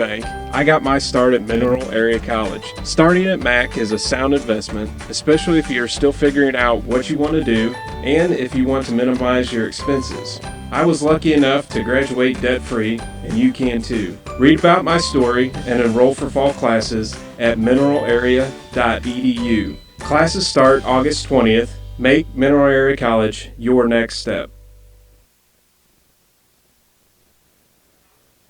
bank, I got my start at Mineral Area College. Starting at MAC is a sound investment, especially if you're still figuring out what you want to do and if you want to minimize your expenses. I was lucky enough to graduate debt-free, and you can too. Read about my story and enroll for fall classes at mineralarea.edu. Classes start August 20th. Make Mineral Area College your next step.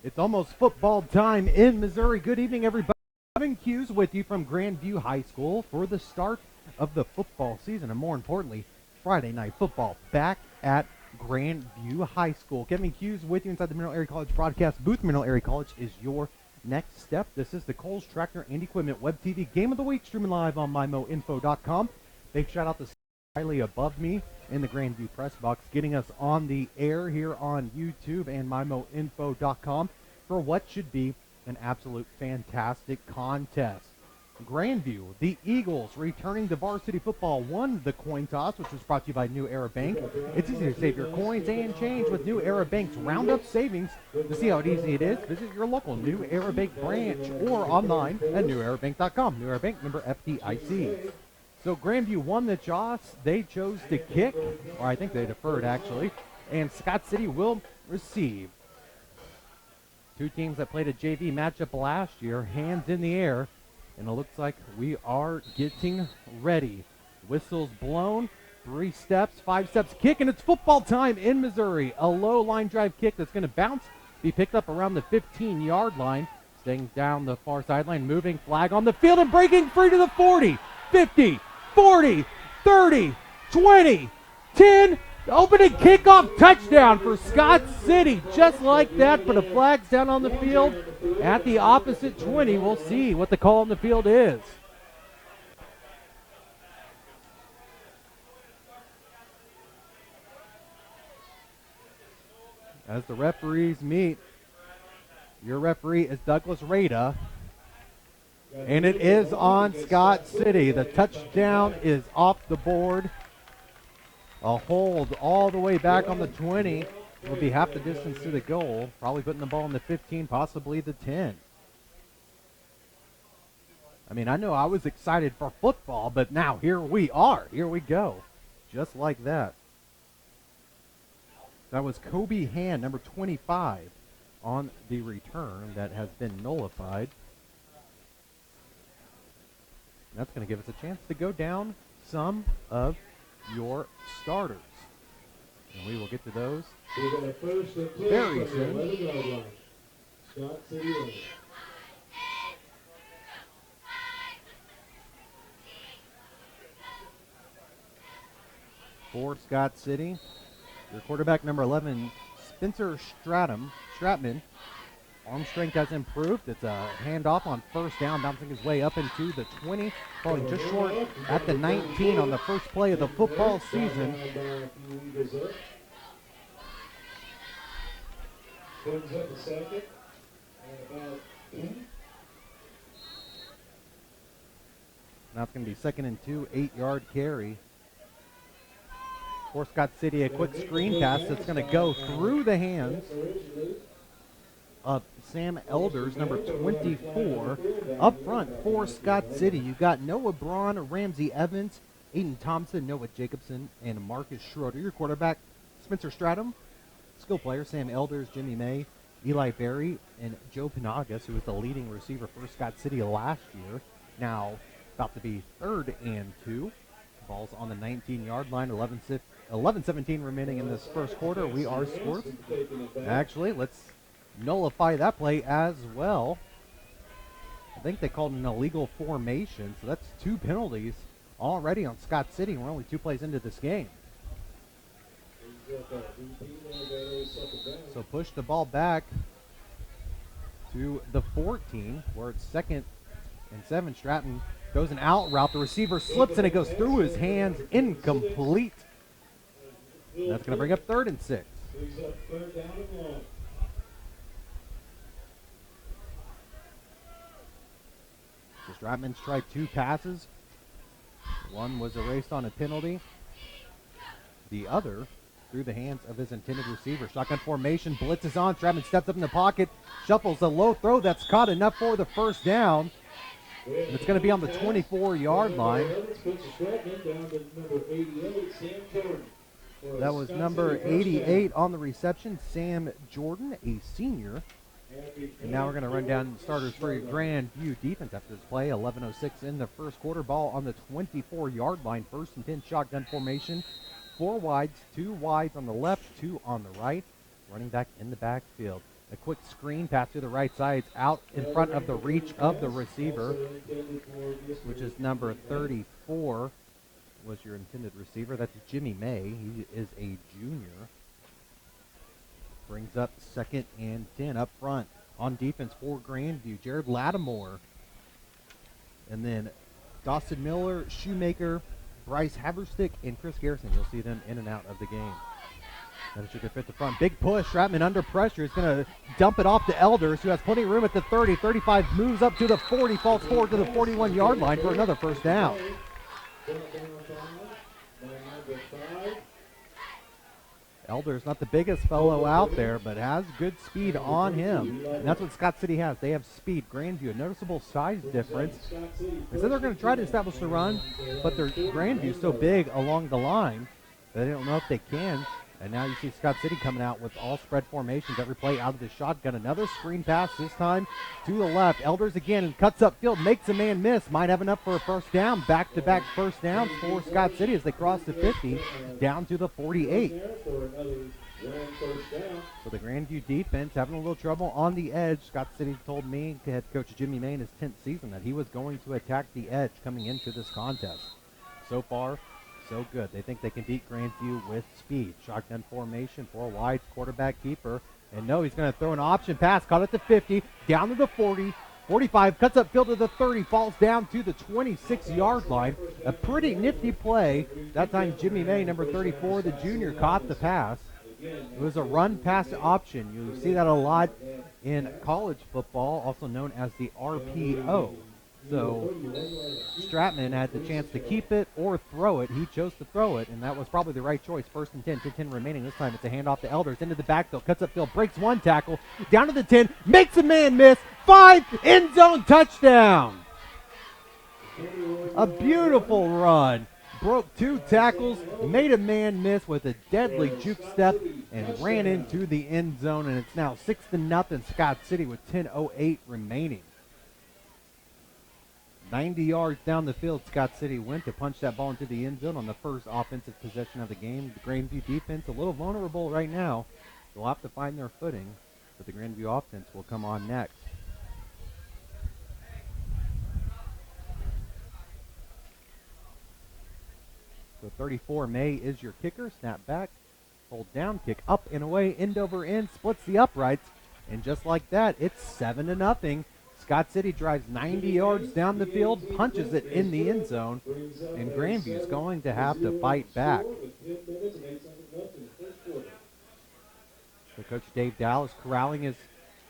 It's almost football time in Missouri. Good evening, everybody. Kevin Hughes with you from Grandview High School for the start of the football season, and more importantly, Friday night football back at Grandview High School. Kevin Hughes with you inside the Mineral Area College broadcast booth. Mineral Area College is your next step. This is the Kohl's Tractor and Equipment Web TV Game of the Week, streaming live on mymoinfo.com. Big shout out to Riley above me in the Grandview press box, getting us on the air here on YouTube and mymoinfo.com for what should be an absolute fantastic contest. Grandview, the Eagles, returning to varsity football, won the coin toss, which was brought to you by New Era Bank. It's easy to save your coins and change with New Era Bank's Roundup Savings. To see how easy it is, visit your local New Era Bank branch or online at newerabank.com. New Era Bank, member FDIC. So Grandview won the toss. They chose to kick, or I think they deferred actually, and Scott City will receive. Two teams that played a JV matchup last year, hands in the air. And it looks like we are getting ready. Whistles blown, 3 steps, 5 steps, kick, and it's football time in Missouri. A low line drive kick that's going to bounce, be picked up around the 15-yard line. Staying down the far sideline, moving, flag on the field, and breaking free to the 40, 50, 40, 30, 20, 10. Opening kickoff touchdown for Scott City. Just like that, but a flag's down on the field at the opposite 20. We'll see what the call on the field is. As the referees meet, your referee is Douglas Rada, and it is on Scott City. The touchdown is off the board. A hold all the way back on the 20 will be half the distance to the goal, probably putting the ball in the 15, possibly the 10. I mean, I know I was excited for football, but now here we are. Here we go. Just like that. That was Kobe Hand, number 25, on the return that has been nullified. That's going to give us a chance to go down some of your starters. And we will get to those very soon. For Scott City, your quarterback number 11, Spencer Stratman. Arm strength has improved. It's a handoff on first down, bouncing his way up into the 20, falling just short at the 19 on the first play of the football season. Now it's going to be 2nd and 2, 8-yard carry. For Scott City, a quick screen pass that's going to go through the hands of Sam Elders, number 24. Up front for Scott City, you've got Noah Braun, Ramsey Evans, Aiden Thompson, Noah Jacobson, and Marcus Schroeder. Your quarterback, Spencer Stratum. Skill player, Sam Elders, Jimmy May, Eli Berry, and Joe Panagas, who was the leading receiver for Scott City last year. Now about to be 3rd and 2. Ball's on the 19-yard line, 11-17 remaining in this first quarter. We are scored. Actually, let's nullify that play as well. I think they called an illegal formation, so that's 2 penalties already on Scott City. We're only 2 plays into this game. So push the ball back to the 14, where it's 2nd and 7. Stratton goes an out route. The receiver slips and it goes through his hands. Incomplete. That's going to bring up 3rd and 6. So Stratman's tried 2 passes. One was erased on a penalty. The other through the hands of his intended receiver. Shotgun formation, blitz is on. Stratman steps up in the pocket, shuffles a low throw that's caught enough for the first down. And it's going to be on the 24-yard line. That was number 88 on the reception, Sam Jordan, a senior. And now we're going to run down starters for Grandview defense after this play. 11:06 in the first quarter. Ball on the 24-yard line. 1st and 10 shotgun formation. 4 wides, 2 wides on the left, 2 on the right. Running back in the backfield. A quick screen pass to the right side. It's out in front of the reach of the receiver, which is number 34 was your intended receiver. That's Jimmy May. He is a junior. Brings up 2nd and 10 up front on defense for Grandview. Jared Lattimore. And then Dawson Miller, Shoemaker, Bryce Haverstick, and Chris Garrison. You'll see them in and out of the game. That should fit the front. Big push. Stratman under pressure. He's going to dump it off to Elders, who has plenty of room at the 30. 35 moves up to the 40, falls forward to the 41-yard line for another first down. Elders, not the biggest fellow out there, but has good speed on him. And that's what Scott City has. They have speed. Grandview, a noticeable size difference. They said they're going to try to establish the run, but their Grandview so big along the line that they don't know if they can. And now you see Scott City coming out with all spread formations. Every play out of the shotgun. Another screen pass, this time to the left. Elders again and cuts up field, makes a man miss. Might have enough for a first down. Back-to-back first downs for Scott City as they cross the 50 down to the 48. So the Grandview defense having a little trouble on the edge. Scott City told me, head coach Jimmy May in his 10th season, that he was going to attack the edge coming into this contest. So far, so good. They think they can beat Grandview with speed. Shotgun formation, 4 wide, quarterback keeper. And no, he's going to throw an option pass. Caught at the 50, down to the 40, 45, cuts up field to the 30, falls down to the 26-yard line. A pretty nifty play. That time Jimmy May, number 34, the junior, caught the pass. It was a run-pass option. You see that a lot in college football, also known as the RPO. So Stratman had the chance to keep it or throw it. He chose to throw it, and that was probably the right choice. 1st and 10, 10 remaining. This time it's a handoff to Elders into the backfield, cuts up field, breaks 1 tackle, down to the 10, makes a man miss, 5, end zone touchdown. A beautiful run. Broke 2 tackles, made a man miss with a deadly juke step, and ran into the end zone, and it's now 6-0 Scott City with 10:08 remaining. 90 yards down the field, Scott City went to punch that ball into the end zone on the first offensive possession of the game. The Grandview defense a little vulnerable right now. They'll have to find their footing, but the Grandview offense will come on next. So 34, May is your kicker. Snap back, hold down, kick up and away, end over end, splits the uprights, and just like that, it's 7-0. Scott City drives 90 yards down the field, punches it in the end zone, and Grandview's going to have to fight back. So Coach Dave Dallas corralling his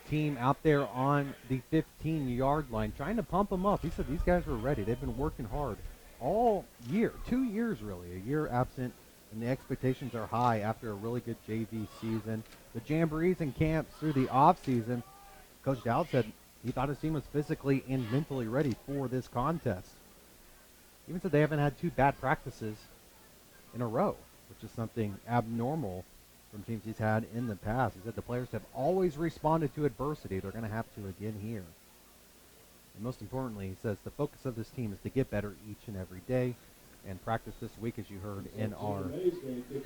team out there on the 15-yard line, trying to pump them up. He said these guys were ready. They've been working hard all year, 2 years really, a year absent, and the expectations are high after a really good JV season. The jamborees and camps through the offseason, Coach Dallas said he thought his team was physically and mentally ready for this contest. Even said they haven't had 2 bad practices in a row, which is something abnormal from teams he's had in the past. He said the players have always responded to adversity. They're going to have to again here. And most importantly, he says the focus of this team is to get better each and every day. And practice this week, as you heard in our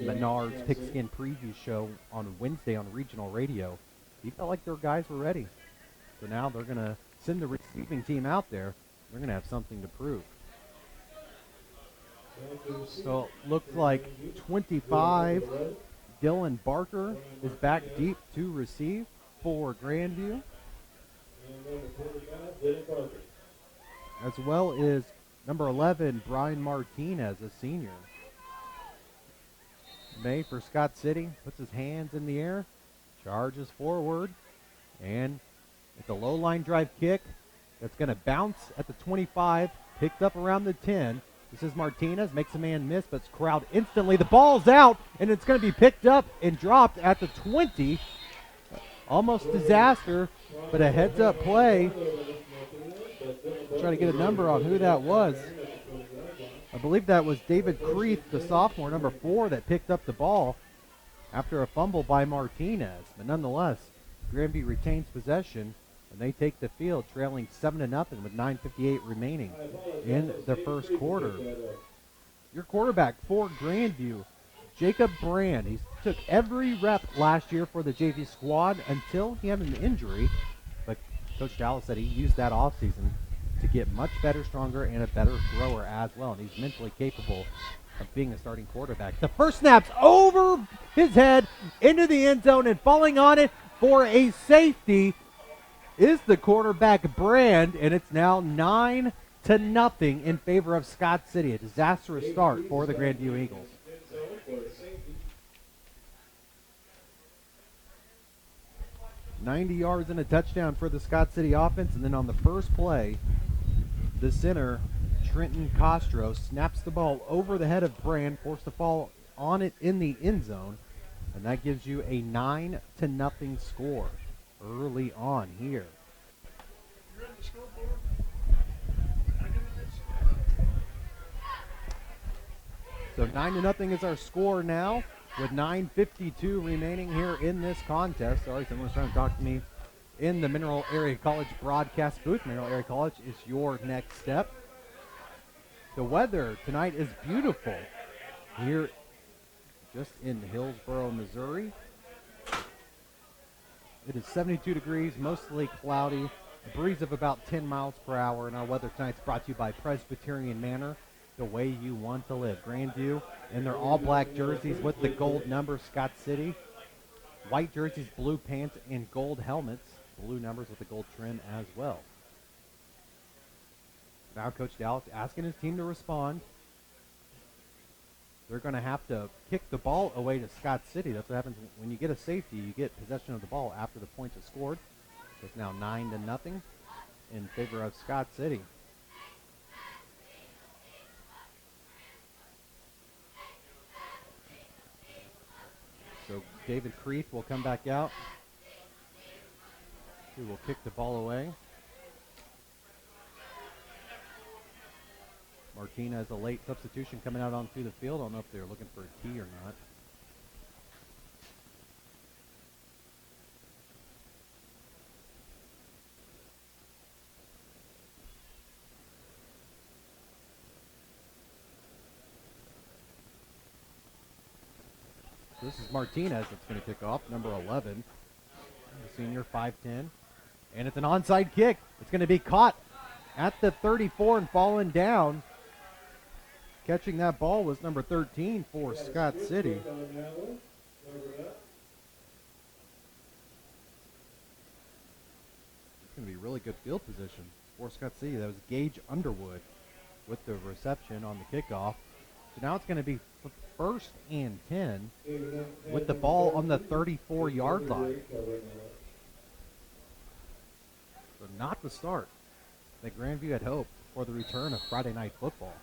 Menards Pigskin Preview show on Wednesday on regional radio, he felt like their guys were ready. So now they're going to send the receiving team out there. They're going to have something to prove. So it looks like 25, Dylan Barker is back deep to receive for Grandview, as well as number 11, Brian Martinez, a senior. May for Scott City puts his hands in the air, charges forward, and it's a low line drive kick that's going to bounce at the 25, picked up around the 10, This is Martinez, makes a man miss, but it's corralled instantly. The ball's out, and it's going to be picked up and dropped at the 20. Almost disaster, but a heads-up play. Try to get a number on who that was. I believe that was David Creeth, the sophomore, number 4, that picked up the ball after a fumble by Martinez. But nonetheless, Grandview retains possession, and they take the field, trailing 7-0 with 9:58 remaining in the first quarter. Your quarterback for Grandview, Jacob Brand. He took every rep last year for the JV squad until he had an injury. But Coach Dallas said he used that offseason to get much better, stronger, and a better thrower as well. And he's mentally capable of being a starting quarterback. The first snap's over his head into the end zone, and falling on it for a safety is the quarterback Brand, and it's now 9-0 in favor of Scott City. A disastrous start for the Grandview Eagles. $90 yards and a touchdown for the Scott City offense, and then on the first play, the center, Trenton Castro, snaps the ball over the head of Brand, forced to fall on it in the end zone, and that gives you a 9-0 score early on here. So 9-0 is our score now, with 9:52 remaining here in this contest. Sorry, someone's trying to talk to me in the Mineral Area College broadcast booth. Mineral Area College is your next step. The weather tonight is beautiful here just in Hillsboro, Missouri. It is 72 degrees, mostly cloudy, a breeze of about 10 miles per hour, and our weather tonight is brought to you by Presbyterian Manor, the way you want to live. Grandview in their all-black jerseys with the gold number, Scott City. White jerseys, blue pants, and gold helmets. Blue numbers with the gold trim as well. Now Coach Dallas asking his team to respond. They're going to have to kick the ball away to Scott City. That's what happens when you get a safety. You get possession of the ball after the points are scored. So it's now 9-0 in favor of Scott City. So David Creeth will come back out. He will kick the ball away. Martinez, a late substitution coming out onto the field. I don't know if they're looking for a tee or not. This is Martinez that's going to kick off, number 11. The senior, 5'10". And it's an onside kick. It's going to be caught at the 34 and falling down. Catching that ball was number 13 for Scott City. It's going to be really good field position for Scott City. That was Gage Underwood with the reception on the kickoff. So now it's going to be first and 10 with the ball on the 34-yard line. So not the start that Grandview had hoped for the return of Friday night football.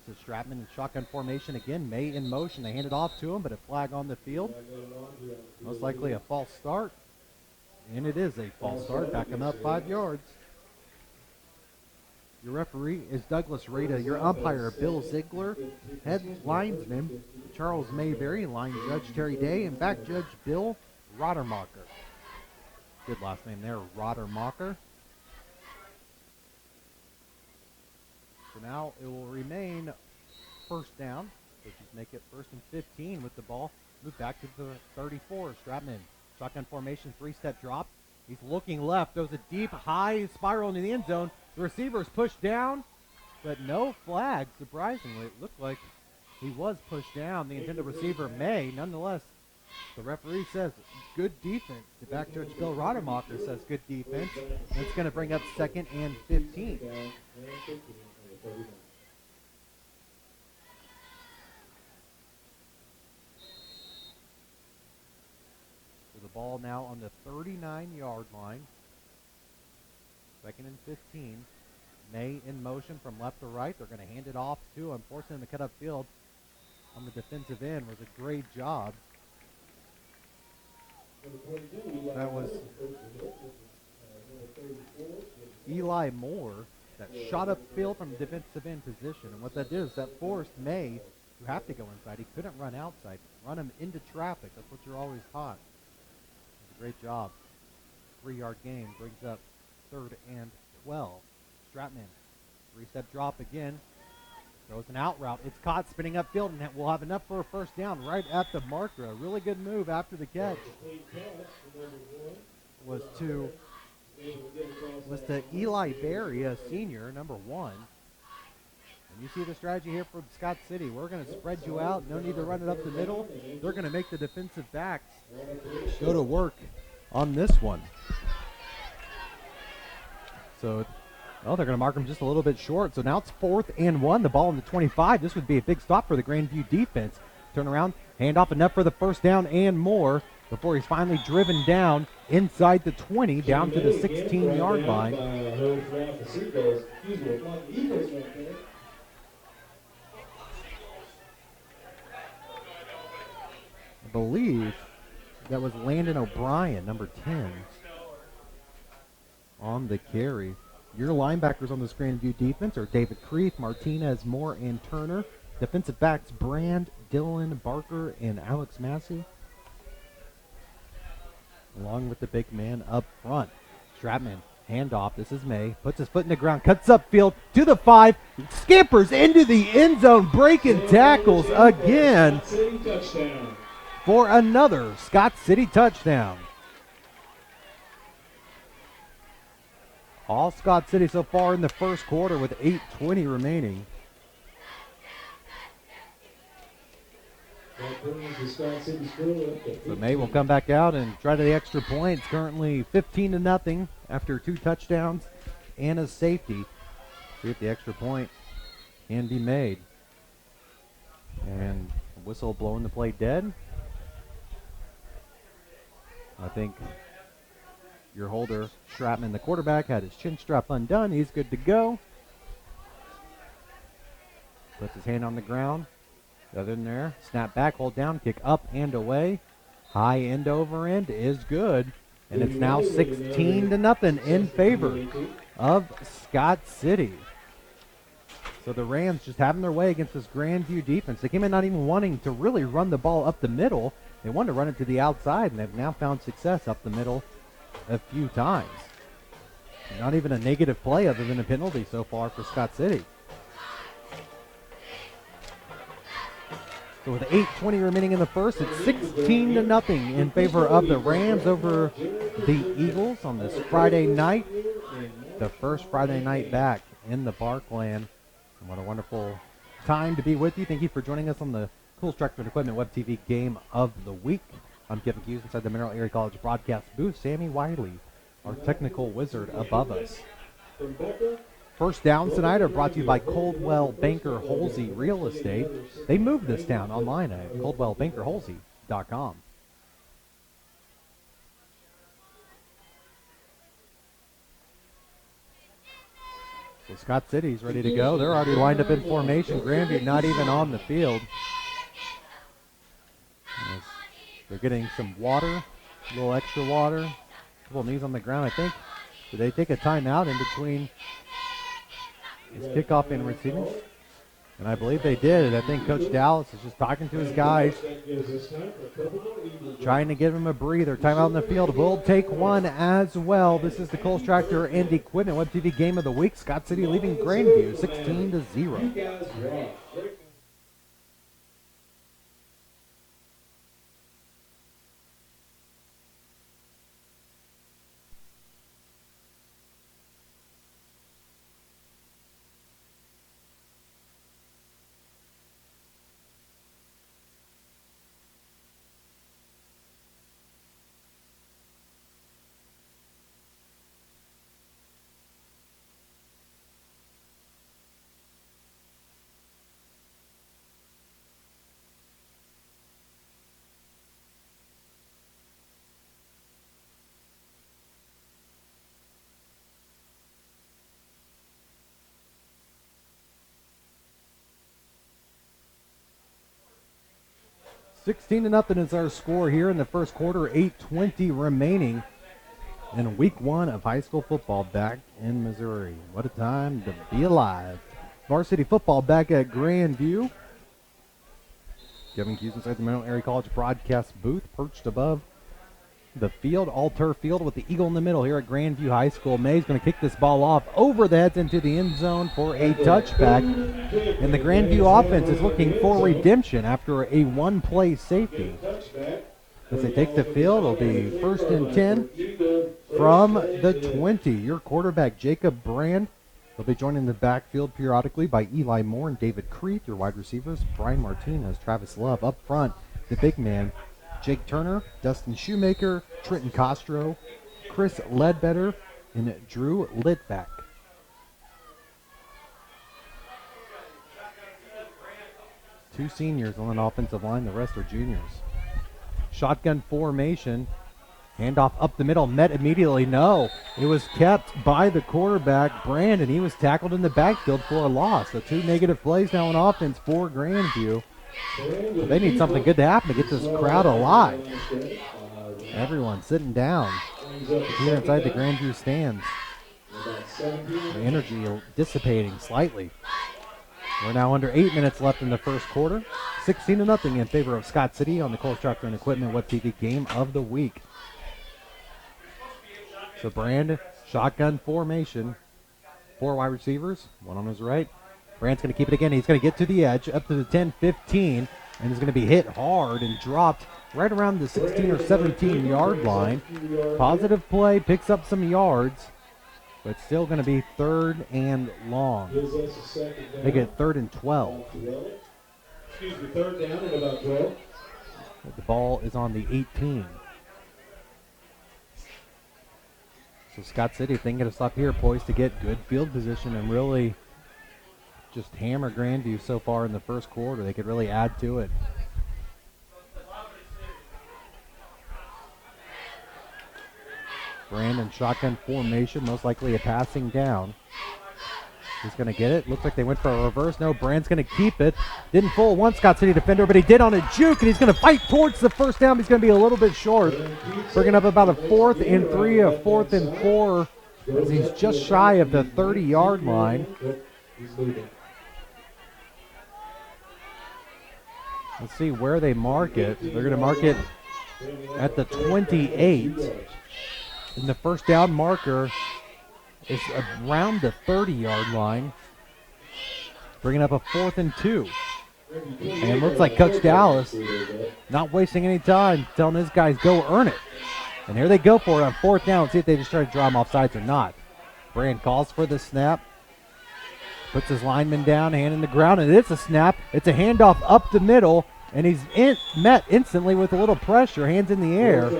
This is Stratman in shotgun formation again. May in motion. They hand it off to him, but a flag on the field. Most likely a false start. And it is a false start. Back him up 5 yards. Your referee is Douglas Rada. Your umpire, Bill Ziegler. Head linesman, Charles Mayberry. Line judge, Terry Day. And back judge, Bill Rodermacher. Good last name there, Rodermacher. So now it will remain first down. So just make it first and 15 with the ball. Move back to the 34. Stratman, shotgun formation, 3-step drop. He's looking left. Throws a deep, high spiral into the end zone. The receiver's pushed down, but no flag. Surprisingly, it looked like he was pushed down. The intended receiver may. Nonetheless, the referee says good defense. The back judge, Bill Rodemacher, says good defense. And it's going to bring up 2nd and 15. So the ball now on the 39-yard line. 2nd and 15. May in motion from left to right. They're going to hand it off to him, forcing him to cut up field on the defensive end. Was a great job. That was Eli Moore that shot up field from defensive end position. And what that did is that forced May to have to go inside. He couldn't run outside. Run him into traffic. That's what you're always taught. Great job. 3-yard gain brings up 3rd and 12. Stratman, 3-step drop again. Throws an out route. It's caught spinning upfield, and we'll have enough for a first down right at the marker. A really good move after the catch was to Eli Berry, a senior, number 1. And you see the strategy here for Scott City. We're going to spread you out. No need to run it up the middle. They're going to make the defensive backs go to work on this one. So, they're going to mark him just a little bit short. So now it's 4th and 1. The ball in the 25. This would be a big stop for the Grandview defense. Turn around, hand off enough for the first down and more before he's finally driven down inside the 20, down to the 16-yard line. I believe that was Landon O'Brien, number 10, on the carry. Your linebackers on this Grandview defense are David Creeth, Martinez, Moore, and Turner. Defensive backs Brand, Dylan, Barker, and Alex Massey, along with the big man up front. Stratman, handoff. This is May. Puts his foot in the ground, cuts upfield to the 5, scampers into the end zone, breaking tackles again for another Scott City touchdown. All Scott City so far in the first quarter with 8:20 remaining. So May will come back out and try the extra point. It's currently 15-0 after 2 touchdowns and a safety. See if the extra point can be made. And whistle blowing the play dead. I think your holder, Stratman, the quarterback, had his chin strap undone. He's good to go. Puts his hand on the ground. Other than there, snap back, hold down, kick up and away. High end over end is good. And it's now 16-0 in favor of Scott City. So the Rams just having their way against this Grandview defense. They came in not even wanting to really run the ball up the middle. They wanted to run it to the outside, and they've now found success up the middle a few times. Not even a negative play other than a penalty so far for Scott City. So with 8:20 remaining in the first, it's 16-0 in favor of the Rams over the Eagles on this Friday night. The first Friday night back in the Parkland. And what a wonderful time to be with you. Thank you for joining us on the Coolest Tractor and Equipment Web TV Game of the Week. I'm Kevin Hughes inside the Mineral Area College broadcast booth. Sammy Wiley, our technical wizard, above us. First downs tonight are brought to you by Coldwell Banker Holsey Real Estate. They moved this down online at coldwellbankerholsey.com. So Scott City's ready to go. They're already lined up in formation. Grandview not even on the field. As they're getting some water, a little extra water, a couple of knees on the ground, I think. Did they take a timeout in between his kickoff and receiving? And I believe they did. I think Coach Dallas is just talking to his guys, trying to give him a breather. Timeout in the field. We'll take one as well. This is the Coles Tractor and Equipment Web TV Game of the Week. Scott City leading Grandview 16-0. 16-0 is our score here in the first quarter. 8:20 remaining in week 1 of high school football back in Missouri. What a time to be alive. Varsity football back at Grandview. Kevin Hughes inside the Mineral Area College broadcast booth, perched above the field, all-turf field with the eagle in the middle here at Grandview High School. May's going to kick this ball off over the heads into the end zone for a touchback. And the Grandview offense is looking for redemption after a one-play safety. As they take the field, it'll be 1st and 10 from the 20. Your quarterback, Jacob Brand, will be joined in the backfield periodically by Eli Moore and David Creeth. Your wide receivers, Brian Martinez, Travis Love. Up front, the big man, Jake Turner, Dustin Shoemaker, Trenton Castro, Chris Ledbetter, and Drew Litvak. Two seniors on an offensive line. The rest are juniors. Shotgun formation. Handoff up the middle. Met immediately. No. It was kept by the quarterback, Brandon. He was tackled in the backfield for a loss. So 2 negative plays now on offense for Grandview. But they need something good to happen to get this crowd alive. Everyone sitting down here inside the Grandview stands. The energy dissipating slightly. We're now under 8 minutes left in the first quarter. 16-0 in favor of Scott City on the Kohl's Tractor and Equipment Web TV game of the week. So Brand, shotgun formation. 4 wide receivers, one on his right. Brand's going to keep it again. He's going to get to the edge, up to the 10-15, and is going to be hit hard and dropped right around the 16 or 17-yard line. Positive play, picks up some yards, but still going to be 3rd and long. They get 3rd and 12. Excuse me, 3rd down and about 12. The ball is on the 18. So Scott City, if they can get us up here, poised to get good field position and really just hammer Grandview so far in the first quarter. They could really add to it. Brandon shotgun formation, most likely a passing down. He's going to get it. Looks like they went for a reverse. No, Brand's going to keep it. Didn't fool one Scott City defender, but he did on a juke, and he's going to fight towards the first down. He's going to be a little bit short. Bringing up about a 4th and 3, a 4th and 4, as he's just shy of the 30-yard line. Let's see where they mark it. They're going to mark it at the 28. And the first down marker is around the 30-yard line. Bringing up a 4th and 2. And it looks like Coach Dallas not wasting any time, telling his guys, go earn it. And here they go for it on 4th down. Let's see if they just try to draw him off sides or not. Brand calls for the snap. Puts his lineman down, hand in the ground, and it's a snap. It's a handoff up the middle, and he's met instantly with a little pressure, hands in the air.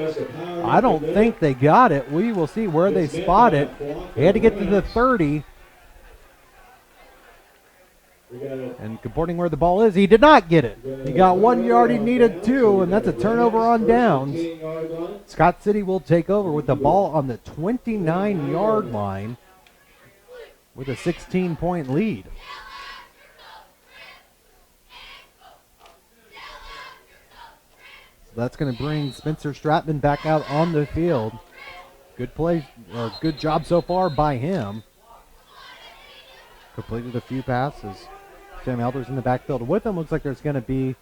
I don't think they got it. We will see where they spot it. He had to get to the 30. And reporting where the ball is, he did not get it. He got 1 yard, he needed 2, and that's a turnover on downs. Scott City will take over with the ball on the 29-yard line with a 16-point lead. So that's going to bring Spencer Stratman back out on the field. Good play, or good job so far by him. Completed a few passes. Sam Elders in the backfield with him. Looks like there's going to be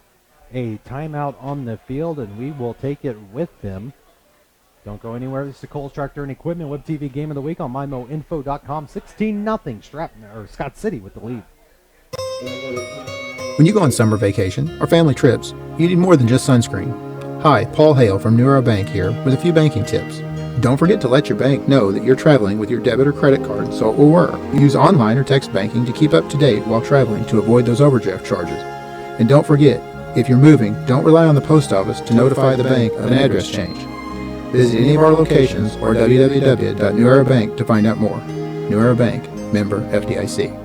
a timeout on the field, and we will take it with them. Don't go anywhere. This is the Kohl's Tractor and Equipment Web TV game of the week on MyMoInfo.com. 16-0. Scott City with the lead. When you go on summer vacation or family trips, you need more than just sunscreen. Hi, Paul Hale from New Era Bank here with a few banking tips. Don't forget to let your bank know that you're traveling with your debit or credit card so it will work. Use online or text banking to keep up to date while traveling to avoid those overdraft charges. And don't forget, if you're moving, don't rely on the post office to notify the bank of an address change. Visit any of our locations or www.newerabank to find out more. New Era Bank, member FDIC.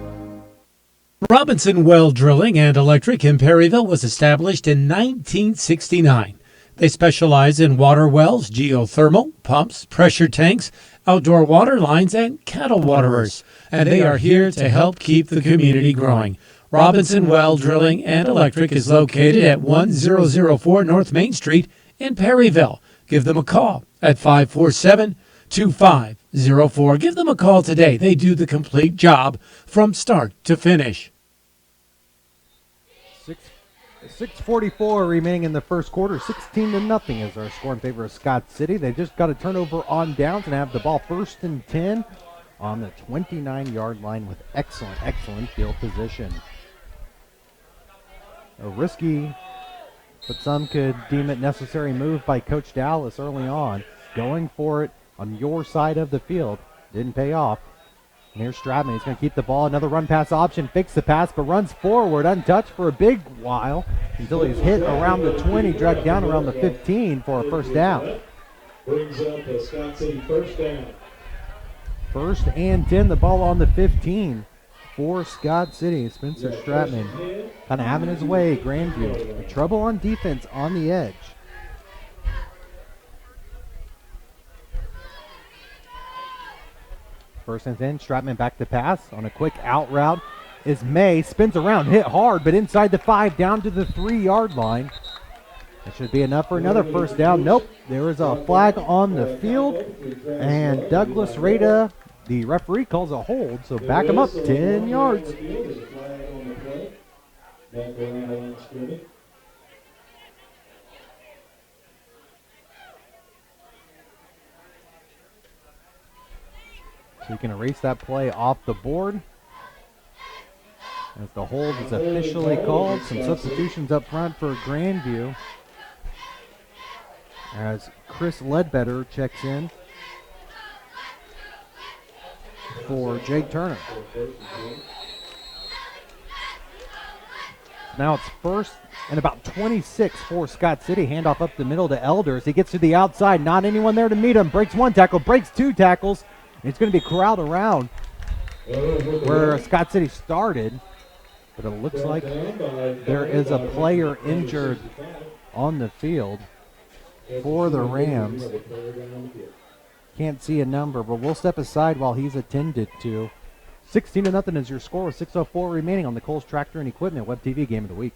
Robinson Well Drilling and Electric in Perryville was established in 1969. They specialize in water wells, geothermal, pumps, pressure tanks, outdoor water lines, and cattle waterers. And they are here to help keep the community growing. Robinson Well Drilling and Electric is located at 1004 North Main Street in Perryville. Give them a call at 547-2504. Give them a call today. They do the complete job from start to finish. 6:44 remaining in the first quarter. 16-0 is our score in favor of Scott City. They just got a turnover on downs and have the ball 1st and 10 on the 29-yard line with excellent field position. A risky, but some could deem it necessary move by Coach Dallas early on. Going for it on your side of the field. Didn't pay off. And here's Stratman. He's going to keep the ball. Another run pass option. Fakes the pass, but runs forward untouched for a big while until he's hit around the 20, dragged down around the 15 for a first down. Brings up a Scott City first down. 1st and 10, the ball on the 15 for Scott City. Spencer Stratman kind of having his way. Grandview. Trouble on defense on the edge. First and 10, Stratman back to pass on a quick out route is May. Spins around, hit hard, but inside the 5, down to the 3-yard line. That should be enough for another first down. Nope, there is a flag on the field, and Douglas Rada, the referee, calls a hold, so back him up 10 yards. So you can erase that play off the board as the hold is officially called. Some substitutions up front for Grandview as Chris Ledbetter checks in for Jake Turner. Now it's 1st and about 26 for Scott City. Handoff up the middle to Elders. He gets to the outside. Not anyone there to meet him. Breaks 1 tackle, breaks 2 tackles. It's going to be corralled around where Scott City started, but it looks like there is a player injured on the field for the Rams. Can't see a number, but we'll step aside while he's attended to. 16-0 is your score with 6:04 remaining on the Coles Tractor and Equipment Web TV Game of the Week.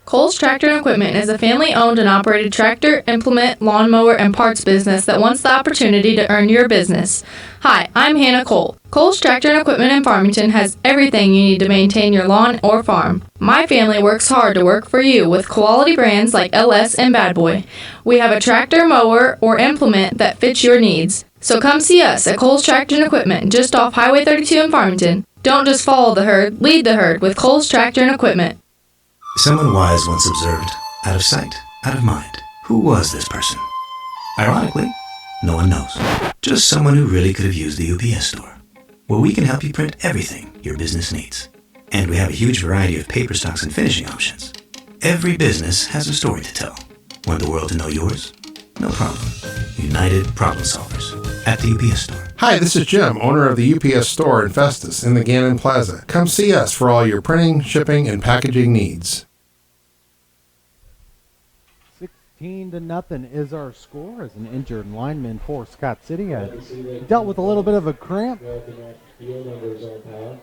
Coles Tractor and Equipment is a family-owned and operated tractor, implement, lawnmower, and parts business that wants the opportunity to earn your business. Hi, I'm Hannah Cole. Coles Tractor and Equipment in Farmington has everything you need to maintain your lawn or farm. My family works hard to work for you with quality brands like LS and Bad Boy. We have a tractor, mower, or implement that fits your needs. So come see us at Coles Tractor and Equipment just off Highway 32 in Farmington. Don't just follow the herd, lead the herd with Coles Tractor and Equipment. Someone wise once observed, out of sight, out of mind. Who was this person? Ironically, no one knows. Just someone who really could have used the UPS store, where we can help you print everything your business needs. And we have a huge variety of paper stocks and finishing options. Every business has a story to tell. Want the world to know yours? No problem. United Problem Solvers at the UPS store. Hi, this is Jim, owner of the UPS store in Festus in the Gannon Plaza. Come see us for all your printing, shipping, and packaging needs. 16-0 is our score as an injured lineman for Scott City. Dealt with a little bit of a cramp. I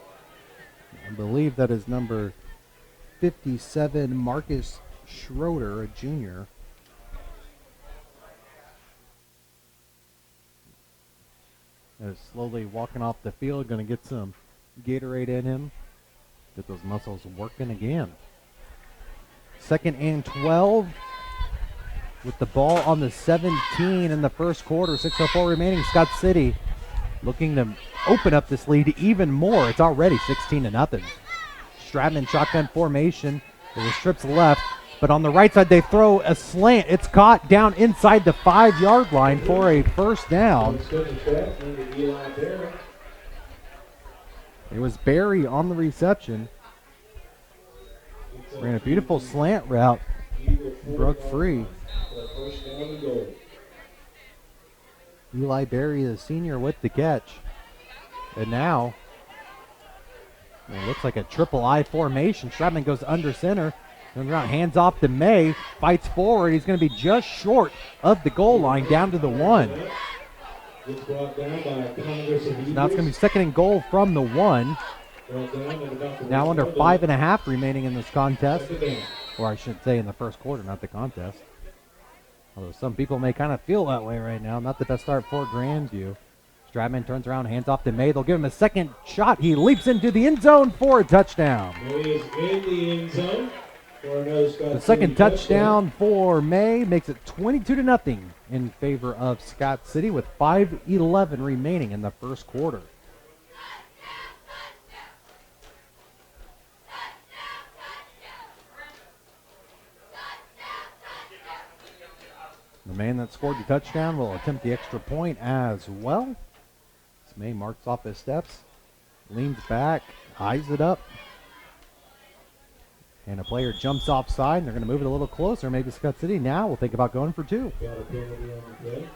believe that is number 57, Marcus Schroeder, a junior. Is slowly walking off the field, going to get some Gatorade in him. Get those muscles working again. 2nd and 12 with the ball on the 17 in the first quarter. 6:04 remaining. Scott City looking to open up this lead even more. It's already 16-0. Stratman shotgun formation. There was trips left, but on the right side they throw a slant. It's caught down inside the 5-yard line for a first down. It was Barry on the reception. Ran a beautiful slant route. Broke free. Eli Berry, the senior, with the catch. And now, it looks like a triple I formation. Stratman goes under center. Turns around, hands off to May. Fights forward. He's going to be just short of the goal line, down to the 1. Now it's going to be 2nd and goal from the 1. Brought down at about the Now under 1 yard line. 5.5 remaining in this contest, Second down. or I should say in the first quarter, not the contest. Although some people may kind of feel that way right now. Not the best start for Grandview. Stratman turns around, hands off to May. They'll give him a second shot. He leaps into the end zone for a touchdown. May is in the end zone for another Scott The second City touchdown for May makes it 22-0 in favor of Scott City with 5:11 remaining in the first quarter. The man that scored the touchdown will attempt the extra point as well. As May marks off his steps, leans back, eyes it up. And a player jumps offside, and they're going to move it a little closer. Maybe Scott City now will think about going for two. Got a penalty on the play.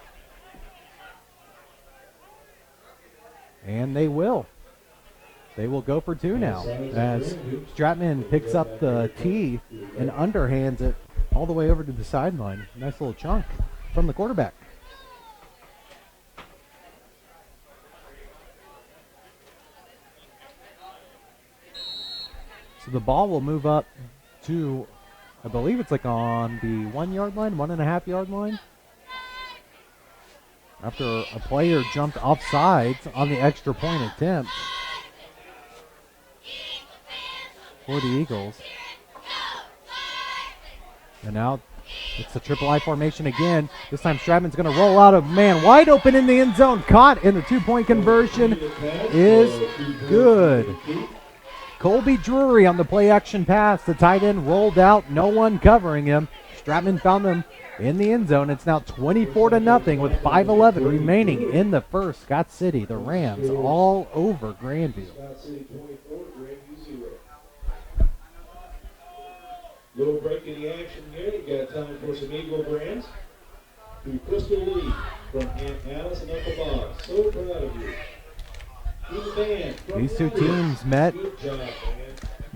And they will. They will go for two now. As Stratman picks up the tee and underhands it all the way over to the sideline. Nice little chunk from the quarterback. So the ball will move up to, I believe it's like on the 1 yard line, 1.5 yard line. After a player jumped offsides on the extra point attempt for the Eagles. And now it's the triple I formation again. This time Stratman's going to roll out a man wide open in the end zone. Caught, and the 2-point conversion is good. Colby Drury on the play action pass. The tight end rolled out, no one covering him. Stratman found him in the end zone. It's now 24-0 with 5:11 remaining in the first. Scott City, the Rams, all over Grandview. Scott City 24, Grandview 0. Little break in the action here. You got time for some Eagle brands. To Crystal Lee from Aunt Alice and Uncle Bob. So proud of you. These two teams met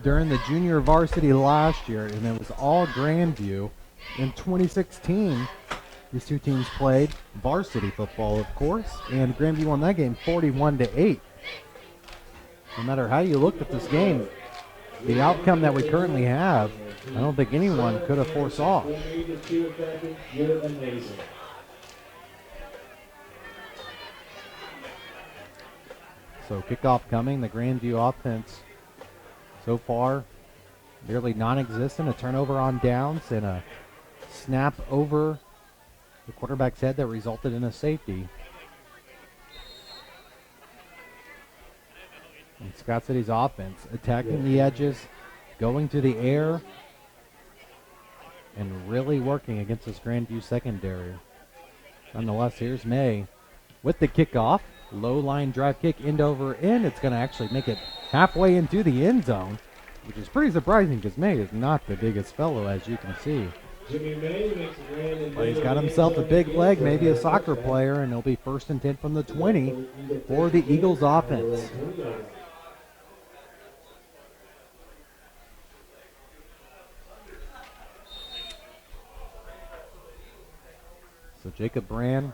during the junior varsity last year, and it was all Grandview. In 2016, these two teams played varsity football, of course, and Grandview won that game 41-8. No matter how you looked at this game, the outcome that we currently have, I don't think anyone could have foresaw. You're amazing. So kickoff coming, the Grandview offense so far nearly non-existent. A turnover on downs and a snap over the quarterback's head that resulted in a safety. And Scott City's offense attacking the edges, going to the air, and really working against this Grandview secondary. Nonetheless, here's May with the kickoff. Low line drive kick, end over end. It's going to actually make it halfway into the end zone, which is pretty surprising because May is not the biggest fellow, as you can see. Jimmy May makes a grand and But he's got himself a big leg, maybe a soccer player, and it'll be 1st and 10 from the 20 for the Eagles offense. So Jacob Brand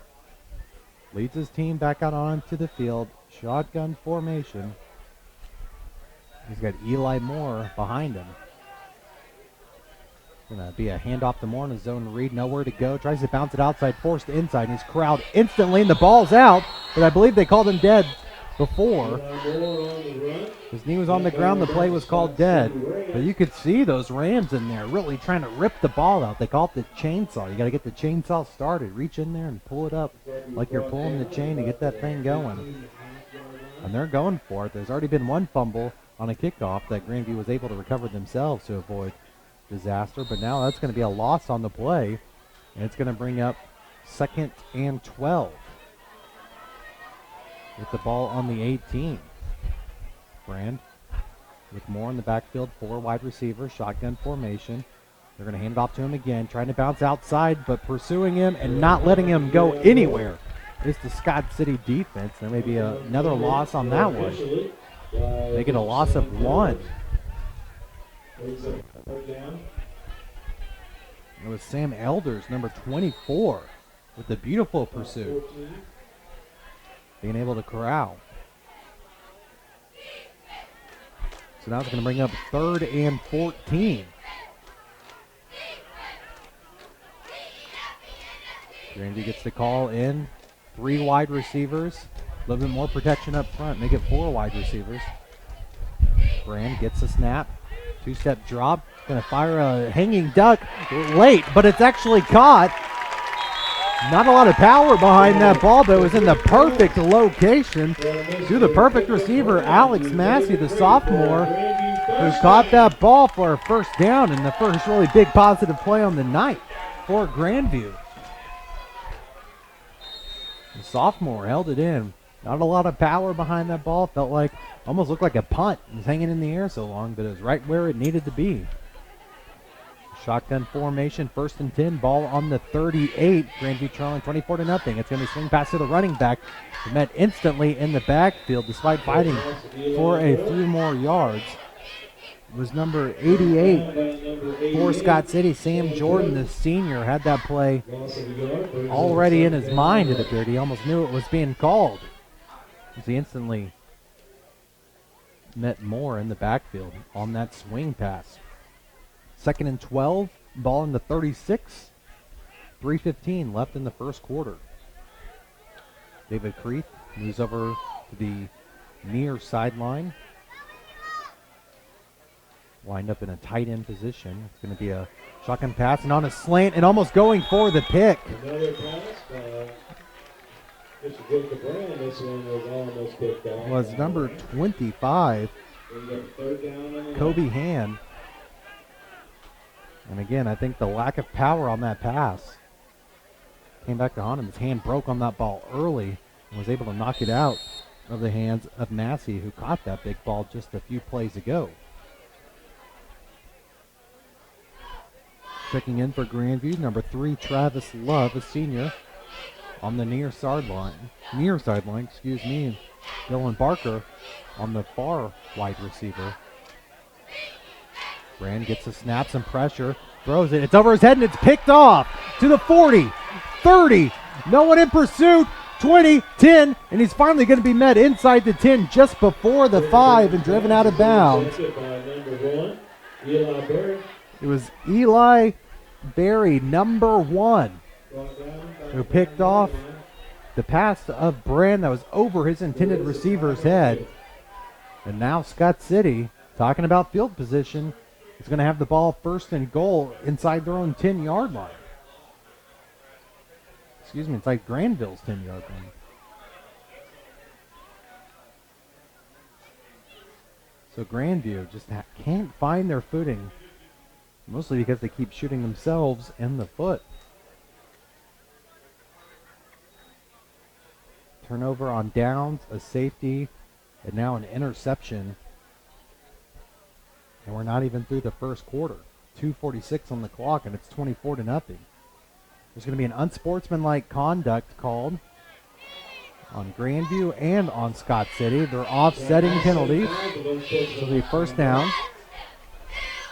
leads his team back out onto the field. Shotgun formation. He's got Eli Moore behind him. Gonna be a handoff to Moore in his zone read. Nowhere to go. Tries to bounce it outside, forced inside. And he's corralled instantly, and the ball's out. But I believe they called him dead before. His knee was on the ground. The play was called dead. But you could see those Rams in there really trying to rip the ball out. They call it the chainsaw. You got to get the chainsaw started. Reach in there and pull it up like you're pulling the chain to get that thing going. And they're going for it. There's already been one fumble on a kickoff that Grandview was able to recover themselves to avoid disaster. But now that's going to be a loss on the play. And it's going to bring up 2nd and 12. With the ball on the 18. Brand with Moore in the backfield, 4 wide receivers, shotgun formation. They're going to hand it off to him again, trying to bounce outside, but pursuing him and not letting him go anywhere is the Scott City defense. There may be another loss on that one. They get a loss of 1. It was Sam Elders, number 24, with the beautiful pursuit. Being able to corral. So now it's going to bring up 3rd and 14. Grandview gets the call in. 3 wide receivers. A little bit more protection up front. Make it 4 wide receivers. Brand gets the snap. 2-step drop. Going to fire a hanging duck late, but it's actually caught. Not a lot of power behind that ball, but it was in the perfect location to the perfect receiver, Alex Massey, the sophomore, who caught that ball for a first down and the first really big positive play on the night for Grandview. The sophomore held it in. Not a lot of power behind that ball. Felt like, almost looked like a punt. It was hanging in the air so long, but it was right where it needed to be. Shotgun formation, 1st and 10, ball on the 38. Grandview trailing 24-0. It's going to be swing pass to the running back. Met instantly in the backfield despite fighting for a few more yards. It was number 88 for Scott City. Sam Jordan, the senior, had that play already in his mind, it appeared. He almost knew it was being called, as he instantly met Moore in the backfield on that swing pass. 2nd and 12, ball in the 36. 3:15 left in the first quarter. David Creeth moves over to the near sideline. Lined up in a tight end position. It's going to be a shotgun pass and on a slant and almost going for the pick. Another pass by Mr. Jacob Brand. This one was almost picked off. Was number 25, Kobe Hand. And again, I think the lack of power on that pass came back to haunt him. His hand broke on that ball early and was able to knock it out of the hands of Massey, who caught that big ball just a few plays ago. Checking in for Grandview, number 3, Travis Love, a senior, on the near sideline. Dylan Barker on the far wide receiver. Brand gets the snap, some pressure, throws it. It's over his head and it's picked off to the 40, 30. No one in pursuit. 20, 10, and he's finally going to be met inside the 10 just before the 5 and driven out of bounds. It was Eli Berry, number 1, who picked off the pass of Brand that was over his intended receiver's head. And now Scott City, talking about field position, is going to have the ball 1st and goal inside their own 10-yard line. Excuse me, it's like Granville's 10-yard line. So Grandview just can't find their footing, mostly because they keep shooting themselves in the foot. Turnover on downs, a safety, and now an interception. And we're not even through the first quarter. 2:46 on the clock, and it's 24-0. There's going to be an unsportsmanlike conduct called on Grandview and on Scott City. They're offsetting penalties. So it'll be 1st down.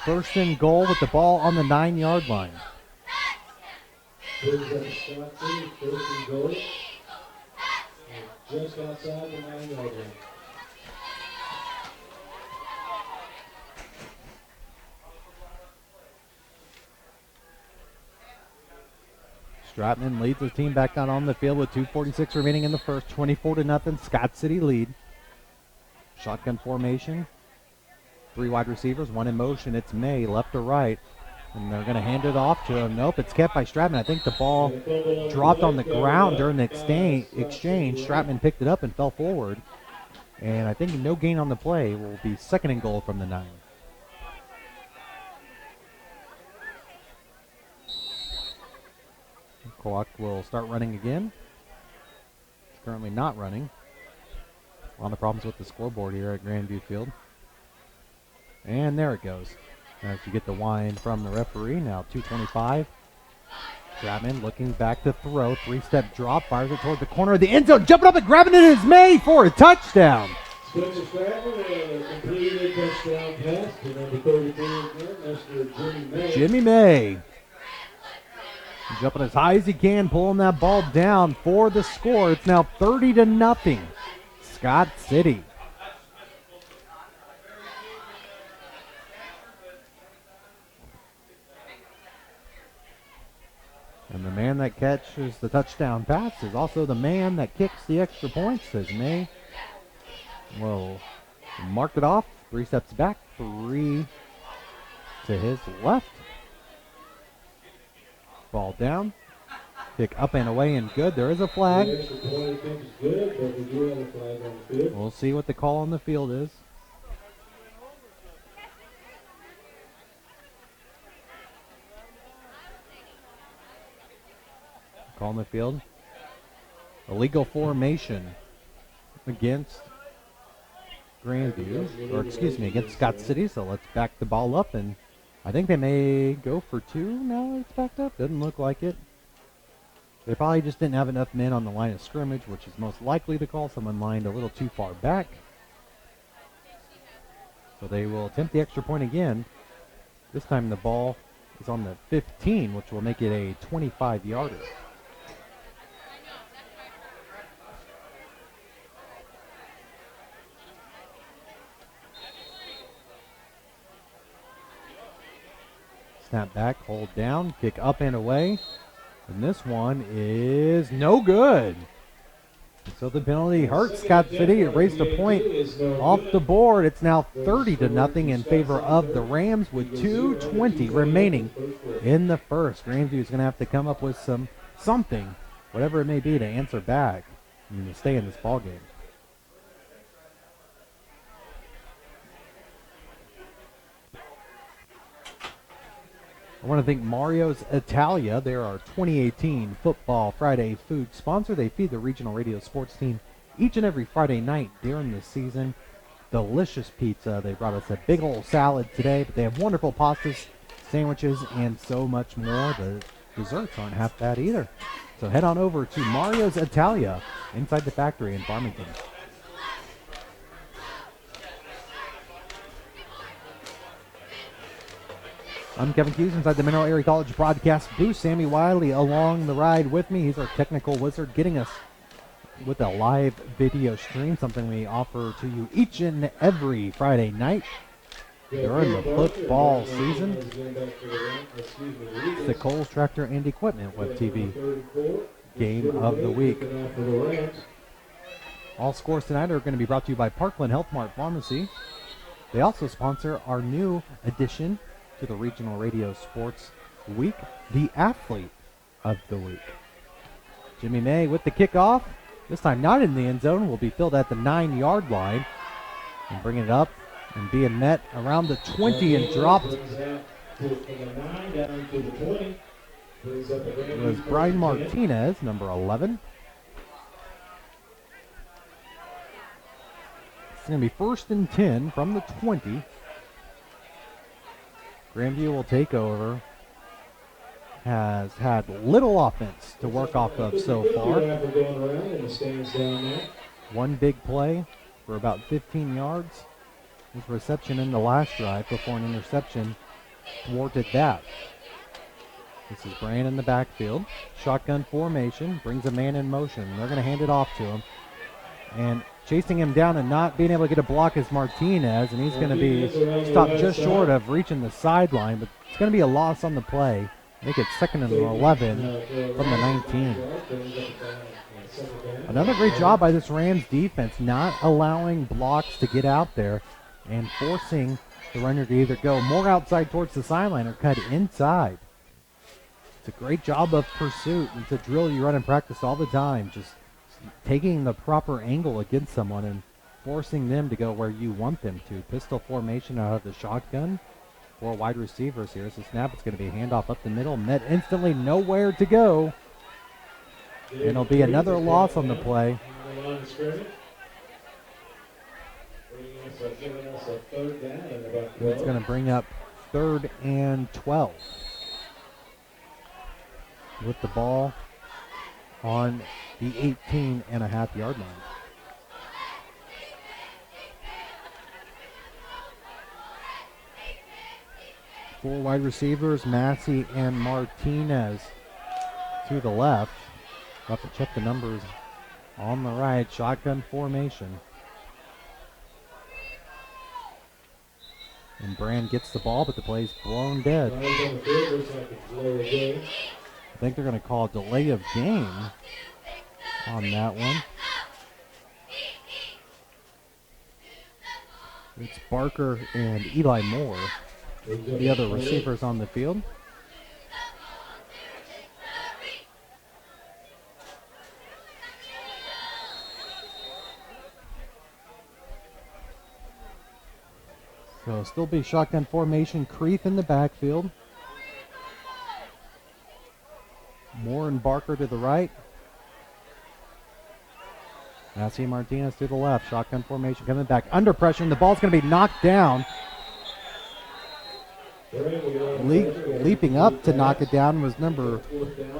1st and goal with the ball on the 9-yard line. Just outside the 9-yard line. Stratman leads his team back out on the field with 2:46 remaining in the first. 24-0. Scott City lead. Shotgun formation. 3 wide receivers, 1 in motion. It's May, left to right. And they're going to hand it off to him. Nope, it's kept by Stratman. I think the ball dropped on the ground during the exchange. Stratman picked it up and fell forward. And I think no gain on the play. Will be 2nd and goal from the 9. Clock will start running again. It's currently not running. A lot of problems with the scoreboard here at Grandview Field. And there it goes. As you get the whine from the referee, now 2:25. Stratman looking back to throw. 3-step drop, fires it toward the corner of the end zone. Jumping up and grabbing it is May for a touchdown. Spencer Stratman completed a touchdown pass to number 33, Mr. Jimmy May. Jimmy May. Jumping as high as he can, pulling that ball down for the score. It's now 30-0. Scott City. And the man that catches the touchdown pass is also the man that kicks the extra points, as May will mark it off. 3 steps back, 3 to his left. Ball down. Kick up and away and good. There is a flag. We'll see what the call on the field is. Call on the field. Illegal formation against Grandview, or excuse me, against Scott City. So let's back the ball up, and I think they may go for 2 now that it's backed up. Doesn't look like it. They probably just didn't have enough men on the line of scrimmage, which is most likely the call. Someone lined a little too far back. So they will attempt the extra point again. This time the ball is on the 15, which will make it a 25-yarder. Snap back, hold down, kick up and away. And this one is no good. So the penalty hurts Scott City. It raised a point off the board. It's now 30-0 in favor of the Rams with 2:20 remaining in the first. Grandview is going to have to come up with something, whatever it may be, to answer back and to stay in this ball game. I want to thank Mario's Italia. They're our 2018 Football Friday food sponsor. They feed the regional radio sports team each and every Friday night during the season. Delicious pizza. They brought us a big old salad today, but they have wonderful pastas, sandwiches, and so much more. The desserts aren't half bad either. So head on over to Mario's Italia inside the factory in Farmington. I'm Kevin Hughes inside the Mineral Area College broadcast booth. Sammy Wiley along the ride with me. He's our technical wizard, getting us with a live video stream, something we offer to you each and every Friday night during the football season. It's the Kohl's Tractor and Equipment Web TV Game of the Week. All scores tonight are going to be brought to you by Parkland Health Mart Pharmacy. They also sponsor our new addition to the Regional Radio Sports Week, the Athlete of the Week. Jimmy May with the kickoff. This time not in the end zone. Will be filled at the 9-yard line. And bringing it up and being met around the 20 and dropped. It was Brian Martinez, number 11. It's going to be 1st and 10 from the 20. Grandview will take over. Has had little offense to work off of so far. One big play for about 15 yards. His reception in the last drive before an interception thwarted that. This is Brand in the backfield. Shotgun formation, brings a man in motion. They're going to hand it off to him. And chasing him down and not being able to get a block is Martinez, and he's going to be stopped just short of reaching the sideline, but it's going to be a loss on the play. Make it 2nd and 11 from the 19. Another great job by this Rams defense, not allowing blocks to get out there and forcing the runner to either go more outside towards the sideline or cut inside. It's a great job of pursuit. It's a drill you run in practice all the time, just taking the proper angle against someone and forcing them to go where you want them to. Pistol formation out of the shotgun. 4 wide receivers here. It's a snap. It's going to be a handoff up the middle. Met instantly. Nowhere to go. And it'll be another loss on the play. It's going to bring up 3rd and 12. With the ball on the 18.5-yard line. Four wide receivers, Massey and Martinez to the left. We'll have to check the numbers on the right. Shotgun formation. And Brand gets the ball, but the play's blown dead. I think they're going to call a delay of game on that one. It's Barker and Eli Moore, the other receivers on the field. So still be shotgun formation, Creeth in the backfield. Moore and Barker to the right. Massey Martinez to the left. Shotgun formation coming back. Under pressure, and the ball's going to be knocked down. Leaping up to knock it down was number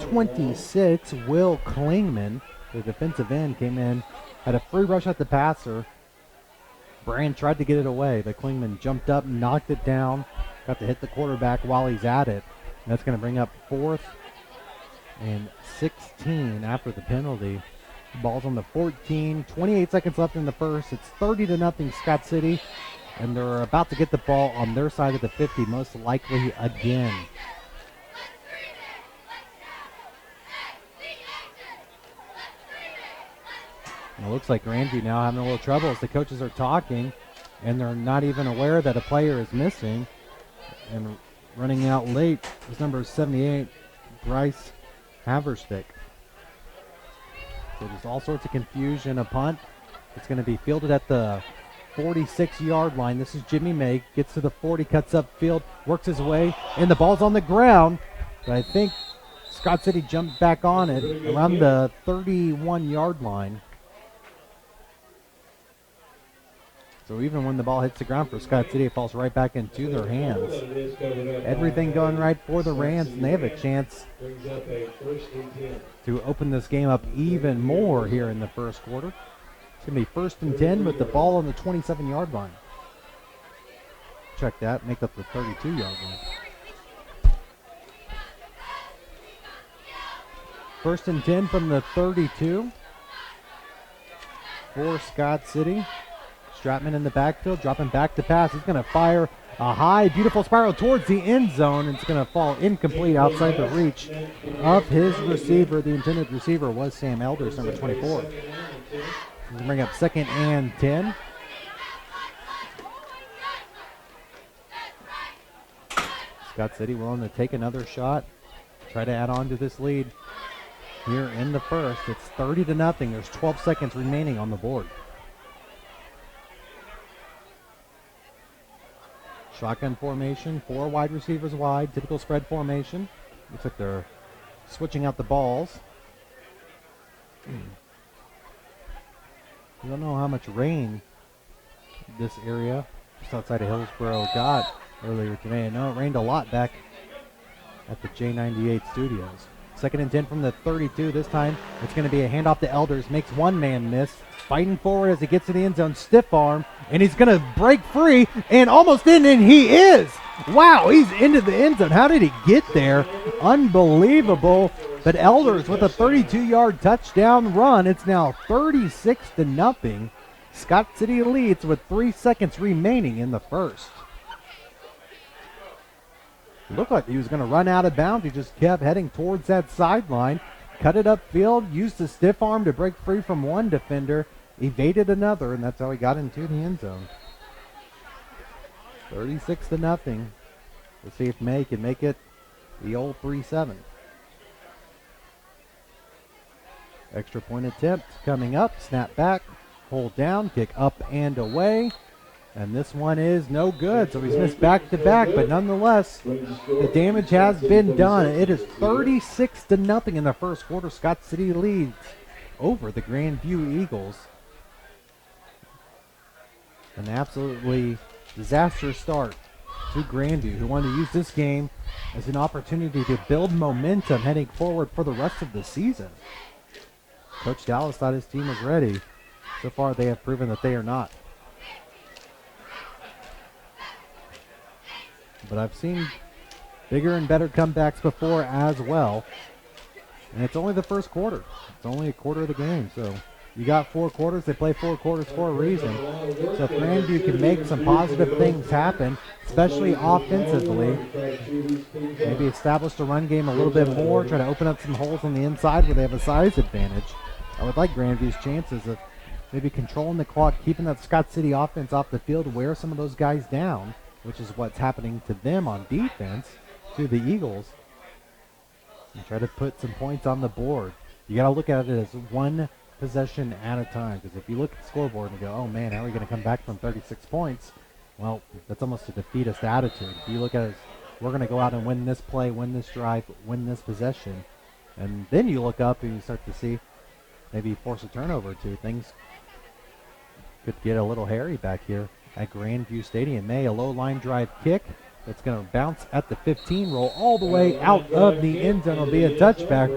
26, Will Klingman. The defensive end came in, had a free rush at the passer. Brand tried to get it away, but Klingman jumped up, knocked it down, got to hit the quarterback while he's at it. And that's going to bring up 4th and 16 after the penalty. The ball's on the 14, 28 seconds left in the first. It's 30-0 Scott City, and they're about to get the ball on their side of the 50, most likely again. And it looks like Grandview now having a little trouble as the coaches are talking, and they're not even aware that a player is missing. And running out late is number 78, Bryce Haverstick. So there's all sorts of confusion. A punt. It's going to be fielded at the 46-yard line. This is Jimmy May. Gets to the 40, cuts upfield, works his way, and the ball's on the ground. But I think Scott City jumped back on it around the 31-yard line. So even when the ball hits the ground for Scott City, it falls right back into their hands. Everything going right for the Rams, and they have a chance to open this game up even more here in the first quarter. It's going to be 1st and 10 with the ball on the 27-yard line. Check that, make up the 32-yard line. 1st and 10 from the 32 for Scott City. Stratman in the backfield, dropping back to pass. He's going to fire a high, beautiful spiral towards the end zone, and it's going to fall incomplete outside the reach of his receiver. The intended receiver was Sam Elders, number 24. He's going to bring up 2nd and 10. Scott City willing to take another shot, try to add on to this lead here in the first. It's 30-0. There's 12 seconds remaining on the board. Shotgun formation, 4 wide receivers wide, typical spread formation. Looks like they're switching out the balls. I don't know how much rain this area just outside of Hillsboro got earlier today. I know it rained a lot back at the J98 studios. 2nd and 10 from the 32. This time it's going to be a handoff to Elders. Makes one man miss. Fighting forward as he gets to the end zone. Stiff arm. And he's going to break free and almost in. And he is. Wow, he's into the end zone. How did he get there? Unbelievable. But Elders with a 32-yard touchdown run. It's now 36-0. Scott City leads with 3 seconds remaining in the first. Looked like he was going to run out of bounds. He just kept heading towards that sideline. Cut it upfield, used the stiff arm to break free from one defender, evaded another, and that's how he got into the end zone. 36-0. Let's see if May can make it the old 3-7. Extra point attempt coming up. Snap back, hold down, kick up and away. And this one is no good, so he's missed back-to-back, but nonetheless, the damage has been done. It is 36-0 in the first quarter. Scott City leads over the Grandview Eagles. An absolutely disastrous start to Grandview, who wanted to use this game as an opportunity to build momentum heading forward for the rest of the season. Coach Dallas thought his team was ready. So far, they have proven that they are not. But I've seen bigger and better comebacks before as well. And it's only the first quarter. It's only a quarter of the game, so You got 4 quarters. They play 4 quarters for a reason. So if Grandview can make some positive things happen, especially offensively, maybe establish the run game a little bit more, try to open up some holes on the inside where they have a size advantage. I would like Grandview's chances of maybe controlling the clock, keeping that Scott City offense off the field, wear some of those guys down, which is what's happening to them on defense, to the Eagles, and try to put some points on the board. You got to look at it as one possession at a time, because if you look at the scoreboard and go, oh man, how are we going to come back from 36 points? Well, that's almost a defeatist attitude. If you look at it as, we're going to go out and win this play, win this drive, win this possession, and then you look up and you start to see maybe force a turnover or two. Things could get a little hairy back here at Grandview Stadium. A low line drive kick that's going to bounce at the 15, roll all the way out of the end zone. It'll be a touchback.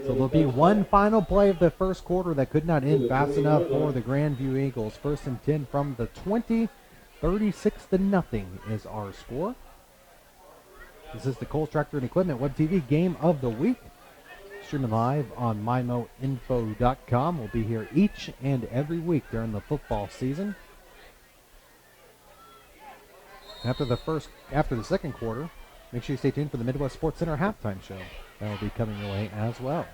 So there'll be one final play of the first quarter that could not end fast enough for the Grandview Eagles. 1st and 10 from the 20. 36-0 is our score. This is the Kohl's Tractor and Equipment Web TV Game of the Week. Streaming live on mymoinfo.com. We'll be here each and every week during the football season. After the second quarter, make sure you stay tuned for the Midwest Sports Center halftime show. That'll be coming your way as well.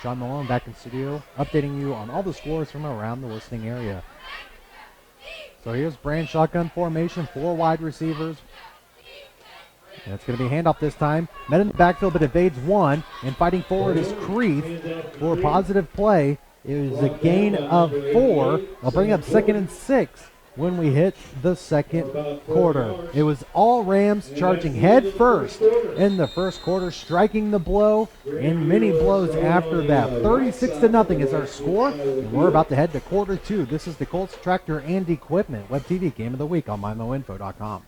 Sean Malone back in studio, updating you on all the scores from around the listening area. So here's Brand shotgun formation, 4 wide receivers. And it's going to be a handoff this time. Met in the backfield, but evades 1. And fighting forward is Creeth for a positive play. It is a gain of 4. I'll bring up 2nd and 6 when we hit the second quarter. It was all Rams charging head first in the first quarter, striking the blow, and many blows after that. 36-0 is our score, and we're about to head to quarter 2. This is the Colts Tractor and Equipment Web TV Game of the Week on mymoinfo.com.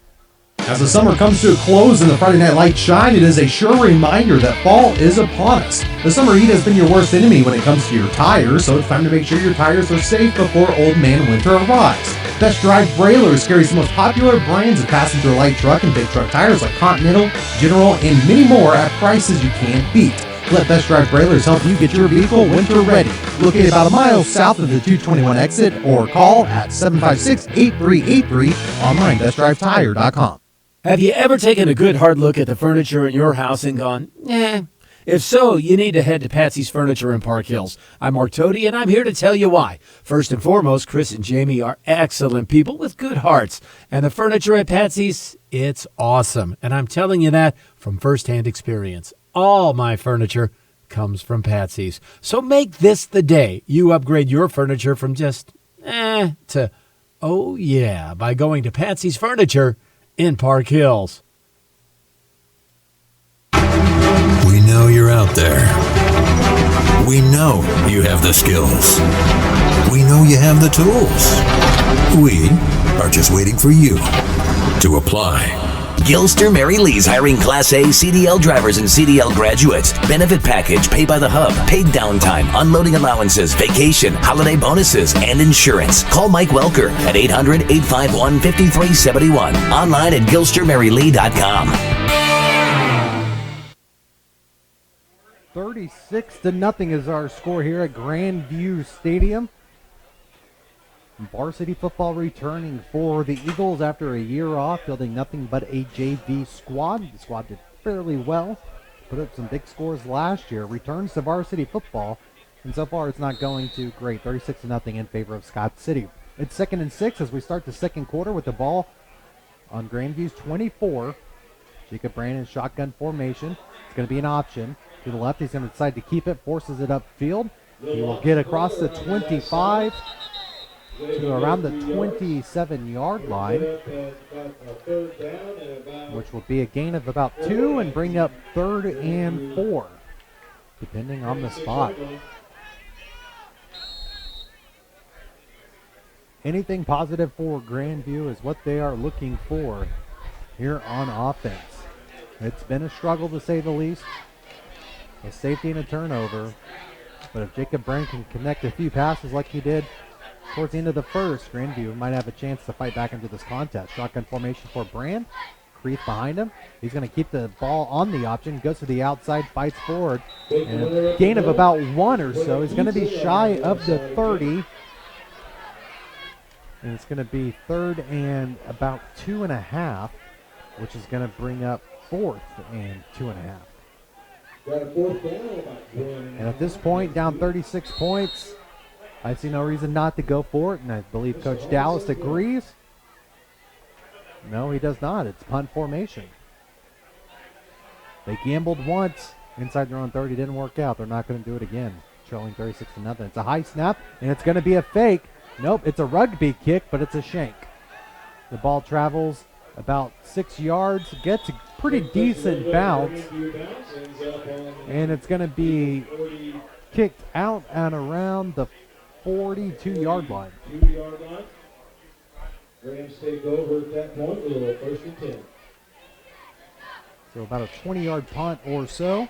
As the summer comes to a close and the Friday night lights shine, it is a sure reminder that fall is upon us. The summer heat has been your worst enemy when it comes to your tires, so it's time to make sure your tires are safe before old man winter arrives. Best Drive Brailers carries the most popular brands of passenger light truck and big truck tires like Continental, General, and many more at prices you can't beat. Let Best Drive Brailers help you get your vehicle winter ready. Located about a mile south of the 221 exit, or call at 756-8383, online bestdrivetire.com. Have you ever taken a good hard look at the furniture in your house and gone, eh? If so, you need to head to Patsy's Furniture in Park Hills. I'm Mark Toady, and I'm here to tell you why. First and foremost, Chris and Jamie are excellent people with good hearts. And the furniture at Patsy's, it's awesome. And I'm telling you that from firsthand experience. All my furniture comes from Patsy's. So make this the day you upgrade your furniture from just, to, oh yeah, by going to Patsy's Furniture in Park Hills. We know you're out there. We know you have the skills. We know you have the tools. We are just waiting for you to apply. Gilster Mary Lee's hiring Class A CDL drivers and CDL graduates. Benefit package, pay by the hub, paid downtime, unloading allowances, vacation, holiday bonuses, and insurance. Call Mike Welker at 800-851-5371. Online at GilsterMaryLee.com. 36-0 is our score here at Grandview Stadium. Varsity football returning for the Eagles after a year off, fielding nothing but a JV squad. The squad did fairly well, put up some big scores last year, returns to varsity football, and so far it's not going too great. 36-0 in favor of Scott City. It's 2nd and 6 as we start the second quarter with the ball on Grandview's 24. Jacob Brandon shotgun formation. It's going to be an option. To the left, he's going to decide to keep it, forces it upfield. He will get across the 25 to around the 27-yard line, which will be a gain of about 2 and bring up 3rd and 4, depending on the spot. Anything positive for Grandview is what they are looking for here on offense. It's been a struggle to say the least. A safety and a turnover. But if Jacob Brand can connect a few passes like he did towards the end of the first, Grandview might have a chance to fight back into this contest. Shotgun formation for Brand. crease behind him. He's going to keep the ball on the option, goes to the outside, fights forward. And a gain of about 1 or so. He's going to be shy of the 30. And it's going to be 3rd and about 2.5, which is going to bring up 4th and 2.5. Got a 4th down, about 1. And at this point, down 36 points, I see no reason not to go for it, and I believe Coach Dallas agrees. No, he does not. It's punt formation. They gambled once inside their own 30. Didn't work out. They're not going to do it again. Trailing 36-0. It's a high snap, and it's going to be a fake. Nope, it's a rugby kick, but it's a shank. The ball travels about 6 yards, gets a pretty decent bounce, and it's going to be kicked out and around the 42-yard line. 2-yard line. Rams take over at that point with a 1st and 10. So about a 20-yard punt or so.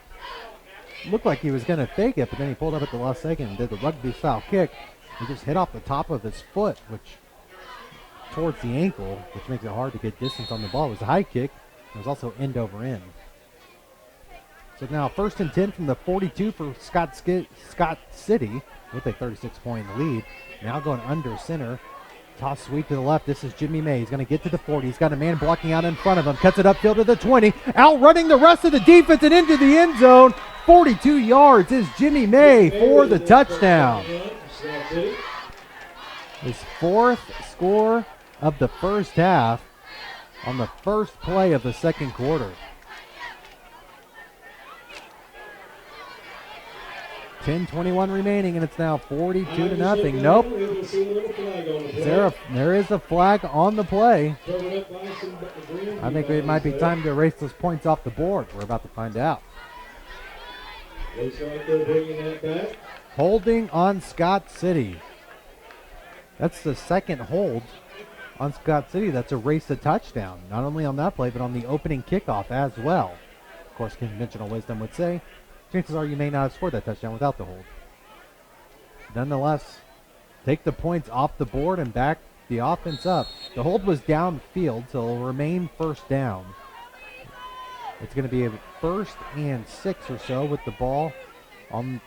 Looked like he was going to fake it, but then he pulled up at the last second and did the rugby-style kick. He just hit off the top of his foot, which towards the ankle, which makes it hard to get distance on the ball. It was a high kick. It was also end over end. So now 1st and 10 from the 42 for Scott City with a 36-point lead. Now going under center. Toss sweep to the left. This is Jimmy May. He's going to get to the 40. He's got a man blocking out in front of him. Cuts it upfield to the 20. Outrunning the rest of the defense and into the end zone. 42 yards is Jimmy May for the touchdown. His 4th score of the first half on the first play of the second quarter. 10:21 remaining, and it's now 42-0. Nope. There is a flag on the play. I think it might be time to erase those points off the board. We're about to find out. Looks like they're bringing that back. Holding on Scott City. That's the second hold on Scott City that's erased a touchdown. Not only on that play, but on the opening kickoff as well. Of course, conventional wisdom would say, chances are you may not have scored that touchdown without the hold. Nonetheless, take the points off the board and back the offense up. The hold was downfield, so it'll remain first down. It's going to be a 1st and 6 or so with the ball on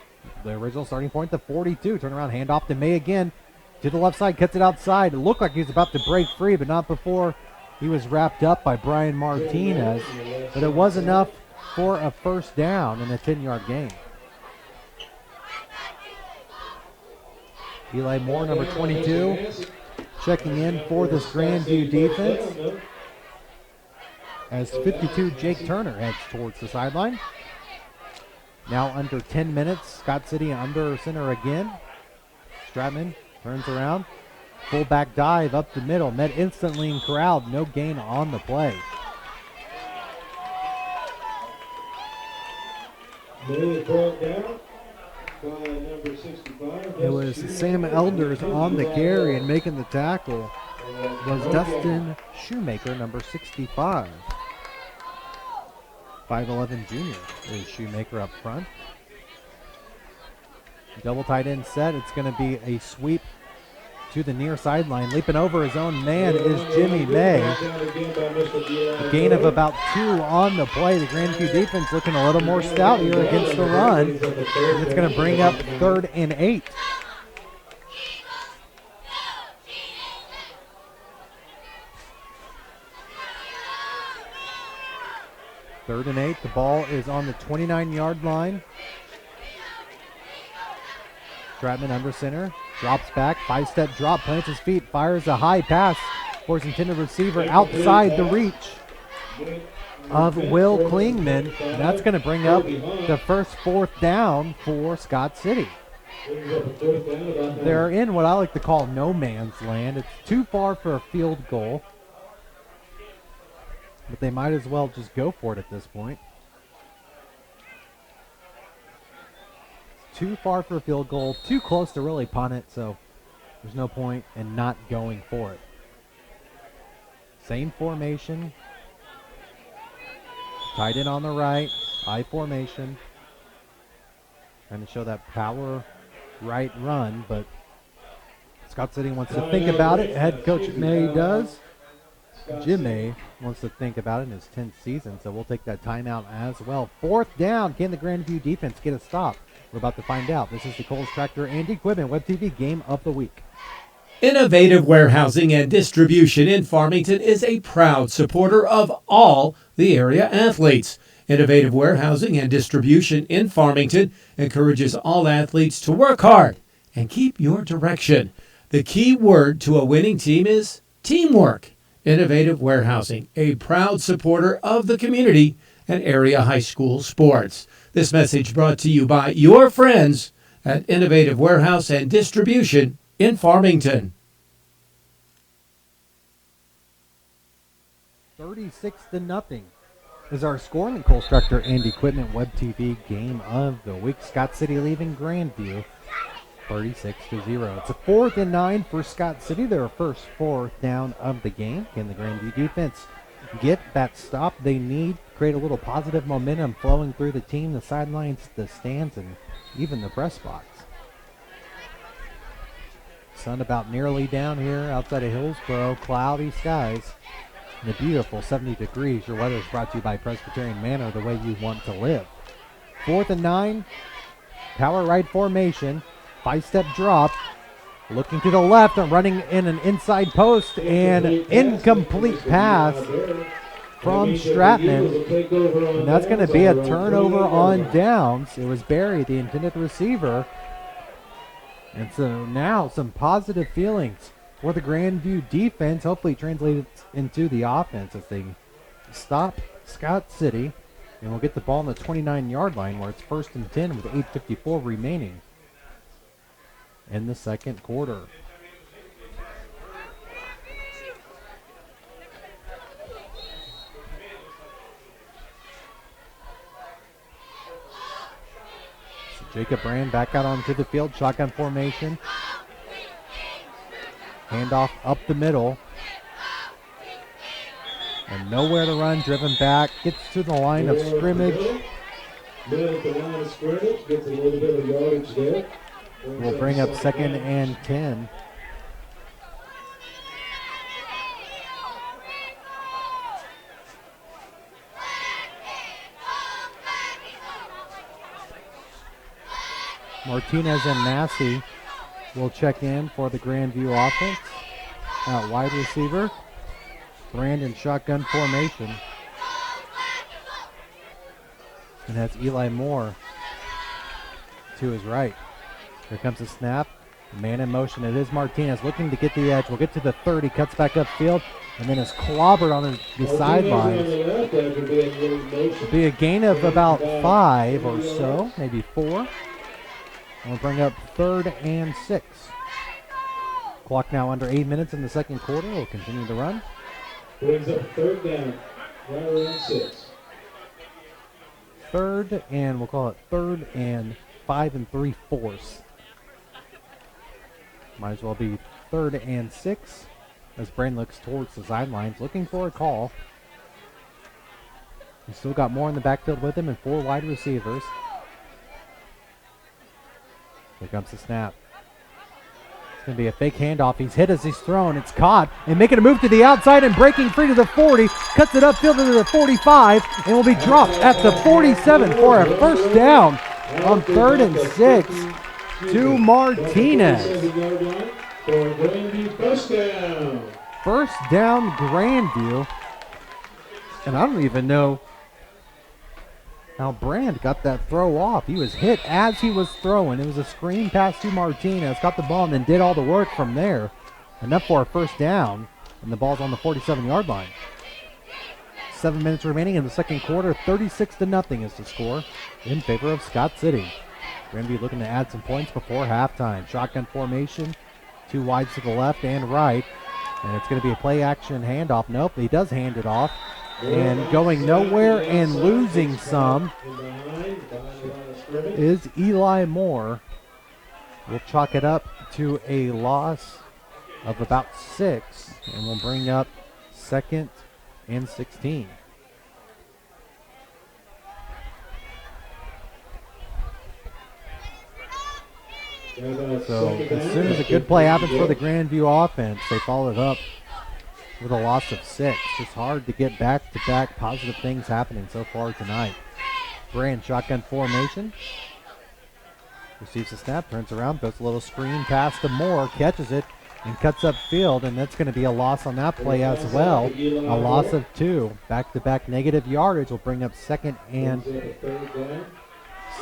the original starting point, the 42. Turn around, hand off to May again. To the left side, cuts it outside. It looked like he was about to break free, but not before he was wrapped up by Brian Martinez. But it was enough for a first down and a 10-yard gain. Eli Moore, number 22, checking in for this Grandview defense. As 52, Jake Turner heads towards the sideline. Now under 10 minutes, Scott City under center again. Stratman turns around. Fullback dive up the middle. Met instantly and corralled. No gain on the play. It was Sam Elders on the carry, and making the tackle was Dustin Shoemaker, number 65. 5'11" junior is Shoemaker up front. Double tight end set. It's going to be a sweep to the near sideline. Leaping over his own man is Jimmy May. A gain of about 2 on the play. The Grandview defense looking a little more stout here against the run. And it's going to bring up 3rd and 8. Third and 8. The ball is on the 29-yard line. Stratman under center. Drops back. 5-step drop. Plants his feet. Fires a high pass for his intended receiver outside the reach of Will Klingman. And that's going to bring up the first 4th down for Scott City. They're in what I like to call no man's land. It's too far for a field goal, but they might as well just go for it at this point. It's too far for a field goal, too close to really punt it, so there's no point in not going for it. Same formation. Tight end on the right, I formation. Trying to show that power right run, but Scott City wants to think about it. Head coach May does. Jimmy wants to think about it in his 10th season, so we'll take that timeout as well. 4th down. Can the Grandview defense get a stop? We're about to find out. This is the Kohl's Tractor and Equipment Web TV Game of the Week. Innovative Warehousing and Distribution in Farmington is a proud supporter of all the area athletes. Innovative Warehousing and Distribution in Farmington encourages all athletes to work hard and keep your direction. The key word to a winning team is teamwork. Innovative Warehousing, a proud supporter of the community and area high school sports. This message brought to you by your friends at Innovative Warehouse and Distribution in Farmington. 36-0 is our score in the Kohl's Tractor and Equipment Web TV Game of the Week. Scott City leaving Grandview 36-0. It's a 4th and 9 for Scott City, their first 4th down of the game. Can the Grandview defense get that stop they need, create a little positive momentum flowing through the team, the sidelines, the stands, and even the press box? Sun about nearly down here outside of Hillsboro, cloudy skies, and a beautiful 70 degrees. Your weather is brought to you by Presbyterian Manor, the way you want to live. 4th and 9, power right formation. 5-step drop, looking to the left and running in an inside post, and incomplete pass from Stratman. And that's going to be a turnover on downs. It was Barry, the intended receiver. And so now some positive feelings for the Grandview defense. Hopefully translated into the offense as they stop Scott City. And we'll get the ball on the 29-yard line where it's 1st and 10 with 8:54 remaining in the second quarter. So Jacob Brand back out onto the field, shotgun formation. Handoff up the middle. And nowhere to run, driven back, gets to the line of scrimmage. Then at the line of scrimmage, gets a little bit of yardage there. We'll bring up 2nd and 10. Martinez and Massey will check in for the Grandview offense. Out wide receiver. Brandon shotgun formation. And that's Eli Moore to his right. Here comes the snap. Man in motion. It is Martinez looking to get the edge. We'll get to the 30. Cuts back upfield and then is clobbered on the sidelines. It'll be a gain of about 5 or so, maybe 4. And we'll bring up 3rd and 6. Clock now under 8 minutes in the second quarter. We'll continue to run. Brings up 3rd down, right around 6. 3rd and we'll call it 3rd and 5 3/4. Might as well be 3rd and 6 as Brand looks towards the sidelines looking for a call. He's still got more in the backfield with him and 4 wide receivers. Here comes the snap. It's going to be a fake handoff. He's hit as he's thrown. It's caught and making a move to the outside and breaking free to the 40. Cuts it upfield to the 45 and will be dropped at the 47 for a 1st down on 3rd and 6 to Martinez. 1st down Grandview. And I don't even know how Brand got that throw off. He was hit as he was throwing. It was a screen pass to Martinez. Got the ball and then did all the work from there. Enough for a 1st down. And the ball's on the 47-yard line. 7 minutes remaining in the second quarter. 36-0 is the score in favor of Scott City. Grandview looking to add some points before halftime. Shotgun formation. 2 wides to the left and right. And it's going to be a play action handoff. Nope, he does hand it off. And going nowhere and losing some is Eli Moore. We'll chalk it up to a loss of about 6. And we'll bring up 2nd and 16. So as soon as a good play happens for the Grandview offense, they followed up with a loss of 6. It's hard to get back-to-back positive things happening so far tonight. Brand shotgun formation. Receives the snap, turns around, throws a little screen pass to Moore, catches it, and cuts upfield, and that's going to be a loss on that play as well. A loss of 2. Back-to-back negative yardage will bring up 2nd and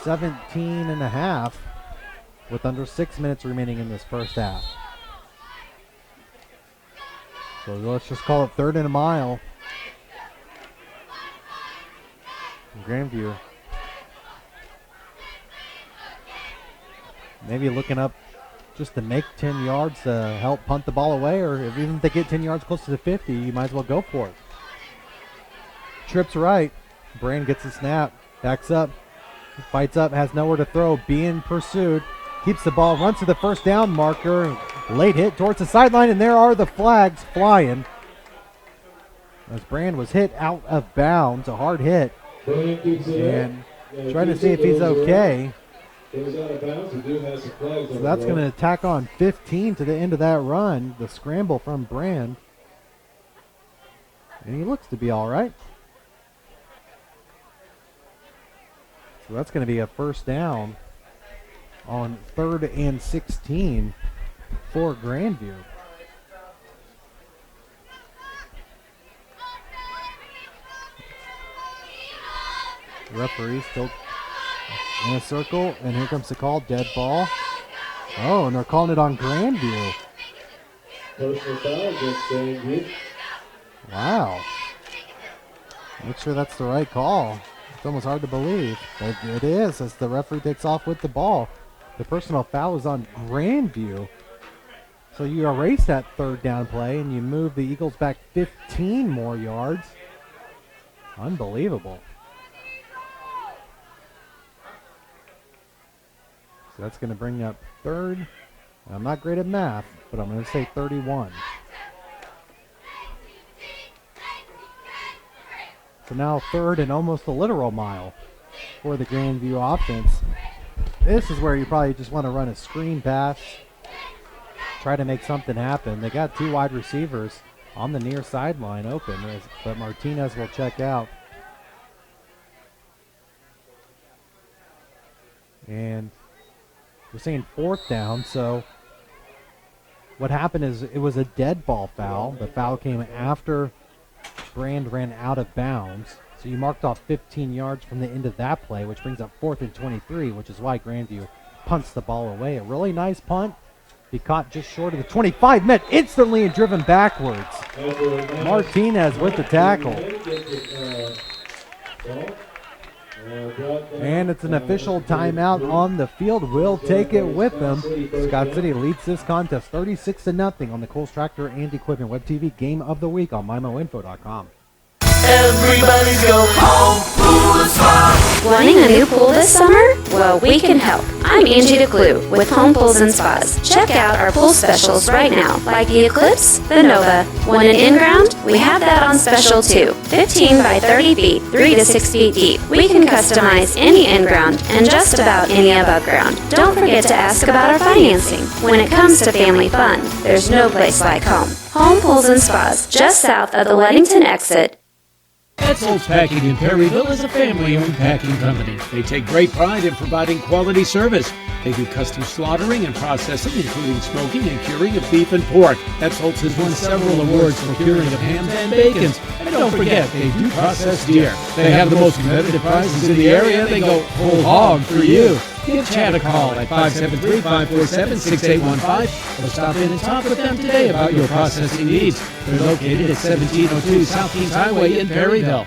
17 and a half with under 6 minutes remaining in this first half. So let's just call it 3rd and a mile. Grandview maybe looking up just to make 10 yards to help punt the ball away, or even if they get 10 yards close to the 50, you might as well go for it. Trips right. Brand gets the snap, backs up, fights up, has nowhere to throw, being pursued, keeps the ball, runs to the first down marker, late hit towards the sideline, and there are the flags flying. As Brand was hit out of bounds, a hard hit, and trying to see if he's okay. So that's going to tack on 15 to the end of that run, the scramble from Brand. And he looks to be all right. So that's going to be a first down on 3rd and 16 for Grandview. The referee still in a circle, and here comes the call, dead ball. Oh, and they're calling it on Grandview. Personal foul against Grandview. Wow. Make sure that's the right call. It's almost hard to believe, but it is as the referee takes off with the ball. The personal foul is on Grandview. So you erase that 3rd down play, and you move the Eagles back 15 more yards. Unbelievable. So that's going to bring up 3rd. I'm not great at math, but I'm going to say 31. So now 3rd and almost a literal mile for the Grandview offense. This is where you probably just want to run a screen pass, try to make something happen. They got 2 wide receivers on the near sideline open, but Martinez will check out. And we're saying 4th down, so what happened is it was a dead ball foul. The foul came after Brand ran out of bounds. So you marked off 15 yards from the end of that play, which brings up 4th and 23, which is why Grandview punts the ball away. A really nice punt. He caught just short of the 25, met instantly and driven backwards. Martinez with the tackle. And it's an official timeout on the field. We'll take it with them. Scott City leads this contest 36-0 on the Kohl's Tractor and Equipment Web TV Game of the Week on MyMoInfo.com. Everybody's going home, pool and spa. Wanting a new pool this summer? Well, we can help. I'm Angie DeClue with Home Pools and Spas. Check out our pool specials right now, like the Eclipse, the Nova. Want an in-ground? We have that on special too. 15 by 30 feet, 3 to 6 feet deep. We can customize any in-ground and just about any above ground. Don't forget to ask about our financing. When it comes to family fun, there's no place like home. Home Pools and Spas, just south of the Weddington exit. Etzel's Packing in Perryville is a family-owned packing company. They take great pride in providing quality service. They do custom slaughtering and processing, including smoking and curing of beef and pork. Etzel's has won several awards for curing of hams and bacons. And don't forget, they do process deer. They have the most competitive prices in the area. They go whole hog for you. Give Chad a call at 573-547-6815 or stop in and talk with them today about your processing needs. They're located at 1702 South Kings Highway in Perryville.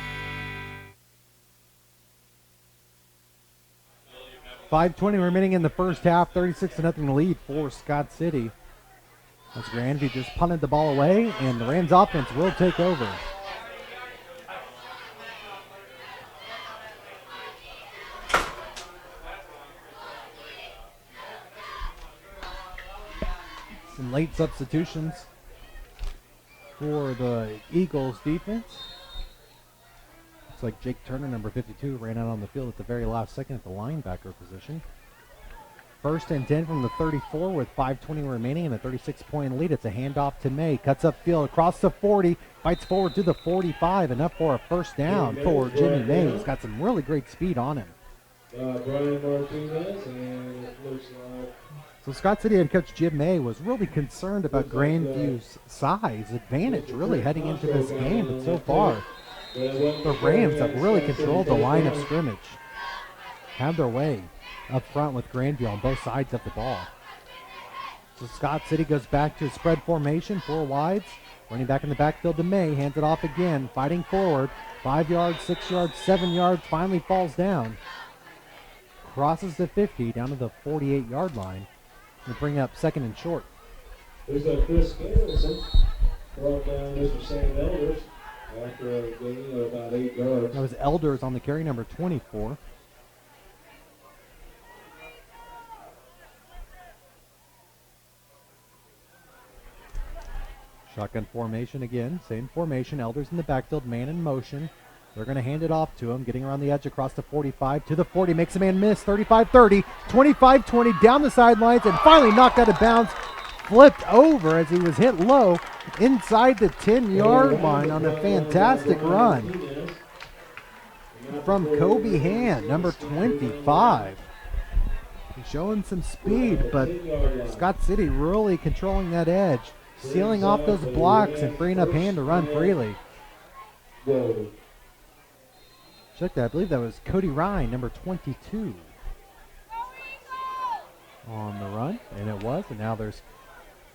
5:20 remaining in the first half, 36-0 lead for Scott City. As Grandview just punted the ball away, and the Rams offense will take over. Some late substitutions for the Eagles defense. Looks like Jake Turner, number 52, ran out on the field at the very last second at the linebacker position. First and 10 from the 34 with 5:20 remaining and a 36-point lead. It's a handoff to May. Cuts upfield across the 40. Fights forward to the 45. Enough for a first down for Jimmy May. He's got some really great speed on him. Brian Martinez, and it looks like... So Scott City head coach Jim May was really concerned about Grandview's size advantage really heading into this game. But so far, the Rams have really controlled the line of scrimmage. Have their way up front with Grandview on both sides of the ball. So Scott City goes back to a spread formation, 4 wides. Running back in the backfield to May, hands it off again, fighting forward. 5 yards, 6 yards, 7 yards, finally falls down. Crosses the 50 down to the 48-yard line to bring up second and short. There's that Chris Garrison brought down Mr. Sam Elders after a gain of about 8 yards. That was Elders on the carry, number 24. Shotgun formation again, same formation. Elders in the backfield, man in motion. They're going to hand it off to him, getting around the edge across the 45 to the 40, makes a man miss, 35-30, 25-20, down the sidelines, and finally knocked out of bounds, flipped over as he was hit low inside the 10-yard line on a fantastic run from Kobe Hand, number 25. He's showing some speed, but Scott City really controlling that edge, sealing off those blocks and freeing up Hand to run freely. Check that. I believe that was Cody Ryan, number 22, on the run, and it was. And now there's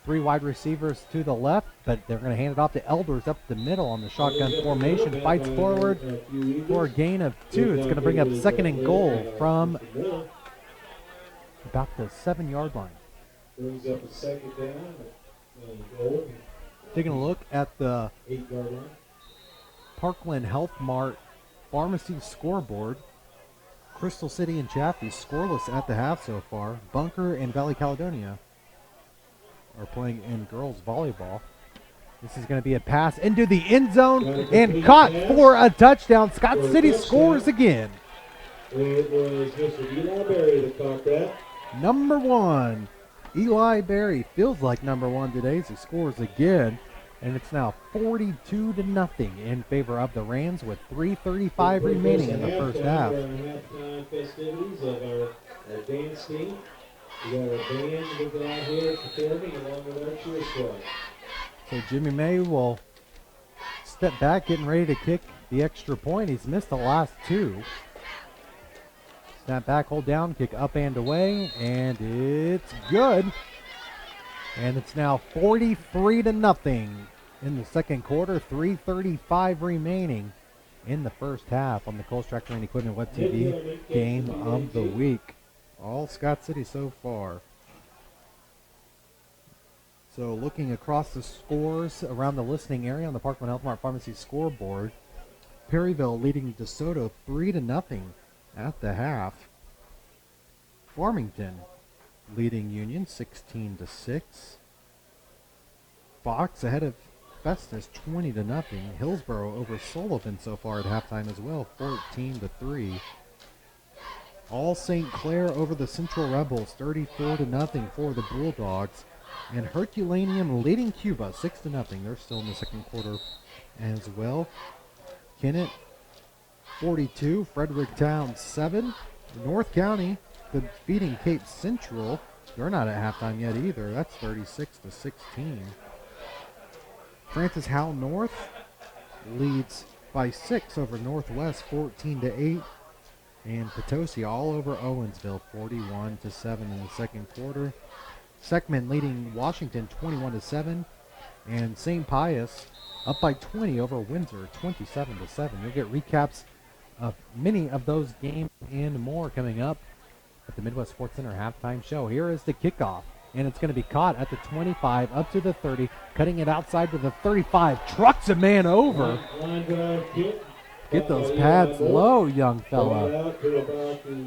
3 wide receivers to the left, but they're going to hand it off to Elders up the middle on the shotgun formation. Fights forward for a gain of 2. It's going to bring up second and goal from about the 7-yard line. Brings up a second down and goal. Taking a look at the 8-yard line. Parkland Health Mart Pharmacy scoreboard. Crystal City and Chaffee scoreless at the half so far. Bunker and Valley Caledonia are playing in girls volleyball. This is going to be a pass into the end zone and caught for a touchdown. Scott City scores again. It was Mr. Eli Berry that caught that. Number 1. Eli Berry feels like number 1 today as he scores again. And it's now 42-0 in favor of the Rams with 3:35 remaining in the first half. Halftime festivities of our dance team. We got our band with out here performing along with our cheer squad. So Jimmy May will step back, getting ready to kick the extra point. He's missed the last 2. Snap back, hold down, kick up and away, and it's good. And it's now 43-0 in the second quarter. 3:35 remaining in the first half on the Kohl's Tractor and Equipment Web TV game of the week. All Scott City so far. So looking across the scores around the listening area on the Parkland Health Mart Pharmacy scoreboard, Perryville leading DeSoto 3-0 at the half. Farmington leading Union 16-6. Fox ahead of Festus 20-0. Hillsboro over Sullivan so far at halftime as well, 14-3. All St. Clair over the Central Rebels, 34-0 for the Bulldogs. And Herculaneum leading Cuba 6-0. They're still in the second quarter as well. Kennett 42, Fredericktown 7. North County defeating Cape Central. They're not at halftime yet either. That's 36-16. Francis Howell North leads by 6 over Northwest, 14-8. And Potosi all over Owensville, 41-7 in the second quarter. Seckman leading Washington 21-7. And St. Pius up by 20 over Windsor, 27-7. You'll get recaps of many of those games and more coming up at the Midwest Sports Center halftime show. Here is the kickoff, and it's going to be caught at the 25, up to the 30, cutting it outside to the 35, trucks a man over. Get those pads low, young fella.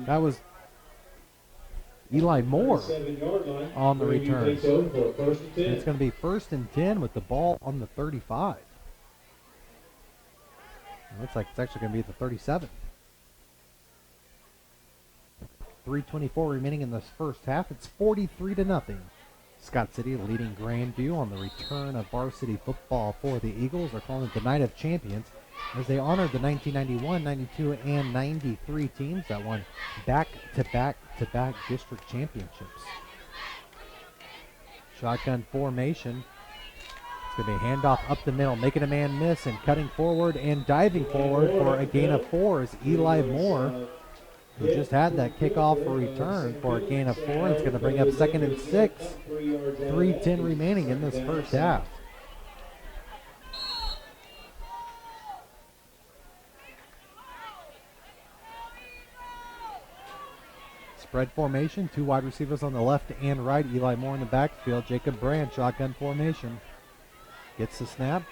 That was Eli Moore on the return. It's going to be 1st and 10 with the ball on the 35. It looks like it's actually going to be the 37. 3:24 remaining in this first half. It's 43-0. Scott City leading Grandview on the return of varsity football for the Eagles. They're calling it the Night of Champions as they honored the 1991, 92, and 93 teams that won back-to-back district championships. Shotgun formation. It's going to be a handoff up the middle, making a man miss and cutting forward and diving forward for a gain of 4 is Eli Moore, who just had that kickoff return for a gain of 4. It's going to bring up 2nd and 6. 3:10 remaining in this first half. Spread formation, 2 wide receivers on the left and right. Eli Moore in the backfield. Jacob Brand, shotgun formation. Gets the snap.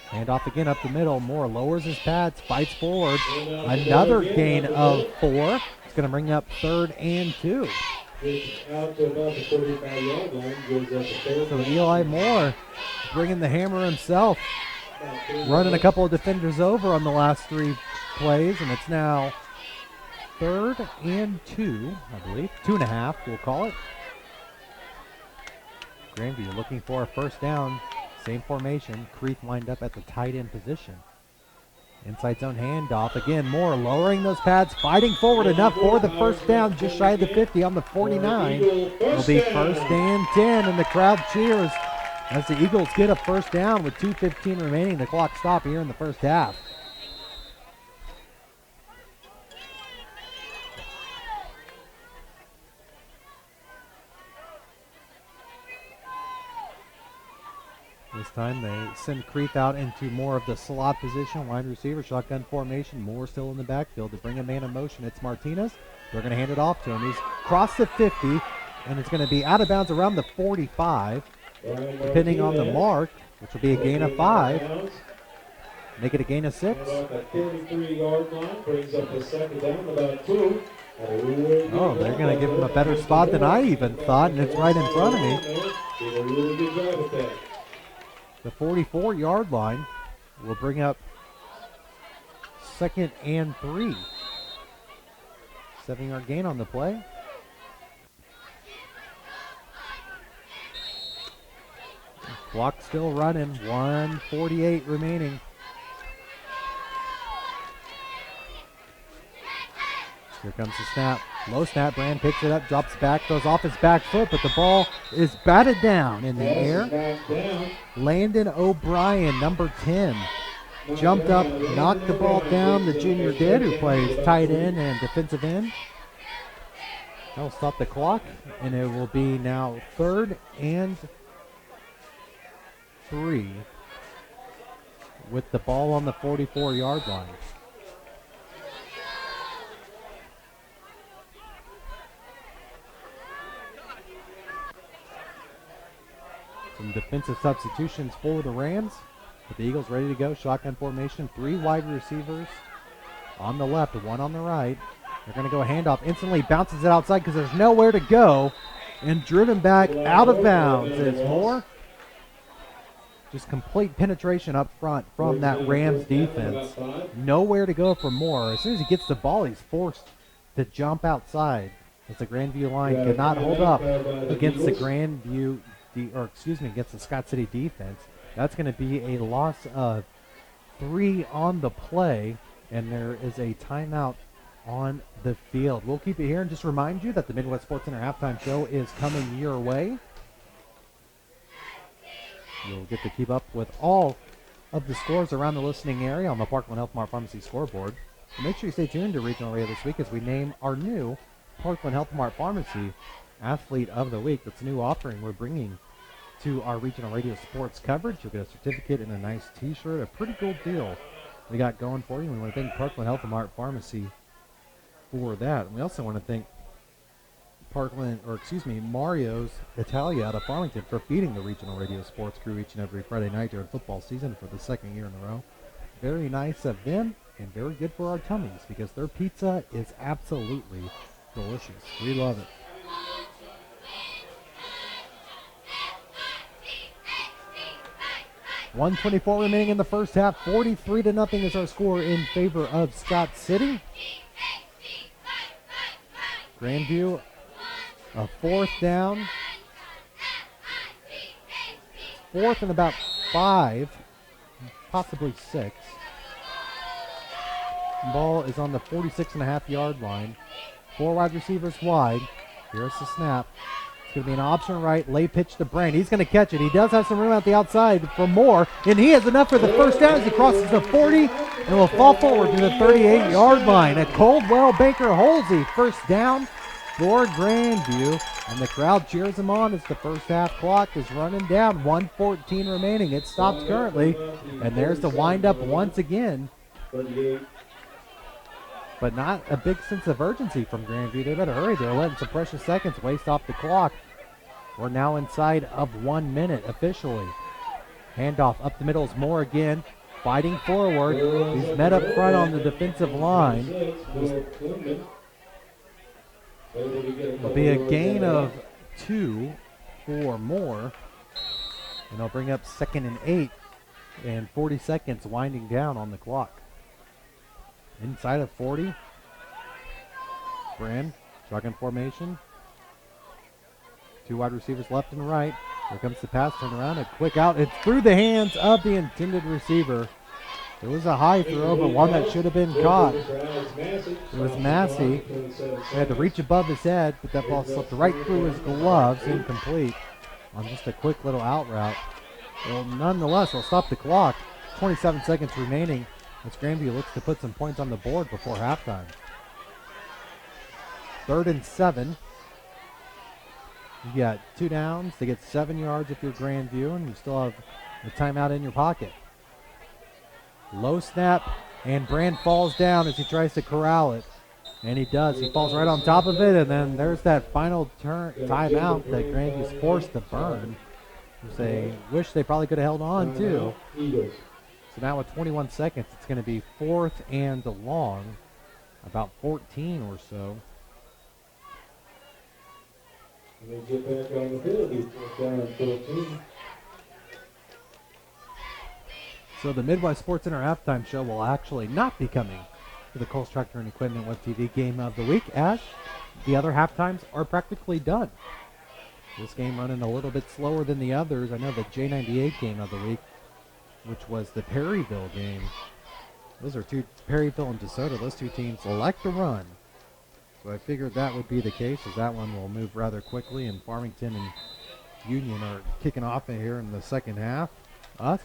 Hand off again up the middle. Moore lowers his pads, fights forward. Another gain of 4. It's going to bring up 3rd and 2. So Eli Moore bringing the hammer himself. Running a couple of defenders over on the last 3 plays, and it's now 3rd and 2, I believe. 2.5, we'll call it. Grandview looking for a first down. Same formation. Creek lined up at the tight end position. Inside zone handoff. Again, Moore lowering those pads, fighting forward enough for the first down, just shy of the 50 on the 49. It'll be 1st and 10, and the crowd cheers as the Eagles get a first down with 2:15 remaining. The clock stop here in the first half. This time they send Creep out into more of the slot position, wide receiver, shotgun formation. Moore still in the backfield to bring a man in motion. It's Martinez. They're going to hand it off to him. He's crossed the 50, and it's going to be out of bounds around the 45, depending on the mark, which will be a gain of 5. Make it a gain of 6. About the 33-yard line, brings up the 2nd down, about 2. Oh, they're going to give him a better spot than I even thought, and it's right in front of me. Did a really good job with that. The 44-yard line will bring up 2nd and 3. 7-yard gain on the play. Clock still running. 1:48 remaining. Here comes the snap. Low snap. Brand picks it up, drops back, goes off his back foot, but the ball is batted down in the air. Landon O'Brien, number 10, jumped up, knocked the ball down. The junior did, who plays tight end and defensive end. That'll stop the clock, and it will be now 3rd and 3 with the ball on the 44-yard line. Some defensive substitutions for the Rams. But the Eagles ready to go. Shotgun formation. 3 wide receivers on the left, 1 on the right. They're going to go a handoff. Instantly bounces it outside because there's nowhere to go. And driven back out of bounds is Moore. Just complete penetration up front from that Rams defense. Nowhere to go for Moore. As soon as he gets the ball, he's forced to jump outside. As the Grandview line cannot hold up against the against the Scott City defense. That's going to be a loss of 3 on the play, and there is a timeout on the field. We'll keep it here and just remind you that the Midwest Sports Center halftime show is coming your way. You'll get to keep up with all of the scores around the listening area on the Parkland Health Mart Pharmacy scoreboard. So make sure you stay tuned to Regional Radio this week as we name our new Parkland Health Mart Pharmacy Athlete of the Week. That's a new offering we're bringing to our regional radio sports coverage. You'll get a certificate and a nice t-shirt, a pretty cool deal we got going for you. We want to thank Parkland Health and Mart Pharmacy for that. And we also want to thank Mario's Italia out of Farmington for feeding the regional radio sports crew each and every Friday night during football season for the 2nd year in a row. Very nice of them and very good for our tummies because their pizza is absolutely delicious. We love it. .124 remaining in the first half. 43-0 is our score in favor of Scott City. Grandview, a 4th down. 4th and about 5, possibly 6. Ball is on the 46.5-yard line. 4 wide receivers wide. Here's the snap. It's going to be an option right, lay pitch to Brand. He's going to catch it. He does have some room out the outside for more, and he has enough for the first down as he crosses the 40 and will fall forward to the 38-yard line. A Coldwell Baker Holsey first down for Grandview, and the crowd cheers him on as the first half clock is running down. 1:14 remaining. It stops currently, and there's the windup once again. But not a big sense of urgency from Grandview. They better hurry. They're letting some precious seconds waste off the clock. We're now inside of 1 minute officially. Handoff up the middle is Moore again, fighting forward. He's met up front on the defensive line. It'll be a gain of 2 for Moore. And they'll bring up 2nd and 8 and 40 seconds winding down on the clock. Inside of 40. Brand, shotgun formation. 2 wide receivers left and right. Here comes the pass, turn around, a quick out. It's through the hands of the intended receiver. It was a high throw, but one that should have been caught. It was Massey. He had to reach above his head, but that ball slipped right through his gloves, incomplete, on just a quick little out route. Well, nonetheless, we'll stop the clock. 27 seconds remaining as Grandview looks to put some points on the board before halftime. 3rd and 7. You got 2 downs. They get 7 yards if you're Grandview, and you still have the timeout in your pocket. Low snap, and Brand falls down as he tries to corral it. And he does. He falls right on top of it, and then there's that final timeout that Grandview's forced to burn. They wish they probably could have held on, too. So now with 21 seconds, it's going to be 4th and long, about 14 or so. And they get back on the field, he's down 14. So the Midwest Sports Center halftime show will actually not be coming to the Kohl's Tractor and Equipment Web TV game of the week, as the other halftimes are practically done. This game running a little bit slower than the others. I know the J98 game of the week, which was the Perryville game. Those are Perryville and DeSoto. Those 2 teams like to run. So I figured that would be the case, as that one will move rather quickly, and Farmington and Union are kicking off in here in the second half.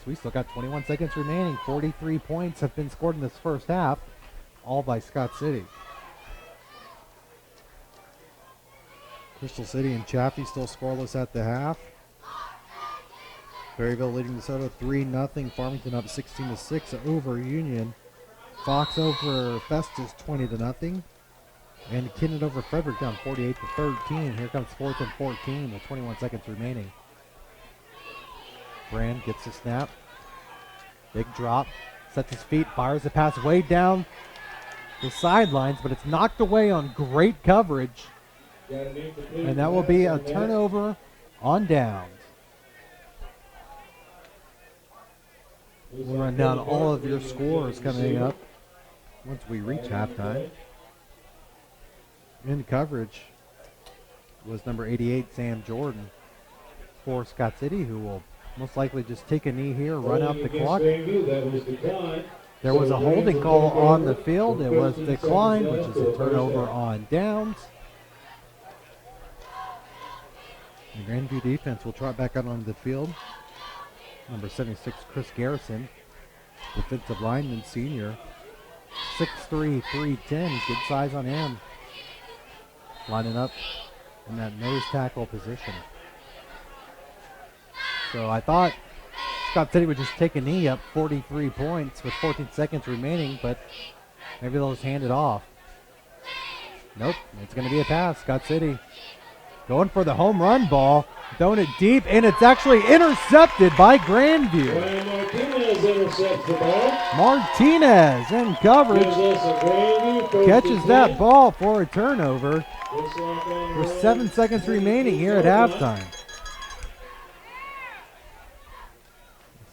We still got 21 seconds remaining. 43 points have been scored in this first half, all by Scott City. Crystal City and Chaffee still scoreless at the half. Perryville leading DeSoto 3-0. Farmington up 16-6 over Union. Fox over Festus 20-0. And Kinnan over Frederick down 48-13. Here comes 4th and 14 with 21 seconds remaining. Brand gets the snap. Big drop. Sets his feet. Fires the pass way down the sidelines, but it's knocked away on great coverage. And that will be a turnover on downs. We'll run down all of your scores coming up once we reach halftime. In coverage was number 88, Sam Jordan, for Scott City, who will most likely just take a knee here, run out the clock. There was a holding call on the field. It was declined, which is a turnover on downs. The Grandview defense will trot back out onto the field. Number 76, Chris Garrison, defensive lineman, senior. 6'3", 310, good size on him. Lining up in that nose tackle position. So I thought Scott City would just take a knee up 43 points with 14 seconds remaining, but maybe they'll just hand it off. Nope, it's going to be a pass. Scott City going for the home run ball, throwing it deep, and it's actually intercepted by Grandview. Martinez intercepts the ball. Martinez in coverage, catches that ball for a turnover. With 7 seconds remaining here at halftime.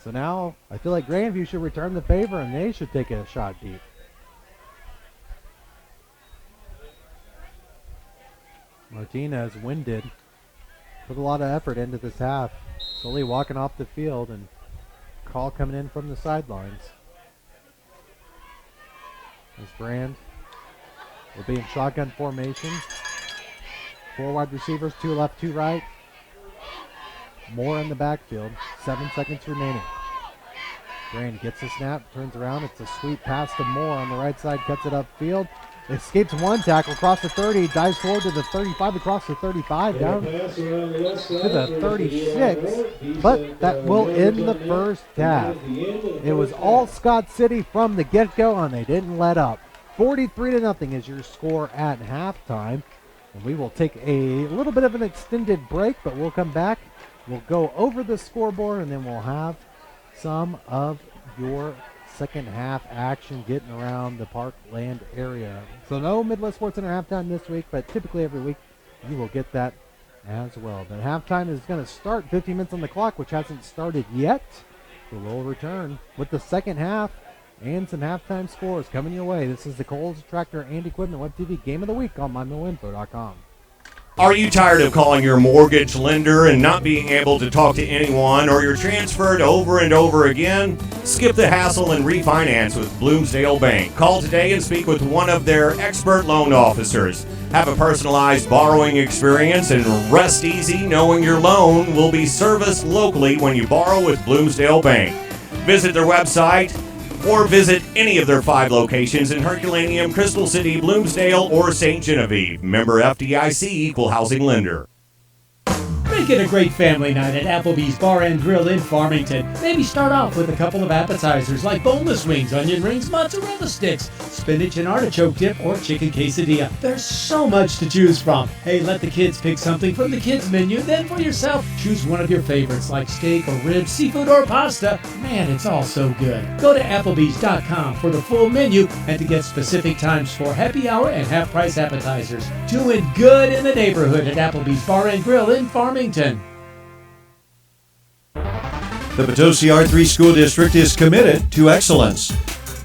So now I feel like Grandview should return the favor and they should take a shot deep. Martinez, winded, put a lot of effort into this half. Slowly walking off the field, and call coming in from the sidelines. As Brand will be in shotgun formation. 4 wide receivers, 2 left, 2 right. Moore in the backfield. 7 seconds remaining. Brand gets the snap, turns around. It's a sweep pass to Moore on the right side, cuts it upfield. Escapes one tackle across the 30, dives forward to the 35, across the 35, down to the 36. But that will end the first half. It was all Scott City from the get-go, and they didn't let up. 43-0 is your score at halftime. And we will take a little bit of an extended break, but we'll come back. We'll go over the scoreboard, and then we'll have some of your second half action getting around the Parkland area. So no Midwest Sports Center halftime this week, but typically every week you will get that as well. But halftime is going to start 15 minutes on the clock, which hasn't started yet. So we'll return with the second half and some halftime scores coming your way. This is the Kohl's Tractor and Equipment Web TV Game of the Week on MyMillinfo.com. Are you tired of calling your mortgage lender and not being able to talk to anyone, or you're transferred over and over again? Skip the hassle and refinance with Bloomsdale Bank. Call today and speak with one of their expert loan officers. Have a personalized borrowing experience and rest easy knowing your loan will be serviced locally when you borrow with Bloomsdale Bank. Visit their website or visit any of their 5 locations in Herculaneum, Crystal City, Bloomsdale, or St. Genevieve. Member FDIC, Equal Housing Lender. Make it a great family night at Applebee's Bar and Grill in Farmington. Maybe start off with a couple of appetizers like boneless wings, onion rings, mozzarella sticks, spinach and artichoke dip, or chicken quesadilla. There's so much to choose from. Hey, let the kids pick something from the kids menu. Then for yourself, choose one of your favorites like steak or ribs, seafood or pasta. Man, it's all so good. Go to Applebee's.com for the full menu and to get specific times for happy hour and half-price appetizers. Doing good in the neighborhood at Applebee's Bar and Grill in Farmington. The Potosi R3 School District is committed to excellence.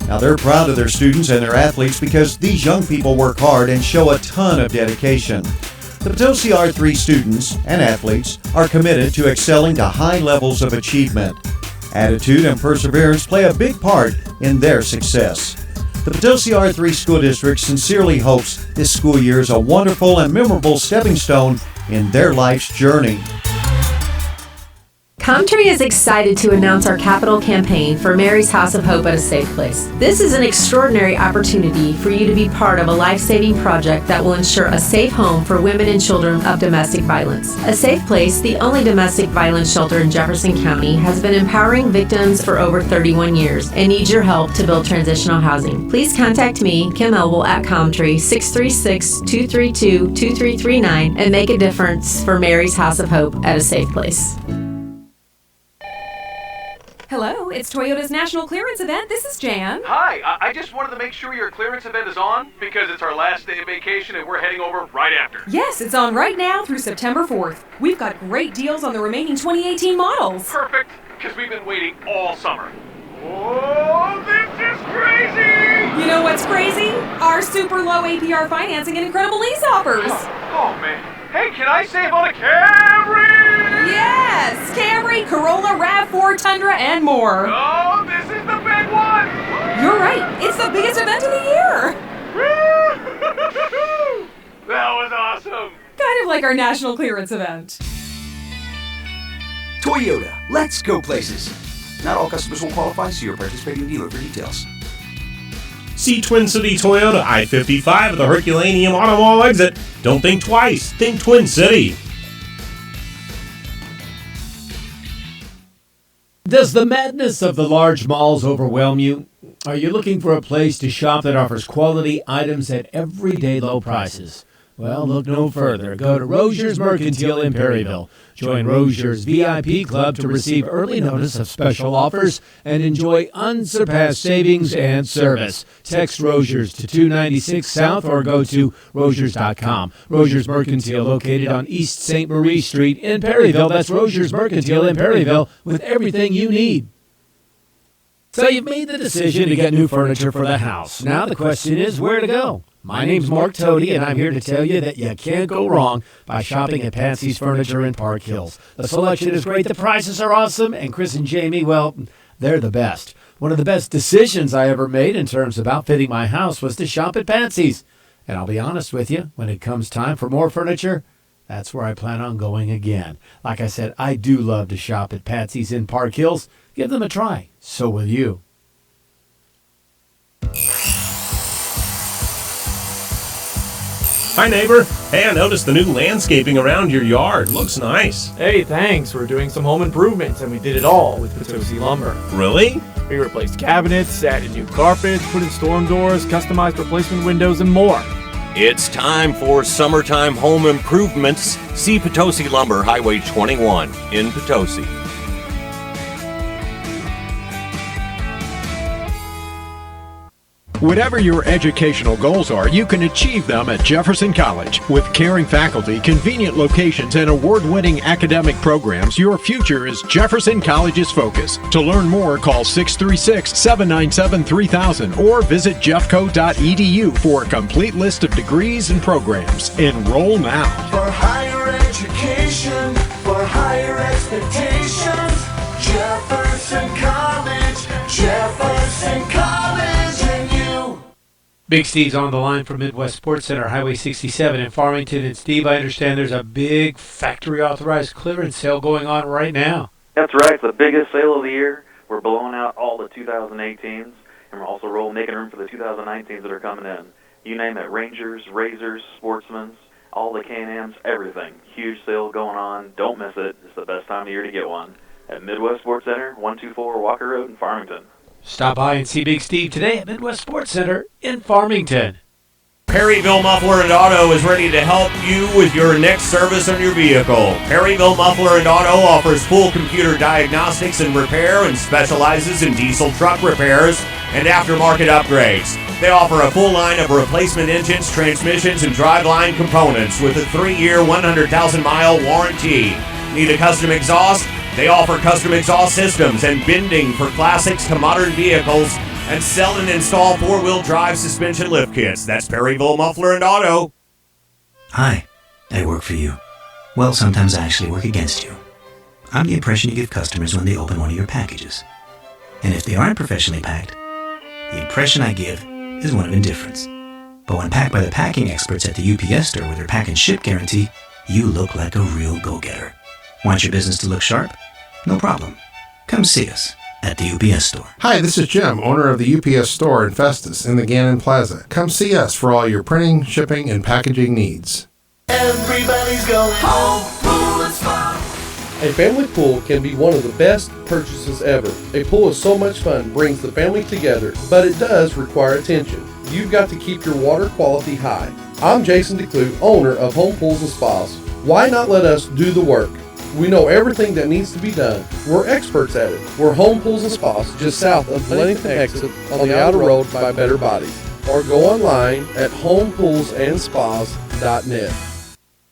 Now, they're proud of their students and their athletes because these young people work hard and show a ton of dedication. The Potosi R3 students and athletes are committed to excelling to high levels of achievement. Attitude and perseverance play a big part in their success. The Potosi R3 School District sincerely hopes this school year is a wonderful and memorable stepping stone in their life's journey. Comtree is excited to announce our capital campaign for Mary's House of Hope at a Safe Place. This is an extraordinary opportunity for you to be part of a life-saving project that will ensure a safe home for women and children of domestic violence. A Safe Place, the only domestic violence shelter in Jefferson County, has been empowering victims for over 31 years and needs your help to build transitional housing. Please contact me, Kim Elwell, at Comtree, 636-232-2339, and make a difference for Mary's House of Hope at a Safe Place. Hello, it's Toyota's National Clearance Event. This is Jan. Hi, I just wanted to make sure your clearance event is on because it's our last day of vacation and we're heading over right after. Yes, it's on right now through September 4th. We've got great deals on the remaining 2018 models. Perfect, because we've been waiting all summer. Oh, this is crazy! You know what's crazy? Our super low APR financing and incredible lease offers. Oh man. Hey, can I save on a Camry? Yes! Camry, Corolla, RAV4, Tundra, and more. Oh, this is the big one! You're right. It's the biggest event of the year. That was awesome. Kind of like our national clearance event. Toyota, let's go places. Not all customers will qualify, so your participating dealer for details. See Twin City Toyota, I-55 at the Herculaneum Auto Mall exit. Don't think twice, think Twin City. Does the madness of the large malls overwhelm you? Are you looking for a place to shop that offers quality items at everyday low prices? Well, look no further. Go to Rogers Mercantile in Perryville. Join Rogers VIP Club to receive early notice of special offers and enjoy unsurpassed savings and service. Text Rogers to 296 South or go to Rogers.com. Rogers Mercantile, located on East St. Marie Street in Perryville. That's Rogers Mercantile in Perryville with everything you need. So you've made the decision to get new furniture for the house. Now the question is where to go. My name's Mark Toady, and I'm here to tell you that you can't go wrong by shopping at Patsy's Furniture in Park Hills. The selection is great, the prices are awesome, and Chris and Jamie, well, they're the best. One of the best decisions I ever made in terms of outfitting my house was to shop at Patsy's. And I'll be honest with you, when it comes time for more furniture, that's where I plan on going again. Like I said, I do love to shop at Patsy's in Park Hills. Give them a try. So will you. Hi, neighbor. Hey, I noticed the new landscaping around your yard. Looks nice. Hey, thanks. We're doing some home improvements, and we did it all with Potosi Lumber. Really? We replaced cabinets, added new carpets, put in storm doors, customized replacement windows, and more. It's time for summertime home improvements. See Potosi Lumber, Highway 21 in Potosi. Whatever your educational goals are, you can achieve them at Jefferson College. With caring faculty, convenient locations, and award-winning academic programs, your future is Jefferson College's focus. To learn more, call 636-797-3000 or visit jeffco.edu for a complete list of degrees and programs. Enroll now. For higher education, for higher expectations, Jefferson College, Jefferson College, and you. Big Steve's on the line from Midwest Sports Center, Highway 67 in Farmington. And Steve, I understand there's a big factory-authorized clearance sale going on right now. That's right. It's the biggest sale of the year. We're blowing out all the 2018s, and we're also making room for the 2019s that are coming in. You name it, Rangers, Razors, Sportsmans, all the Can-Ams, everything. Huge sale going on. Don't miss it. It's the best time of year to get one. At Midwest Sports Center, 124 Walker Road in Farmington. Stop by and see Big Steve today at Midwest Sports Center in Farmington. Perryville Muffler and Auto is ready to help you with your next service on your vehicle. Perryville Muffler and Auto offers full computer diagnostics and repair and specializes in diesel truck repairs and aftermarket upgrades. They offer a full line of replacement engines, transmissions, and driveline components with a 3-year, 100,000-mile warranty. Need a custom exhaust? They offer custom exhaust systems and bending for classics to modern vehicles and sell and install 4-wheel drive suspension lift kits. That's Perryville Muffler and Auto. Hi, I work for you. Well, sometimes I actually work against you. I'm the impression you give customers when they open one of your packages. And if they aren't professionally packed, the impression I give is one of indifference. But when packed by the packing experts at the UPS store with their pack and ship guarantee, you look like a real go-getter. Want your business to look sharp? No problem. Come see us at the UPS store. Hi, this is Jim, owner of the UPS store in Festus in the Gannon Plaza. Come see us for all your printing, shipping, and packaging needs. Everybody's going home, pool and spa. A family pool can be one of the best purchases ever. A pool is so much fun, brings the family together, but it does require attention. You've got to keep your water quality high. I'm Jason DeClue, owner of Home Pools and Spas. Why not let us do the work? We know everything that needs to be done. We're experts at it. We're Home Pools and Spas just south of Bennington exit on the outer road by Better Bodies. Or go online at homepoolsandspas.net.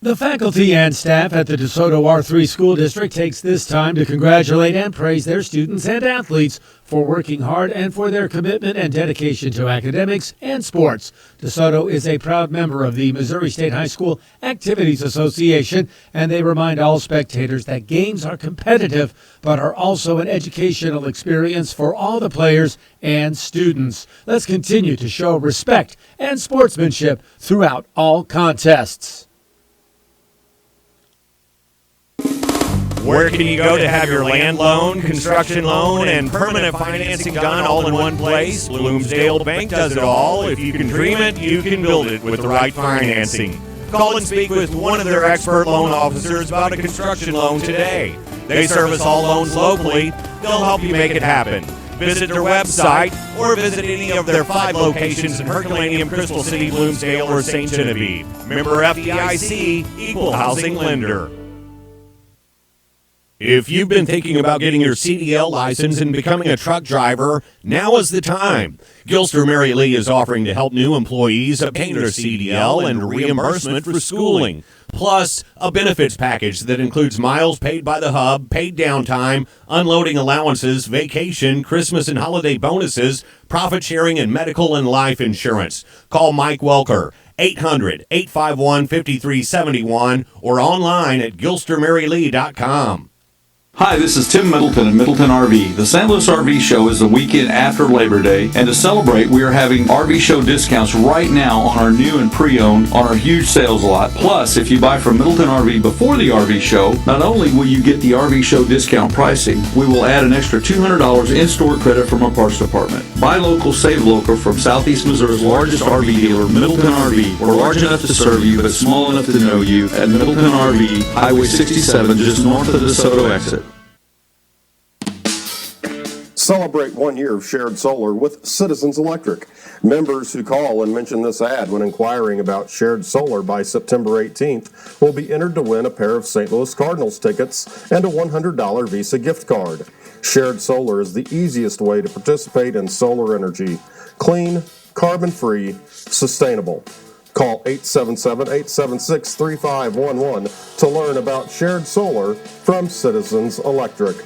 The faculty and staff at the DeSoto R3 School District takes this time to congratulate and praise their students and athletes for working hard and for their commitment and dedication to academics and sports. DeSoto is a proud member of the Missouri State High School Activities Association, and they remind all spectators that games are competitive but are also an educational experience for all the players and students. Let's continue to show respect and sportsmanship throughout all contests. Where can you go to have your land loan, construction loan, and permanent financing done all in one place? Bloomsdale Bank does it all. If you can dream it, you can build it with the right financing. Call and speak with one of their expert loan officers about a construction loan today. They service all loans locally. They'll help you make it happen. Visit their website or visit any of their 5 locations in Herculaneum, Crystal City, Bloomsdale, or St. Genevieve. Member FDIC, Equal Housing Lender. If you've been thinking about getting your CDL license and becoming a truck driver, now is the time. Gilster Mary Lee is offering to help new employees obtain their CDL and reimbursement for schooling, plus a benefits package that includes miles paid by the hub, paid downtime, unloading allowances, vacation, Christmas and holiday bonuses, profit sharing, and medical and life insurance. Call Mike Welker, 800-851-5371, or online at gilstermarylee.com. Hi, this is Tim Middleton of Middleton RV. The St. Louis RV Show is the weekend after Labor Day, and to celebrate, we are having RV Show discounts right now on our new and pre-owned on our huge sales lot. Plus, if you buy from Middleton RV before the RV Show, not only will you get the RV Show discount pricing, we will add an extra $200 in-store credit from our parts department. Buy local, save local from Southeast Missouri's largest RV dealer, Middleton RV. We're large enough to serve you, but small enough to know you at Middleton RV, Highway 67, just north of the DeSoto exit. Celebrate 1 year of shared solar with Citizens Electric. Members who call and mention this ad when inquiring about shared solar by September 18th will be entered to win a pair of St. Louis Cardinals tickets and a $100 Visa gift card. Shared solar is the easiest way to participate in solar energy. Clean, carbon-free, sustainable. Call 877-876-3511 to learn about shared solar from Citizens Electric.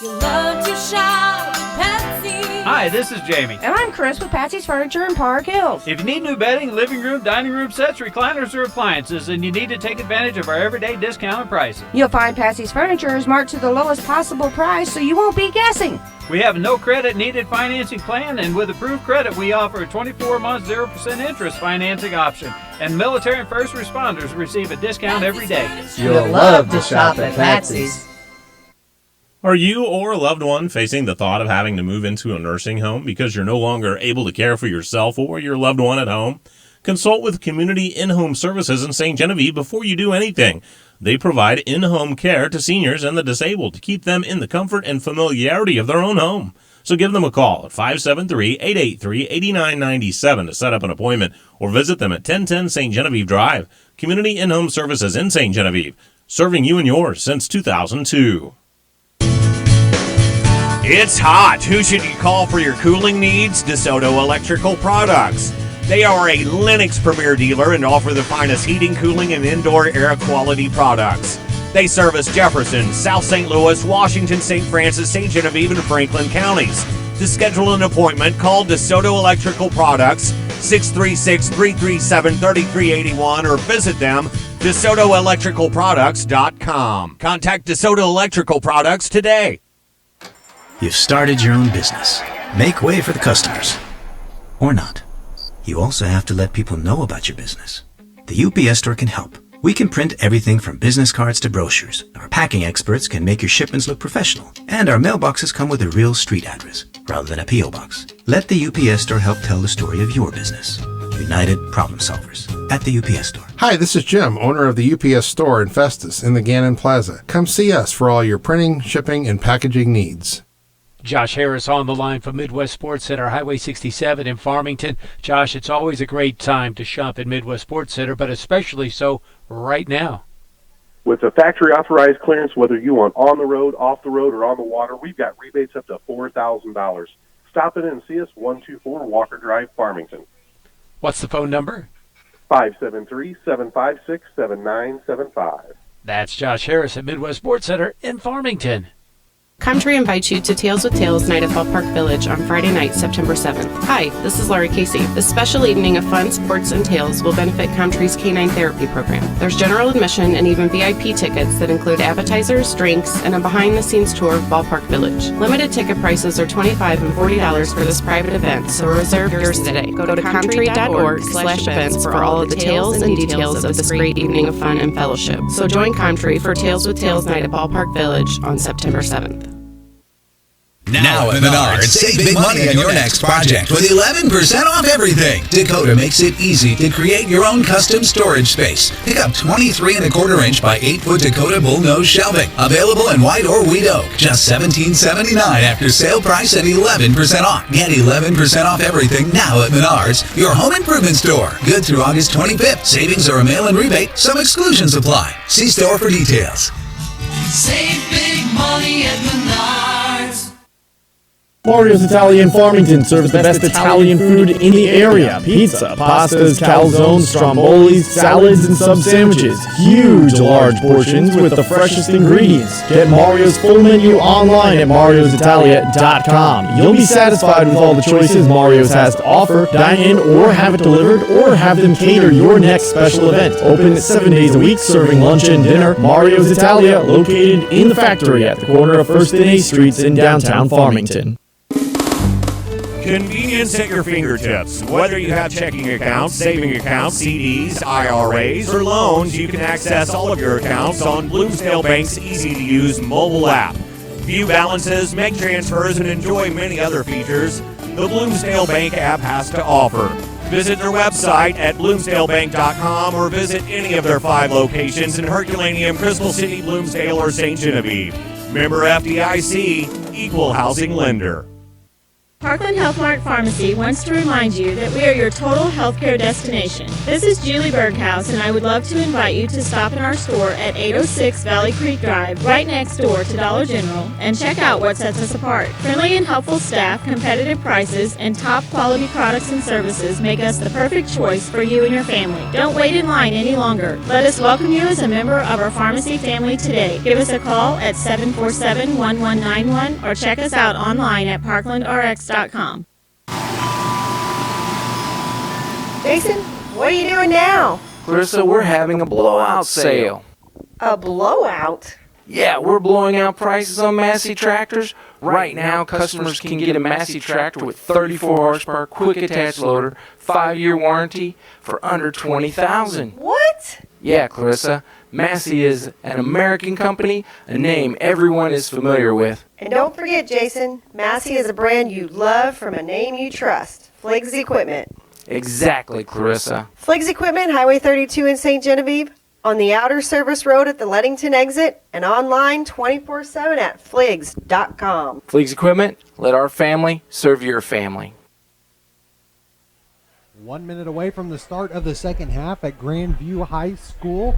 You love to shop at Patsy's. Hi, this is Jamie. And I'm Chris with Patsy's Furniture in Park Hills. If you need new bedding, living room, dining room sets, recliners, or appliances, then you need to take advantage of our everyday discounted prices. You'll find Patsy's Furniture is marked to the lowest possible price, so you won't be guessing. We have a no credit needed financing plan, and with approved credit, we offer a 24-month 0% interest financing option. And military and first responders receive a discount every day. You'll love to shop at Patsy's. Are you or a loved one facing the thought of having to move into a nursing home because you're no longer able to care for yourself or your loved one at home? Consult with Community In-Home Services in St. Genevieve before you do anything. They provide in-home care to seniors and the disabled to keep them in the comfort and familiarity of their own home. So give them a call at 573-883-8997 to set up an appointment or visit them at 1010 St. Genevieve Drive. Community In-Home Services in St. Genevieve, serving you and yours since 2002. It's hot. Who should you call for your cooling needs? DeSoto Electrical Products. They are a Lennox Premier dealer and offer the finest heating, cooling, and indoor air quality products. They service Jefferson, South St. Louis, Washington, St. Francis, St. Genevieve, and Franklin counties. To schedule an appointment, call DeSoto Electrical Products, 636-337-3381, or visit them, DeSotoElectricalProducts.com. Contact DeSoto Electrical Products today. You've started your own business. Make way for the customers. Or not. You also have to let people know about your business. The UPS Store can help. We can print everything from business cards to brochures. Our packing experts can make your shipments look professional. And our mailboxes come with a real street address, rather than a P.O. box. Let the UPS Store help tell the story of your business. United Problem Solvers at the UPS Store. Hi, this is Jim, owner of the UPS Store in Festus in the Gannon Plaza. Come see us for all your printing, shipping, and packaging needs. Josh Harris on the line from Midwest Sports Center, Highway 67 in Farmington. Josh, it's always a great time to shop at Midwest Sports Center, but especially so right now. With the factory authorized clearance, whether you want on the road, off the road, or on the water, we've got rebates up to $4,000. Stop in and see us, 124 Walker Drive, Farmington. What's the phone number? 573-756-7975. That's Josh Harris at Midwest Sports Center in Farmington. Country invites you to Tales with Tales night at Ballpark Village on Friday night, September 7th. Hi, this is Laurie Casey. This special evening of fun, sports, and tales will benefit Country's Canine Therapy Program. There's general admission and even VIP tickets that include appetizers, drinks, and a behind-the-scenes tour of Ballpark Village. Limited ticket prices are $25 and $40 for this private event, so reserve yours today. Go to country.org/events for all of the tales and details of this great evening of fun and fellowship. So join Country for Tales with Tales night at Ballpark Village on September 7th. Now at Menards, save big money on your next project with 11% off everything. Dakota makes it easy to create your own custom storage space. Pick up 23 1/4 inch by 8 foot Dakota bullnose shelving. Available in white or wheat oak. Just $17.79 after sale price at 11% off. Get 11% off everything now at Menards, your home improvement store. Good through August 25th. Savings are a mail-in rebate. Some exclusions apply. See store for details. Save big money at Menards. Mario's Italian Farmington serves the best Italian food in the area. Pizza, pastas, calzones, strombolis, salads, and sub-sandwiches. Huge, large portions with the freshest ingredients. Get Mario's full menu online at mariositalia.com. You'll be satisfied with all the choices Mario's has to offer. Dine in or have it delivered or have them cater your next special event. Open 7 days a week, serving lunch and dinner. Mario's Italia, located in the factory at the corner of 1st and A Streets in downtown Farmington. Convenience at your fingertips. Whether you have checking accounts, saving accounts, CDs, IRAs, or loans, you can access all of your accounts on Bloomsdale Bank's easy-to-use mobile app. View balances, make transfers, and enjoy many other features the Bloomsdale Bank app has to offer. Visit their website at bloomsdalebank.com or visit any of their 5 locations in Herculaneum, Crystal City, Bloomsdale, or St. Genevieve. Member FDIC, Equal Housing Lender. Parkland Health Mart Pharmacy wants to remind you that we are your total healthcare destination. This is Julie Berghaus, and I would love to invite you to stop in our store at 806 Valley Creek Drive, right next door to Dollar General, and check out what sets us apart. Friendly and helpful staff, competitive prices, and top quality products and services make us the perfect choice for you and your family. Don't wait in line any longer. Let us welcome you as a member of our pharmacy family today. Give us a call at 747-1191 or check us out online at parklandrx.com. Jason, what are you doing now? Clarissa, we're having a blowout sale. A blowout? Yeah, we're blowing out prices on Massey tractors. Right now, customers can get a Massey tractor with 34 horsepower, quick attach loader, 5-year warranty for under $20,000. What? Yeah, Clarissa. Massey is an American company, a name everyone is familiar with. And don't forget, Jason, Massey is a brand you love from a name you trust. Fliggs Equipment. Exactly, Clarissa. Fliggs Equipment, Highway 32 in St. Genevieve, on the outer service road at the Leadington exit, and online 24/7 at fliggs.com. Fliggs Equipment, let our family serve your family. 1 minute away from the start of the second half at Grandview High School.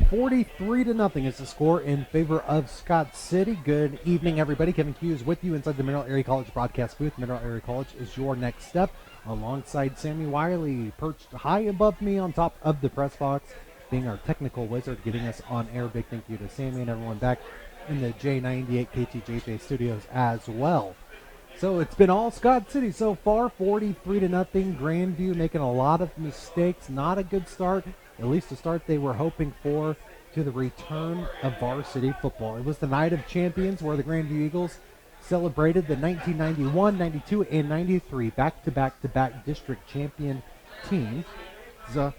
43-0 is the score in favor of Scott City. Good evening, everybody. Kevin Hughes with you inside the Mineral Area College broadcast booth. Mineral Area College is your next step, alongside Sammy Wiley, perched high above me on top of the press box, being our technical wizard, getting us on air. Big thank you to Sammy and everyone back in the J98 KTJJ studios as well. So it's been all Scott City so far, 43-0. Grandview making a lot of mistakes. Not a good start, at least the start they were hoping for to the return of varsity football. It was the night of champions where the Grandview Eagles celebrated the 1991, 92, and 93 back-to-back district champion teams. I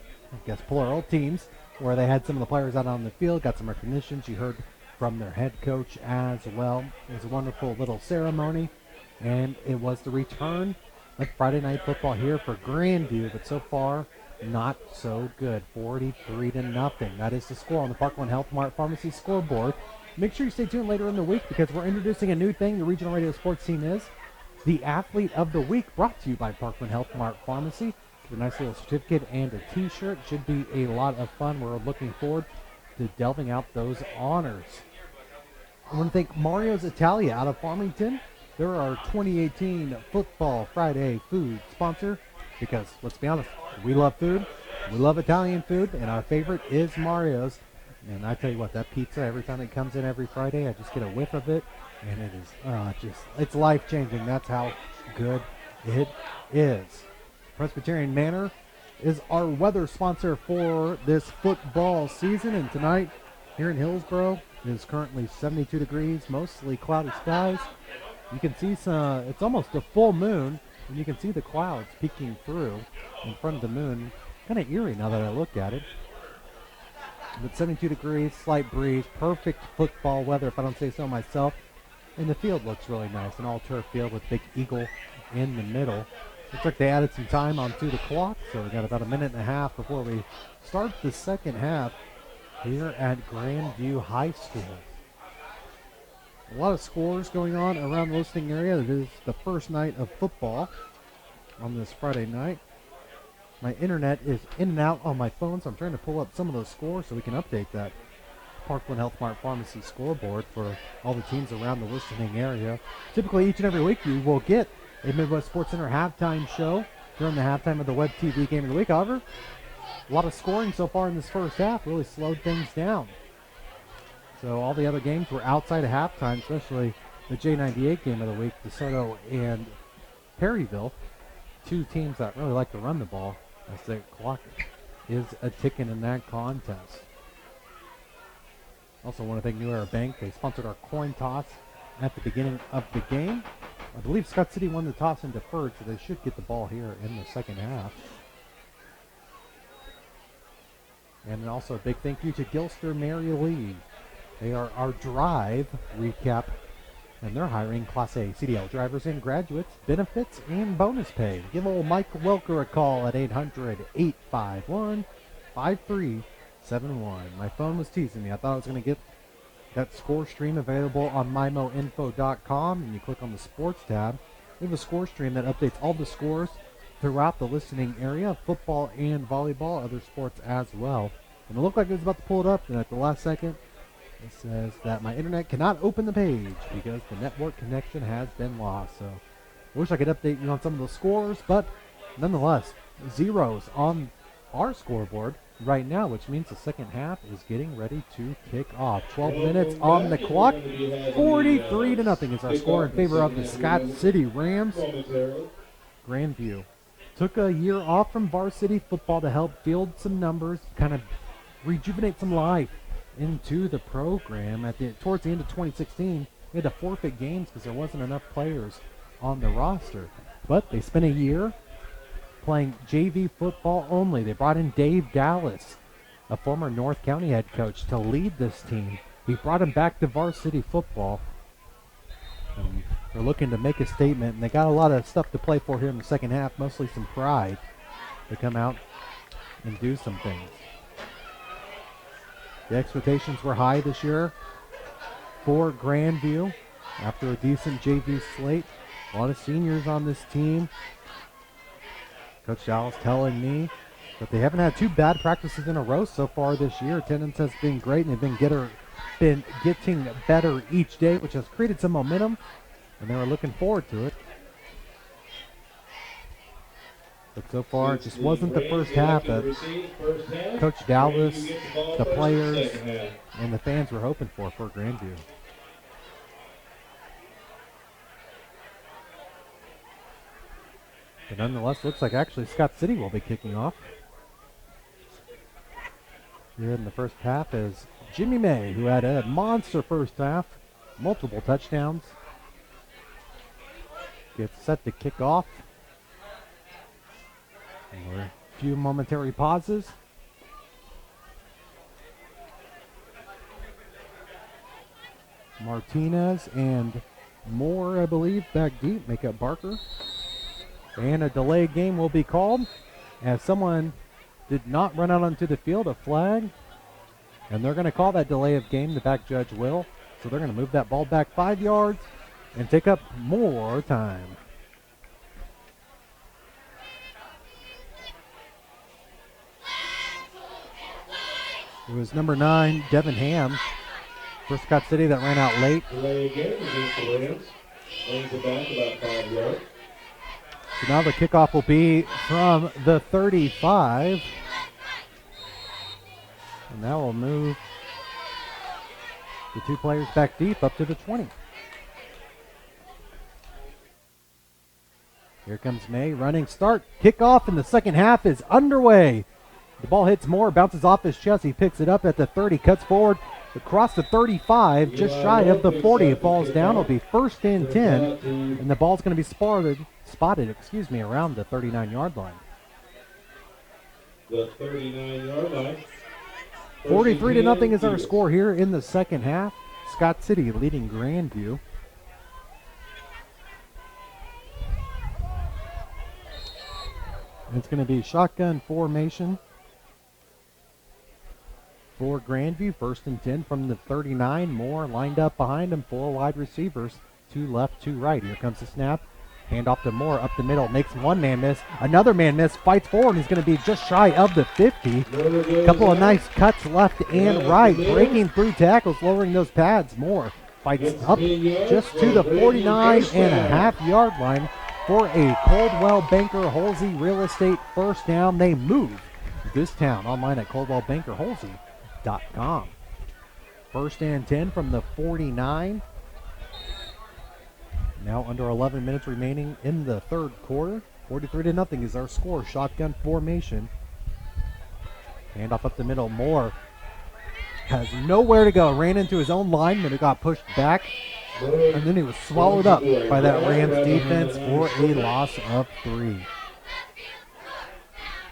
guess plural teams, where they had some of the players out on the field, got some recognitions. You heard from their head coach as well. It was a wonderful little ceremony, and it was the return of Friday night football here for Grandview, but so far, not so good. 43-0. That is the score on the Parkland Health Mart Pharmacy scoreboard. Make sure you stay tuned later in the week because we're introducing a new thing the regional radio sports team is. The Athlete of the Week, brought to you by Parkland Health Mart Pharmacy. A nice little certificate and a t-shirt. Should be a lot of fun. We're looking forward to delving out those honors. I want to thank Mario's Italia out of Farmington. They're our 2018 Football Friday food sponsor because, let's be honest, we love food, we love Italian food, and our favorite is Mario's. And I tell you what, that pizza, every time it comes in every Friday, I just get a whiff of it, and it is it's life-changing. That's how good it is. Presbyterian Manor is our weather sponsor for this football season, and tonight here in Hillsboro it is currently 72 degrees, mostly cloudy skies. You can see it's almost a full moon, and you can see the clouds peeking through in front of the moon. Kind of eerie now that I look at it. But 72 degrees, slight breeze, perfect football weather if I don't say so myself. And the field looks really nice, an all-turf field with Big Eagle in the middle. Looks like they added some time onto the clock, so we got about a minute and a half before we start the second half here at Grandview High School. A lot of scores going on around the listening area. It is the first night of football on this Friday night. My internet is in and out on my phone, so I'm trying to pull up some of those scores so we can update that Parkland Health Mart Pharmacy scoreboard for all the teams around the listening area. Typically, each and every week, you will get a Midwest Sports Center halftime show during the halftime of the Web TV Game of the Week. However, a lot of scoring so far in this first half really slowed things down. So all the other games were outside of halftime, especially the J98 Game of the Week, DeSoto and Perryville, two teams that really like to run the ball, as the clock is a ticking in that contest. Also want to thank New Era Bank. They sponsored our coin toss at the beginning of the game. I believe Scott City won the toss and deferred, so they should get the ball here in the second half. And also a big thank you to Gilster Mary Lee. They are our drive recap, and they're hiring Class A CDL drivers and graduates, benefits, and bonus pay. Give old Mike Welker a call at 800-851-5371. My phone was teasing me. I thought I was going to get that score stream available on mymoinfo.com, and you click on the sports tab. We have a score stream that updates all the scores throughout the listening area, football and volleyball, other sports as well. And it looked like it was about to pull it up, and at the last second, it says that my internet cannot open the page because the network connection has been lost. So I wish I could update you on some of the scores, but nonetheless, zeros on our scoreboard right now, which means the second half is getting ready to kick off. 12 minutes on the clock. 43-0 is our score in favor of the Scott City Rams. Grandview took a year off from varsity football to help field some numbers, kind of rejuvenate some life into the program. Towards the end of 2016, we had to forfeit games because there wasn't enough players on the roster. But they spent a year playing JV football only. They brought in Dave Dallas, a former North County head coach, to lead this team. He brought him back to varsity football. And they're looking to make a statement, and they got a lot of stuff to play for here in the second half, mostly some pride to come out and do some things. The expectations were high this year for Grandview after a decent JV slate. A lot of seniors on this team. Coach Dallas telling me that they haven't had two bad practices in a row so far this year. Attendance has been great, and they've been getting better each day, which has created some momentum, and they were looking forward to it. But so far, it just wasn't the first half that Coach Dallas, the players, and the fans were hoping for Grandview. But nonetheless, looks like actually Scott City will be kicking off. Here in the first half is Jimmy May, who had a monster first half, multiple touchdowns. Gets set to kick off. And a few momentary pauses. Martinez and Moore, I believe, back deep, make up Barker. And a delayed game will be called as someone did not run out onto the field, a flag. And they're going to call that delay of game, the back judge will. So they're going to move that ball back 5 yards and take up more time. It was number 9, Devin Ham, for Scott City, that ran out late. Delay again against the Rams. Lanes it back about 5 yards. So now the kickoff will be from the 35. And that will move the two players back deep up to the 20. Here comes May, running start. Kickoff in the second half is underway. The ball hits Moore, bounces off his chest. He picks it up at the 30, cuts forward across the 35, just shy of the 40. It falls down. It'll be first and 10, and the ball's going to be spotted, around the 39-yard line. The 39-yard line. 43-0 is our score here in the second half. Scott City leading Grandview. It's going to be shotgun formation for Grandview. 1st and 10 from the 39. Moore lined up behind him. 4 wide receivers. 2 left, 2 right. Here comes the snap. Hand off to Moore up the middle. Makes one man miss. Another man miss. Fights forward. He's going to be just shy of the 50. Couple of nice cuts left and right. Breaking through tackles, lowering those pads. Moore fights up just to the 49.5-yard line for a Coldwell Banker Halsey Real Estate first down. They move this town. Online at coldwellbankerhalsey.com. 1st and 10 from the 49. Now under 11 minutes remaining in the third quarter. 43-0 is our score. Shotgun formation. Handoff up the middle. Moore has nowhere to go. Ran into his own lineman who got pushed back. And then he was swallowed up by that Rams defense for a loss of 3.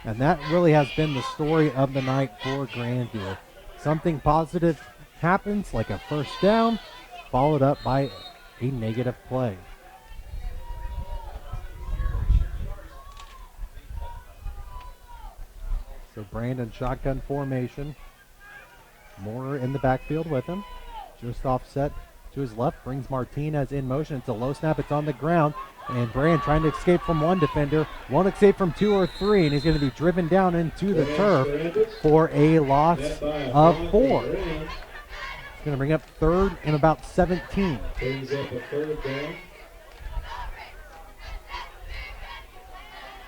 And that really has been the story of the night for Grandview. Something positive happens, like a first down, followed up by a negative play. So Brandon shotgun formation. Moore in the backfield with him. Just offset to his left, brings Martinez in motion. It's a low snap, it's on the ground. And Brand trying to escape from one defender. Won't escape from 2 or 3, and he's going to be driven down into the turf for a loss of 4. It's going to bring up 3rd and about 17. Brings up a 3rd down.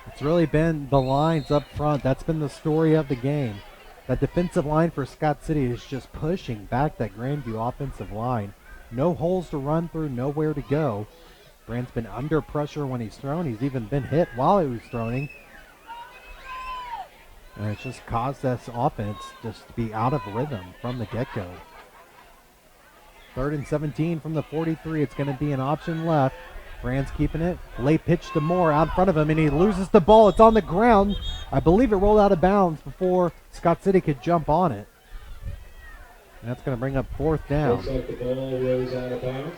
It's really been the lines up front. That's been the story of the game. That defensive line for Scott City is just pushing back that Grandview offensive line. No holes to run through, nowhere to go. Brand's been under pressure when he's thrown. He's even been hit while he was throwing. And it's just caused this offense just to be out of rhythm from the get-go. 3rd and 17 from the 43. It's going to be an option left. Brand's keeping it. Late pitch to Moore out in front of him, and he loses the ball. It's on the ground. I believe it rolled out of bounds before Scott City could jump on it. And that's going to bring up 4th down. Looks like the ball rolls out of bounds.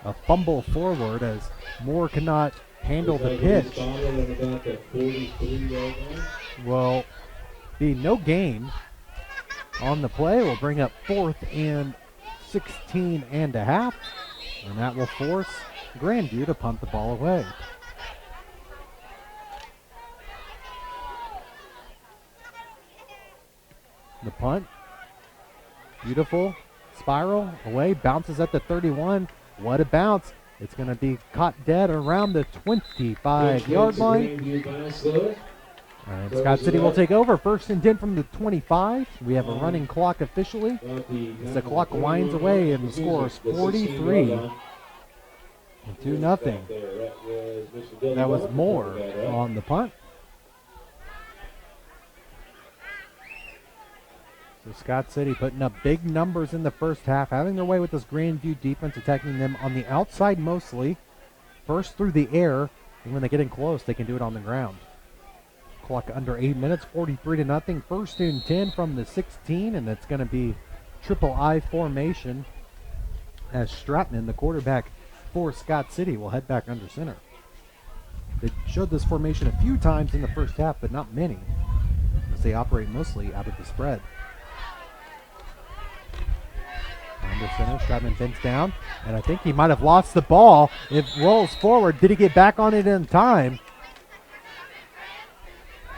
A fumble forward as Moore cannot handle the pitch. Will be no gain on the play. Will bring up 4th and 16 and a half. And that will force Grandview to punt the ball away. The punt. Beautiful. Spiral away. Bounces at the 31. What a bounce. It's going to be caught dead around the 25-yard line. And Scott City will take over. 1st and 10 from the 25. We have a running clock officially. As the clock winds away and the score is 43-2. That was Moore on the punt. So Scott City putting up big numbers in the first half, having their way with this Grandview defense, attacking them on the outside mostly. First through the air, and when they get in close, they can do it on the ground. Clock under 8 minutes, 43-0. 1st and 10 from the 16, and it's going to be triple I formation as Stratman, the quarterback for Scott City, will head back under center. They showed this formation a few times in the first half, but not many, as they operate mostly out of the spread. Under center, Stratman bends down, and I think he might have lost the ball. It rolls forward. Did he get back on it in time?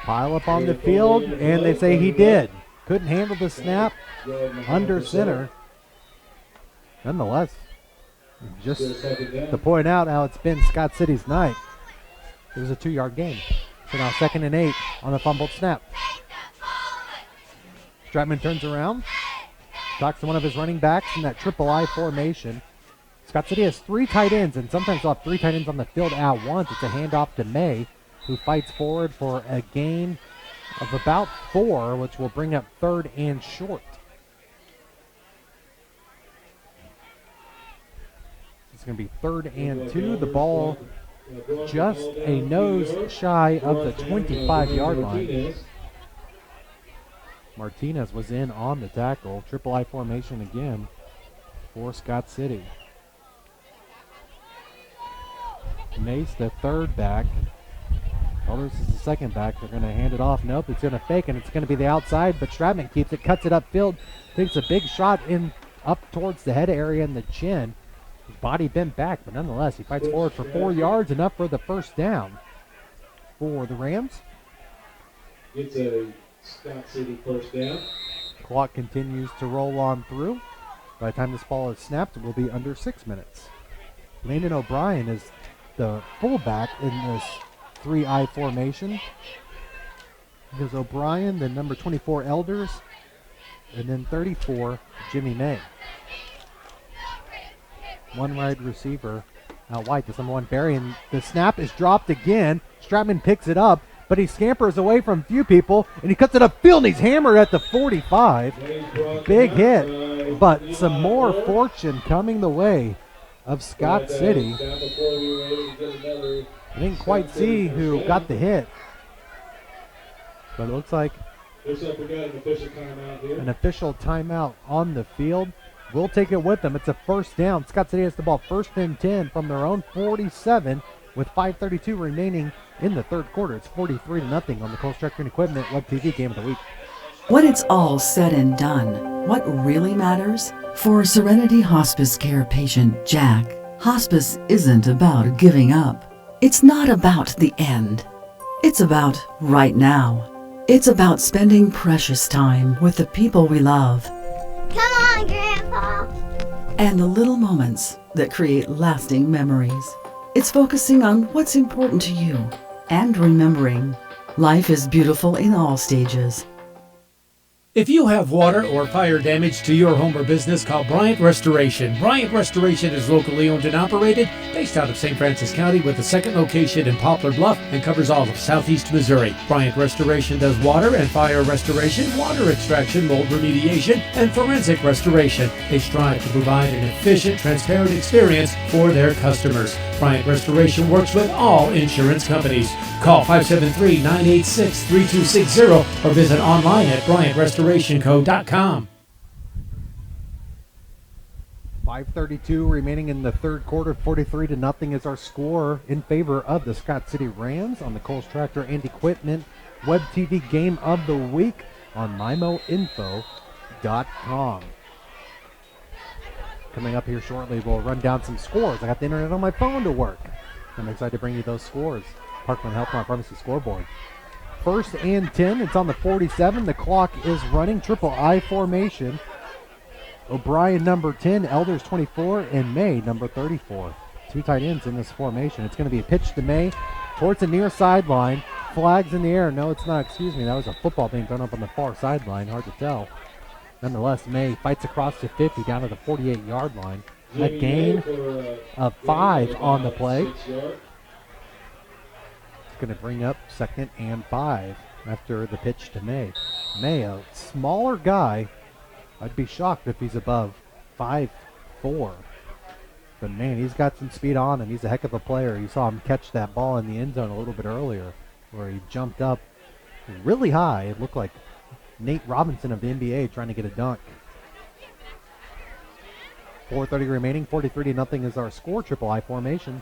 Pile up on the field, and they say he did. Couldn't handle the snap under center. Nonetheless, just to point out how it's been Scott City's night, it was a 2-yard gain. So now 2nd and 8 on the fumbled snap. Stratman turns around, talks to one of his running backs in that triple I formation. Scott City has 3 tight ends, and sometimes they'll have 3 tight ends on the field at once. It's a handoff to May, who fights forward for a gain of about 4, which will bring up 3rd and short. It's going to be 3rd and 2. The ball just a nose shy of the 25-yard line. Martinez was in on the tackle. Triple I formation again for Scott City. Mace, the third back. Elders is the second back. They're going to hand it off. Nope, it's going to fake, and it's going to be the outside, but Stratman keeps it, cuts it upfield, takes a big shot in up towards the head area and the chin. His body bent back, but nonetheless, he fights forward for 4 yards, enough for the first down for the Rams. It's a Scott City first down. Clock continues to roll on through. By the time this ball is snapped, it will be under 6 minutes. Landon O'Brien is the fullback in this 3-eye formation. There's O'Brien, then number 24, Elders, and then 34, Jimmy May. One wide receiver out wide. This number 1, Barry, and the snap is dropped again. Stratman picks it up, but he scampers away from a few people, and he cuts it upfield, and he's hammered at the 45. Big hit, but some more fortune coming the way of Scott City. I didn't quite see who got the hit, but it looks like an official timeout on the field. We'll take it with them. It's a first down. Scott City has the ball first and 10 from their own 47 with 5:32 remaining in the third quarter. It's 43-0 on the Coles Tractor and Equipment Web TV Game of the Week. When it's all said and done, what really matters? For Serenity Hospice Care patient Jack, hospice isn't about giving up. It's not about the end. It's about right now. It's about spending precious time with the people we love. Come on, Grandpa! And the little moments that create lasting memories. It's focusing on what's important to you and remembering life is beautiful in all stages. If you have water or fire damage to your home or business, call Bryant Restoration. Bryant Restoration is locally owned and operated, based out of St. Francis County with a second location in Poplar Bluff and covers all of southeast Missouri. Bryant Restoration does water and fire restoration, water extraction, mold remediation, and forensic restoration. They strive to provide an efficient, transparent experience for their customers. Bryant Restoration works with all insurance companies. Call 573-986-3260 or visit online at BryantRestorationCo.com. 5:32 remaining in the third quarter. 43-0 is our score in favor of the Scott City Rams on the Coles Tractor and Equipment Web TV Game of the Week on MyMoInfo.com. Coming up here shortly, we'll run down some scores. I got the internet on my phone to work. I'm excited to bring you those scores. Parkland Health Mart Pharmacy scoreboard. First and 10. It's on the 47. The clock is running. Triple I formation. O'Brien, number 10. Elders, 24. And May, number 34. Two tight ends in this formation. It's going to be a pitch to May towards the near sideline. Flags in the air. No, it's not. Excuse me. That was a football being thrown up on the far sideline. Hard to tell. Nonetheless, May fights across the 50 down to the 48-yard line. A gain of 5 on the play. It's going to bring up 2nd and 5 after the pitch to May. May, a smaller guy. I'd be shocked if he's above 5'4". But man, he's got some speed on him. He's a heck of a player. You saw him catch that ball in the end zone a little bit earlier where he jumped up really high. It looked like Nate Robinson of the NBA trying to get a dunk. 4:30 remaining. 43-0 is our score. Triple I formation.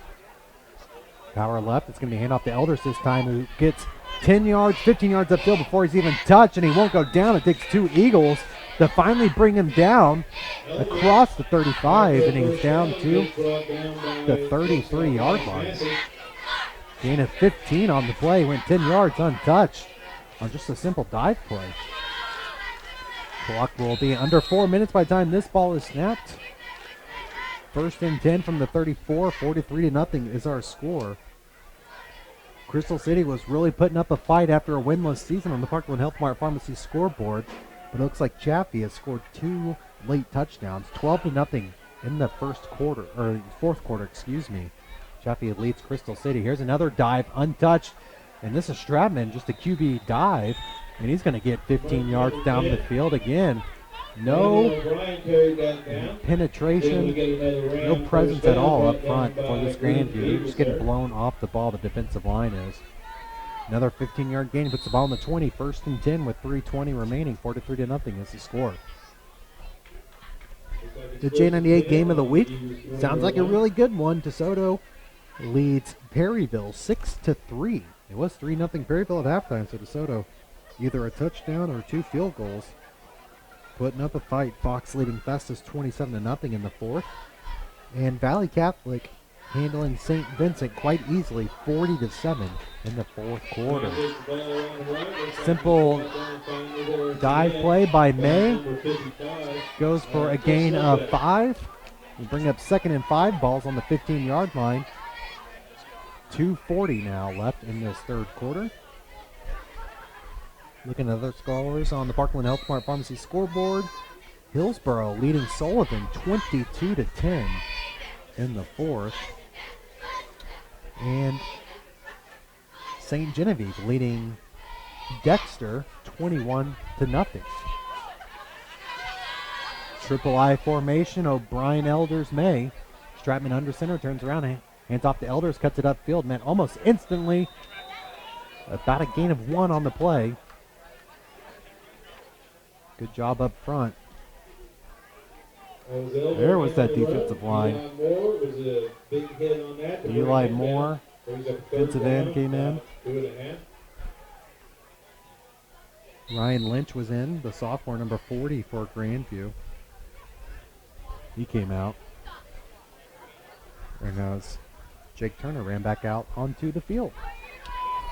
Power left. It's going to be hand off to Elders this time, who gets 10 yards, 15 yards upfield before he's even touched, and he won't go down. It takes two Eagles to finally bring him down across the 35, and he's down to the 33-yard line. Gain of 15 on the play. Went 10 yards untouched on just a simple dive play. Clock will be under 4 minutes by the time this ball is snapped. First and 10 from the 34. 43-0 is our score. Crystal City was really putting up a fight after a winless season on the Parkland Health Mart Pharmacy scoreboard, but it looks like Chaffee has scored 2 late touchdowns. 12-0 in the fourth quarter, excuse me. Chaffee leads Crystal City. Here's another dive, untouched, and this is Stratman, just a QB dive, and he's going to get 15 yards down the field again. No penetration, no presence at all up front for this Grandview. They're just getting blown off the ball, the defensive line is. Another 15-yard gain puts the ball on the 20. First and 10 with 3:20 remaining. 43-0 is the score. The J98 game of the week sounds like a really good one. DeSoto leads Perryville 6-3. It was 3-0 Perryville at halftime, so DeSoto either a touchdown or 2 field goals. Putting up a fight. Fox leading Festus 27-0 in the fourth. And Valley Catholic handling St. Vincent quite easily, 40-7 in the fourth quarter. Simple dive play by May. Goes for a gain of 5. We bring up 2nd and 5, balls on the 15-yard line. 2:40 now left in this third quarter. Looking at other scores on the Parkland Health Mart Pharmacy scoreboard. Hillsboro leading Sullivan 22-10 in the fourth. And St. Genevieve leading Dexter 21-0. Triple I formation, O'Brien, Elders, May. Stratman under center, turns around, hands off to Elders, cuts it upfield, man, almost instantly. About a gain of 1 on the play. Good job up front. There was that defensive line. Eli Moore, defensive end, came in. Ryan Lynch was in, the sophomore, number 40 for Grandview. He came out. And as Jake Turner ran back out onto the field.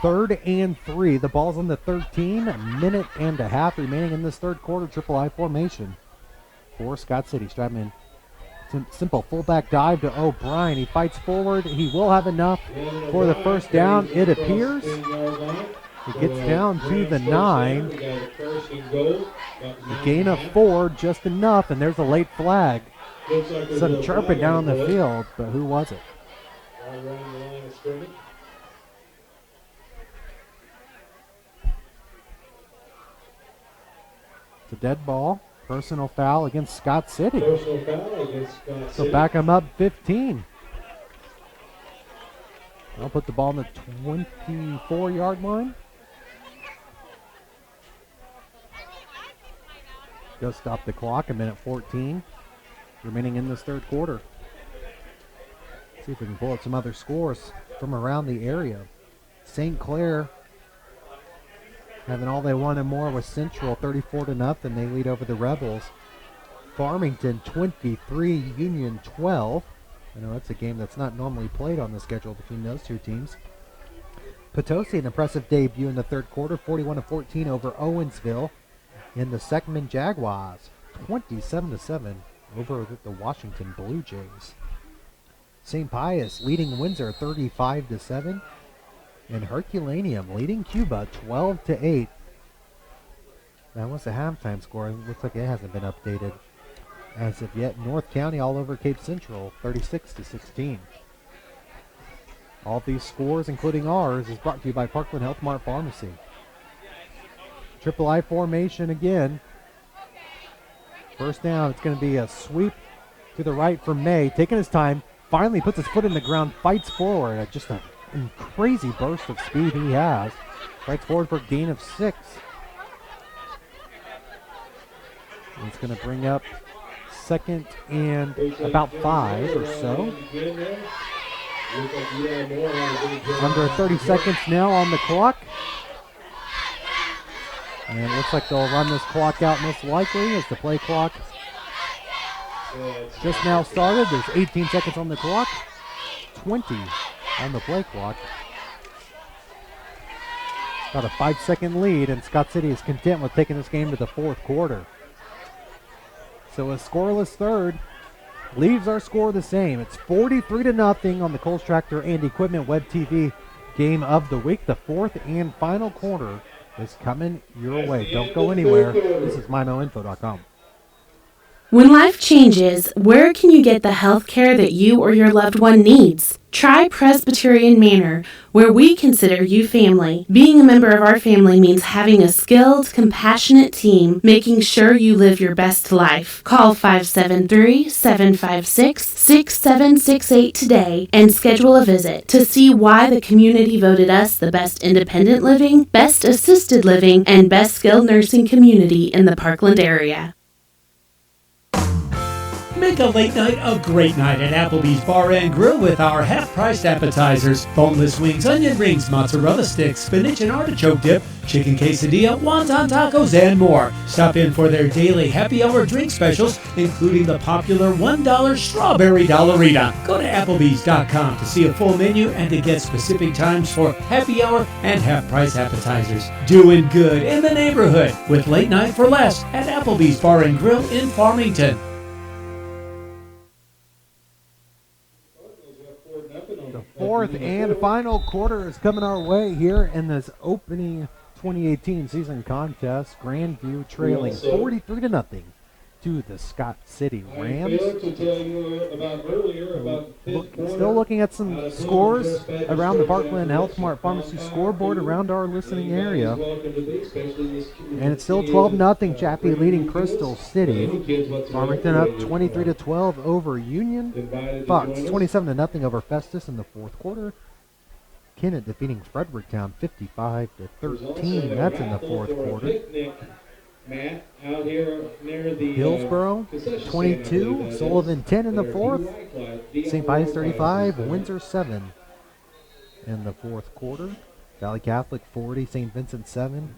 3rd and 3. The ball's on the 13. A minute and a half remaining in this third quarter. Triple I formation for Scott City. Stratman, simple fullback dive to O'Brien. He fights forward. He will have enough for the first down, it appears. He gets down to the 9. A gain of 4, just enough, and there's a late flag. Some chirping down the field, but who was it? It's a dead ball. Personal foul against Scott City. So back him up 15. I'll put the ball on the 24-yard line. Just stop the clock, a minute 14 remaining in this third quarter. See if we can pull up some other scores from around the area. St. Clair having all they want and more with Central, 34-0. They lead over the Rebels. Farmington 23, Union 12. I know that's a game that's not normally played on the schedule between those two teams. Potosi, an impressive debut in the third quarter, 41-14 over Owensville. In the Seckman Jaguars, 27-7 over the Washington Blue Jays. St. Pius leading Windsor 35-7. And Herculaneum leading Cuba 12-8. That was the halftime score. It looks like it hasn't been updated as of yet. North County all over Cape Central 36-16. All of these scores, including ours, is brought to you by Parkland Health Mart Pharmacy. Triple I formation again. First down, it's going to be a sweep to the right from May. Taking his time, finally puts his foot in the ground, fights forward. Just a crazy burst of speed he has. Fights forward for a gain of 6. And it's going to bring up 2nd and about 5 or so. Under 30 seconds now on the clock. And it looks like they'll run this clock out most likely as the play clock just now started. There's 18 seconds on the clock, 20 on the play clock. Got a 5-second lead, and Scott City is content with taking this game to the fourth quarter. So a scoreless third leaves our score the same. It's 43-0 on the Kohl's Tractor and Equipment Web TV game of the week. The fourth and final quarter is coming your way. Don't go anywhere. This is MyMoInfo.com. When life changes, where can you get the health care that you or your loved one needs? Try Presbyterian Manor, where we consider you family. Being a member of our family means having a skilled, compassionate team, making sure you live your best life. Call 573-756-6768 today and schedule a visit to see why the community voted us the best independent living, best assisted living, and best skilled nursing community in the Parkland area. Make a late night a great night at Applebee's Bar and Grill with our half-priced appetizers, boneless wings, onion rings, mozzarella sticks, spinach and artichoke dip, chicken quesadilla, wonton tacos, and more. Stop in for their daily happy hour drink specials, including the popular $1 strawberry dollarita. Go to Applebee's.com to see a full menu and to get specific times for happy hour and half-price appetizers. Doing good in the neighborhood with late night for less at Applebee's Bar and Grill in Farmington. The fourth and final quarter is coming our way here in this opening 2018 season contest. Grandview trailing 43-0 to the Scott City Rams. Still looking at some scores around the Parkland Health Mart Pharmacy scoreboard around our listening area. And it's still 12-0, Chaffee leading Crystal City. Farmington up 23-12 over Union. Fox 27-0 over Festus in the fourth quarter. Kennett defeating Fredericktown 55-13. That's in the fourth quarter. Matt, out here near the Hillsboro 22, Sullivan 10 in the fourth, St. Pius 35, Windsor 7 in the fourth quarter. Valley Catholic 40, St. Vincent 7,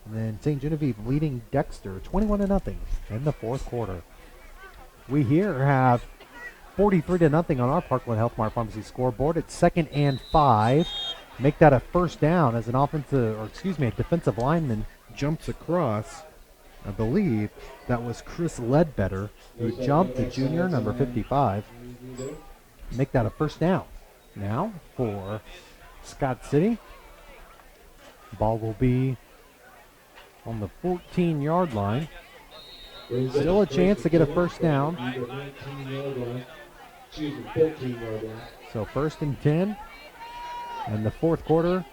and then St. Genevieve leading Dexter 21-0 in the fourth quarter. We here have 43-0 on our Parkland Health Mart Pharmacy scoreboard. It's 2nd and 5. Make that a first down as a defensive lineman jumps across. I believe that was Chris Ledbetter who jumped, the junior, number 55. Make that a first down. Now for Scott City. Ball will be on the 14-yard line. Still a chance to get a first down. So 1st and 10. And the fourth quarter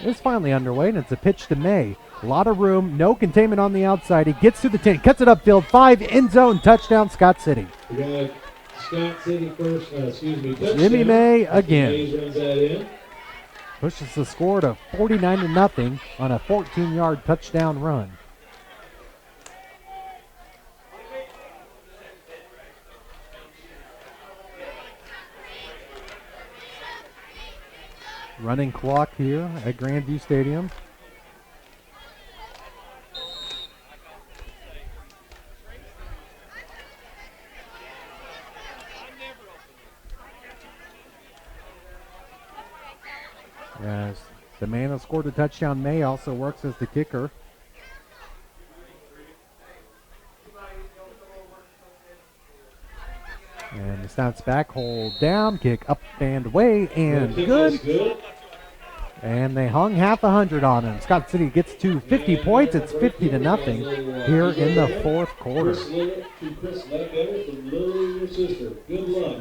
is finally underway, and it's a pitch to May. A lot of room, no containment on the outside. He gets to the 10, cuts it upfield, 5, end zone, touchdown, Scott City. We got Scott City first, touchdown. Jimmy May again. Mays runs that in. Pushes the score to 49-0 on a 14-yard touchdown run. Running clock here at Grandview Stadium. As the man who scored the touchdown, May, also works as the kicker. And the snaps back, hold down, kick up and away, and good. And they hung half 100 on him. Scott City gets to 50 points. It's 50-0 here in the fourth quarter.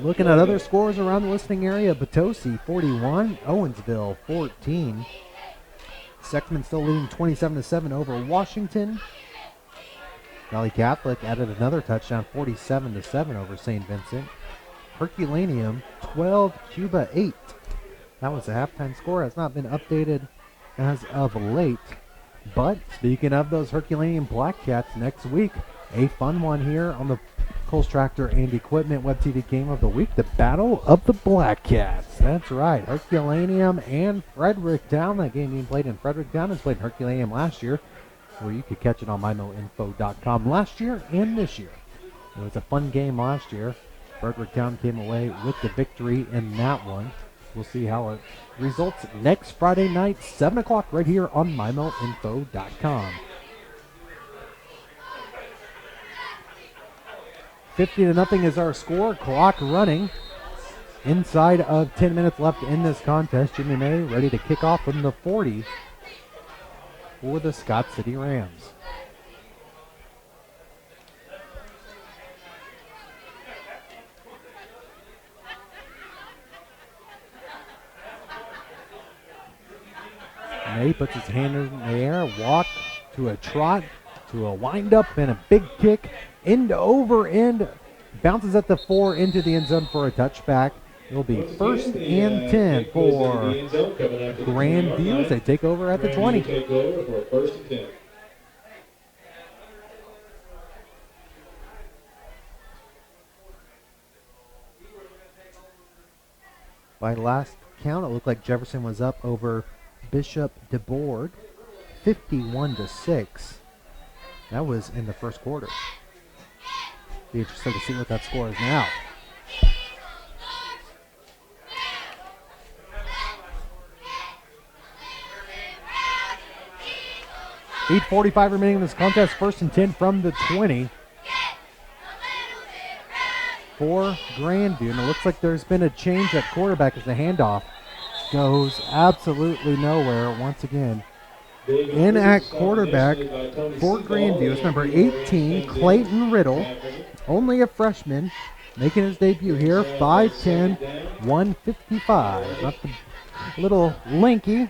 Looking at other scores around the listening area, Potosi 41, Owensville 14. Sexman still leading 27-7 over Washington. Valley Catholic added another touchdown, 47-7 over St. Vincent. Herculaneum 12, Cuba 8. That was a halftime score. Has not been updated as of late. But speaking of those Herculaneum Black Cats, next week, a fun one here on the Coles Tractor and Equipment Web TV Game of the Week, the Battle of the Black Cats. That's right, Herculaneum and Fredericktown. That game being played in Fredericktown is played in Herculaneum last year, where you could catch it on mymoinfo.com last year and this year. It was a fun game last year. Fredericktown came away with the victory in that one. We'll see how it results next Friday night, 7 o'clock, right here on mymoinfo.com. 50-0 is our score. Clock running. Inside of 10 minutes left in this contest. Jimmy May ready to kick off from the 40 for the Scott City Rams. May puts his hand in the air, walk to a trot, to a wind-up, and a big kick, end over end, bounces at the 4 into the end zone for a touchback. It'll be 1st and 10 for Grandview as they take over at the 20. Take over for 1st and 10. By last count, it looked like Jefferson was up over Bishop DeBoard, 51-6. That was in the first quarter. Be interested to see what that score is now. .8:45 remaining in this contest. 1st and 10 from the 20 for Grandview. And it looks like there's been a change at quarterback as the handoff goes absolutely nowhere once again. In at quarterback for Grandview is number 18, Clayton Riddle. Only a freshman making his debut here. 5'10", 155. Not the little lanky.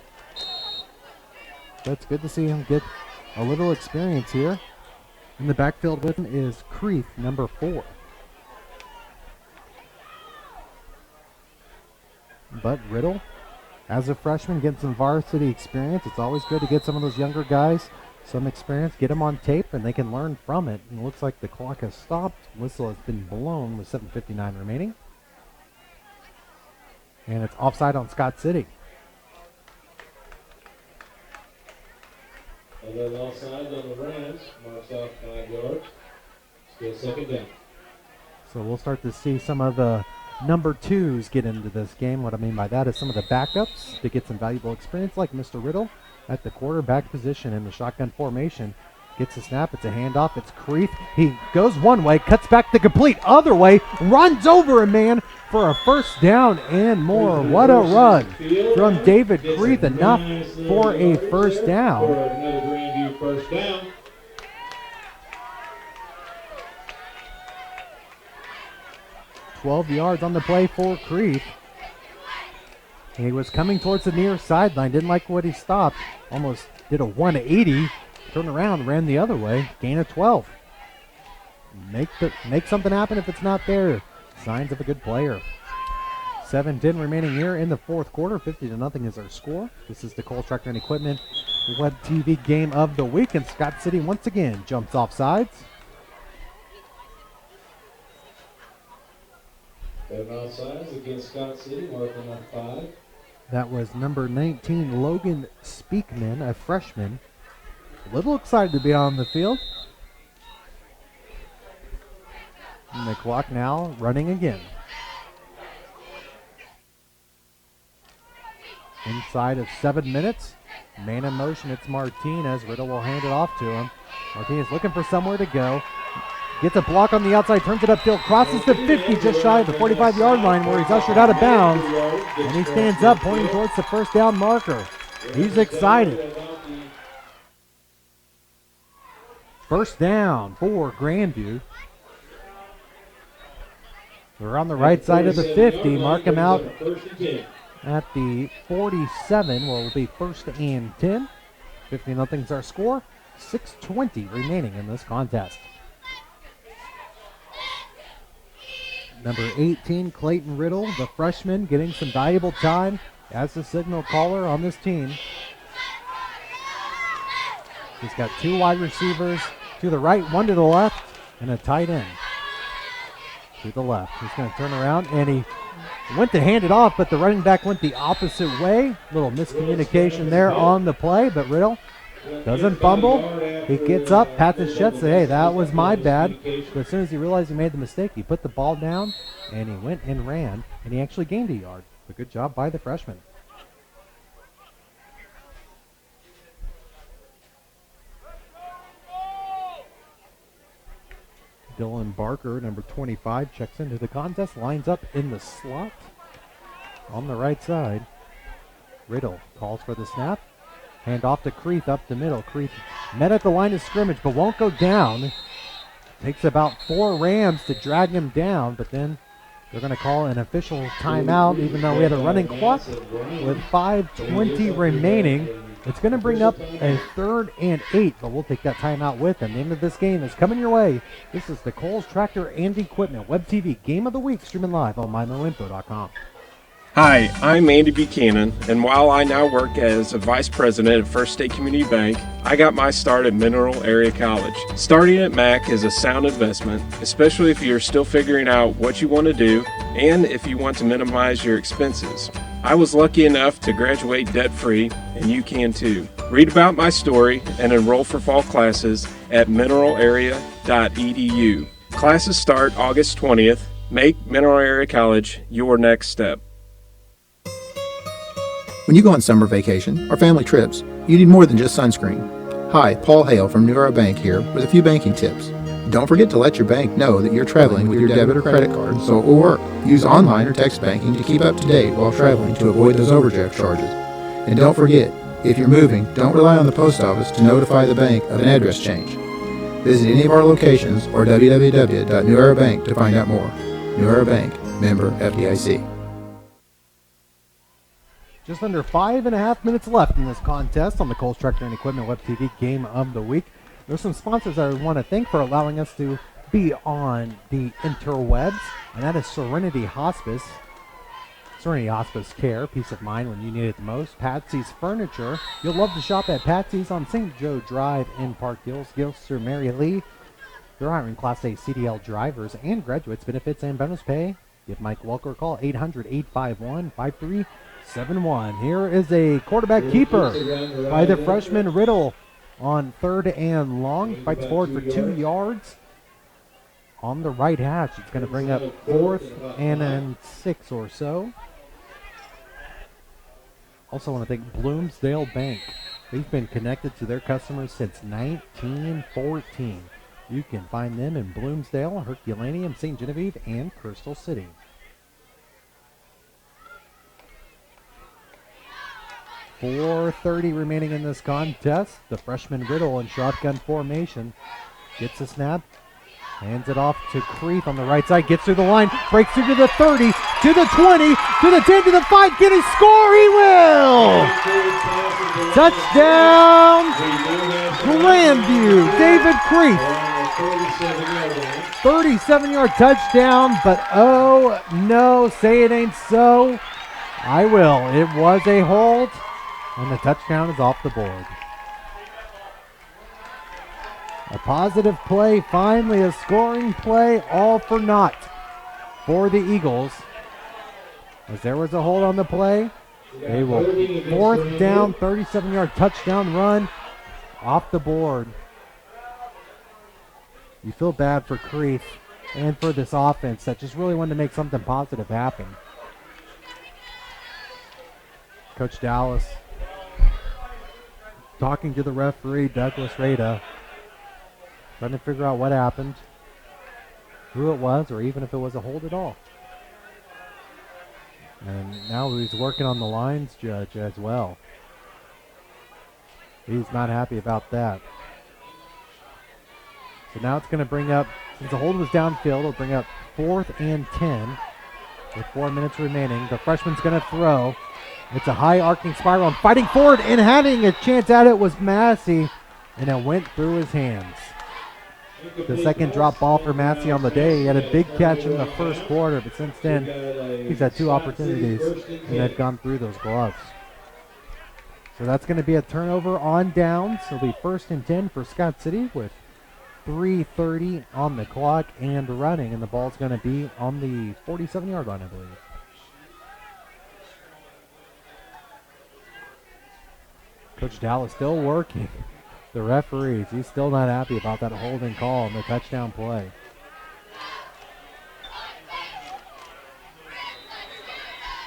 But it's good to see him get a little experience here. In the backfield with him is Creeth, number 4. But Riddle, as a freshman, getting some varsity experience. It's always good to get some of those younger guys some experience, get them on tape, and they can learn from it. And it looks like the clock has stopped. Whistle has been blown with 7:59 remaining. And it's offside on Scott City. And then offside on the Rams, marks off 5 yards. Still 2nd down. So we'll start to see some of the number 2s get into this game. What I mean by that is some of the backups to get some valuable experience, like Mr. Riddle at the quarterback position in the shotgun formation. Gets a snap, it's a handoff, it's Creeth. He goes one way, cuts back the complete other way, runs over a man for a 1st down and more. What a run from David Creeth, enough for a 1st down. For another Grandview 1st down. .12 yards on the play for Creeth. He was coming towards the near sideline, didn't like what he stopped, almost did a 180, turned around, ran the other way, gain of 12. Make something happen if it's not there. Signs of a good player. 7:10 remaining here in the 4th quarter. 50-0 is our score. This is the Kohl's Tractor and Equipment Web TV game of the week, and Scott City once again jumps off sides. Seven offsides against Scott City, marking on 5. That was number 19, Logan Speakman, a freshman. A little excited to be on the field. And the clock now running again. Inside of 7 minutes. Man in motion, it's Martinez. Riddle will hand it off to him. Martinez looking for somewhere to go. Gets a block on the outside, turns it upfield, crosses the 50, just shy of the 45-yard line where he's ushered out of bounds. And he stands up, pointing towards the 1st down marker. He's excited. 1st down for Grandview. We're on the right side of the 50. Mark him out at the 47. Well, it'll be 1st and 10. 50-0 is our score. 6:20 remaining in this contest. Number 18, Clayton Riddle, the freshman, getting some valuable time as the signal caller on this team. He's got 2 wide receivers to the right, 1 to the left, and a tight end to the left. He's going to turn around, and he went to hand it off, but the running back went the opposite way. Little miscommunication there on the play, but Riddle doesn't fumble. He gets up, pats his chest, say, hey, that was my bad. But as soon as he realized he made the mistake, he put the ball down, and he went and ran, and he actually gained a yard. A good job by the freshman. Dylan Barker, number 25, checks into the contest, lines up in the slot on the right side. Riddle calls for the snap. Hand off to Creeth up the middle. Creeth met at the line of scrimmage but won't go down. Takes about 4 Rams to drag him down, but then they're going to call an official timeout even though we had a running clock with 5:20 remaining. It's going to bring up a 3rd and 8, but we'll take that timeout with them. The end of this game is coming your way. This is the Kohl's Tractor and Equipment Web TV Game of the Week, streaming live on MyMoInfo.com. Hi, I'm Andy Buchanan, and while I now work as a Vice President at First State Community Bank, I got my start at Mineral Area College. Starting at MAC is a sound investment, especially if you're still figuring out what you want to do and if you want to minimize your expenses. I was lucky enough to graduate debt-free, and you can too. Read about my story and enroll for fall classes at mineralarea.edu. Classes start August 20th. Make Mineral Area College your next step. When you go on summer vacation or family trips, you need more than just sunscreen. Hi, Paul Hale from New Era Bank here with a few banking tips. Don't forget to let your bank know that you're traveling with your debit or credit card so it will work. Use online or text banking to keep up to date while traveling to avoid those overdraft charges. And don't forget, if you're moving, don't rely on the post office to notify the bank of an address change. Visit any of our locations or www.newerabank to find out more. New Era Bank, member FDIC. Just under 5.5 minutes left in this contest on the Kohl's Tractor and Equipment Web TV Game of the Week. There's some sponsors I want to thank for allowing us to be on the interwebs, and that is Serenity Hospice. Serenity Hospice Care, peace of mind when you need it the most. Patsy's Furniture. You'll love to shop at Patsy's on St. Joe Drive in Park Hills. Gilster Mary Lee. They're hiring Class A CDL drivers and graduates, benefits and bonus pay. Give Mike Welker a call, 800-851-5371. Here is a quarterback keeper by the freshman Riddle on 3rd and long. Fights forward for 2 yards on the right hash. It's going to bring up 4th and 6 or so. Also want to thank Bloomsdale Bank. They've been connected to their customers since 1914. You can find them in Bloomsdale, Herculaneum, St. Genevieve, and Crystal City. .430 remaining in this contest. The freshman Riddle in shotgun formation gets a snap, hands it off to Creef on the right side, gets through the line, breaks through to the 30, to the 20, to the 10, to the 5. Can he score? He will! Touchdown, Grandview, David Creef. 37-yard touchdown, but oh no, say it ain't so. I will. It was a hold, and the touchdown is off the board. A positive play, finally a scoring play, all for naught for the Eagles. As there was a hold on the play, they will 4th down, 37-yard touchdown run off the board. You feel bad for Creef and for this offense that just really wanted to make something positive happen. Coach Dallas talking to the referee, Douglas Rada, trying to figure out what happened, who it was, or even if it was a hold at all. And now he's working on the lines judge as well. He's not happy about that. So now it's going to bring up, since the hold was downfield, it'll bring up 4th and 10 with 4 minutes remaining. The freshman's going to throw. It's a high arcing spiral and fighting forward and having a chance at it was Massey, and it went through his hands. The second drop ball for Massey on the day. He had a big catch in the first quarter, but since then he's had 2 opportunities and they've gone through those gloves. So that's going to be a turnover on downs. It'll be 1st and 10 for Scott City with 3:30 on the clock and running, and the ball's going to be on the 47-yard line, I believe. Coach Dallas still working the referees. He's still not happy about that holding call on the touchdown play.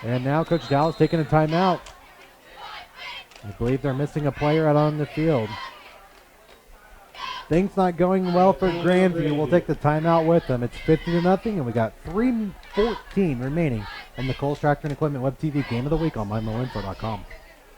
And now Coach Dallas taking a timeout. I believe they're missing a player out on the field. Things not going well for Grandview. We'll take the timeout with them. It's 50-0, and we got 3:14 remaining on the Kohl's Tractor and Equipment Web TV Game of the Week on mymoinfo.com.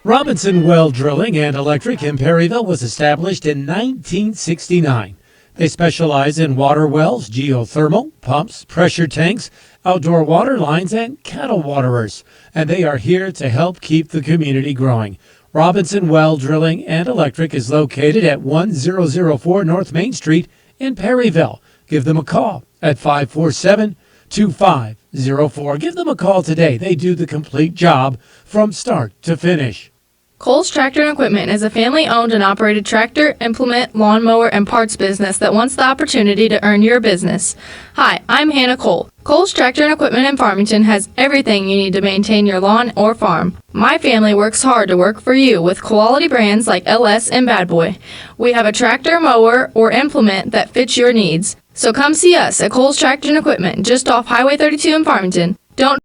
Robinson Well Drilling and Electric in Perryville was established in 1969. They specialize in water wells, geothermal, pumps, pressure tanks, outdoor water lines, and cattle waterers. And they are here to help keep the community growing. Robinson Well Drilling and Electric is located at 1004 North Main Street in Perryville. Give them a call at 547-2 2504. Give them a call today. They do the complete job from start to finish. Cole's Tractor and Equipment is a family-owned and operated tractor, implement, lawnmower, and parts business that wants the opportunity to earn your business. Hi, I'm Hannah Cole. Cole's Tractor and Equipment in Farmington has everything you need to maintain your lawn or farm. My family works hard to work for you with quality brands like LS and Bad Boy. We have a tractor, mower, or implement that fits your needs. So come see us at Cole's Tractor and Equipment just off Highway 32 in Farmington. Don't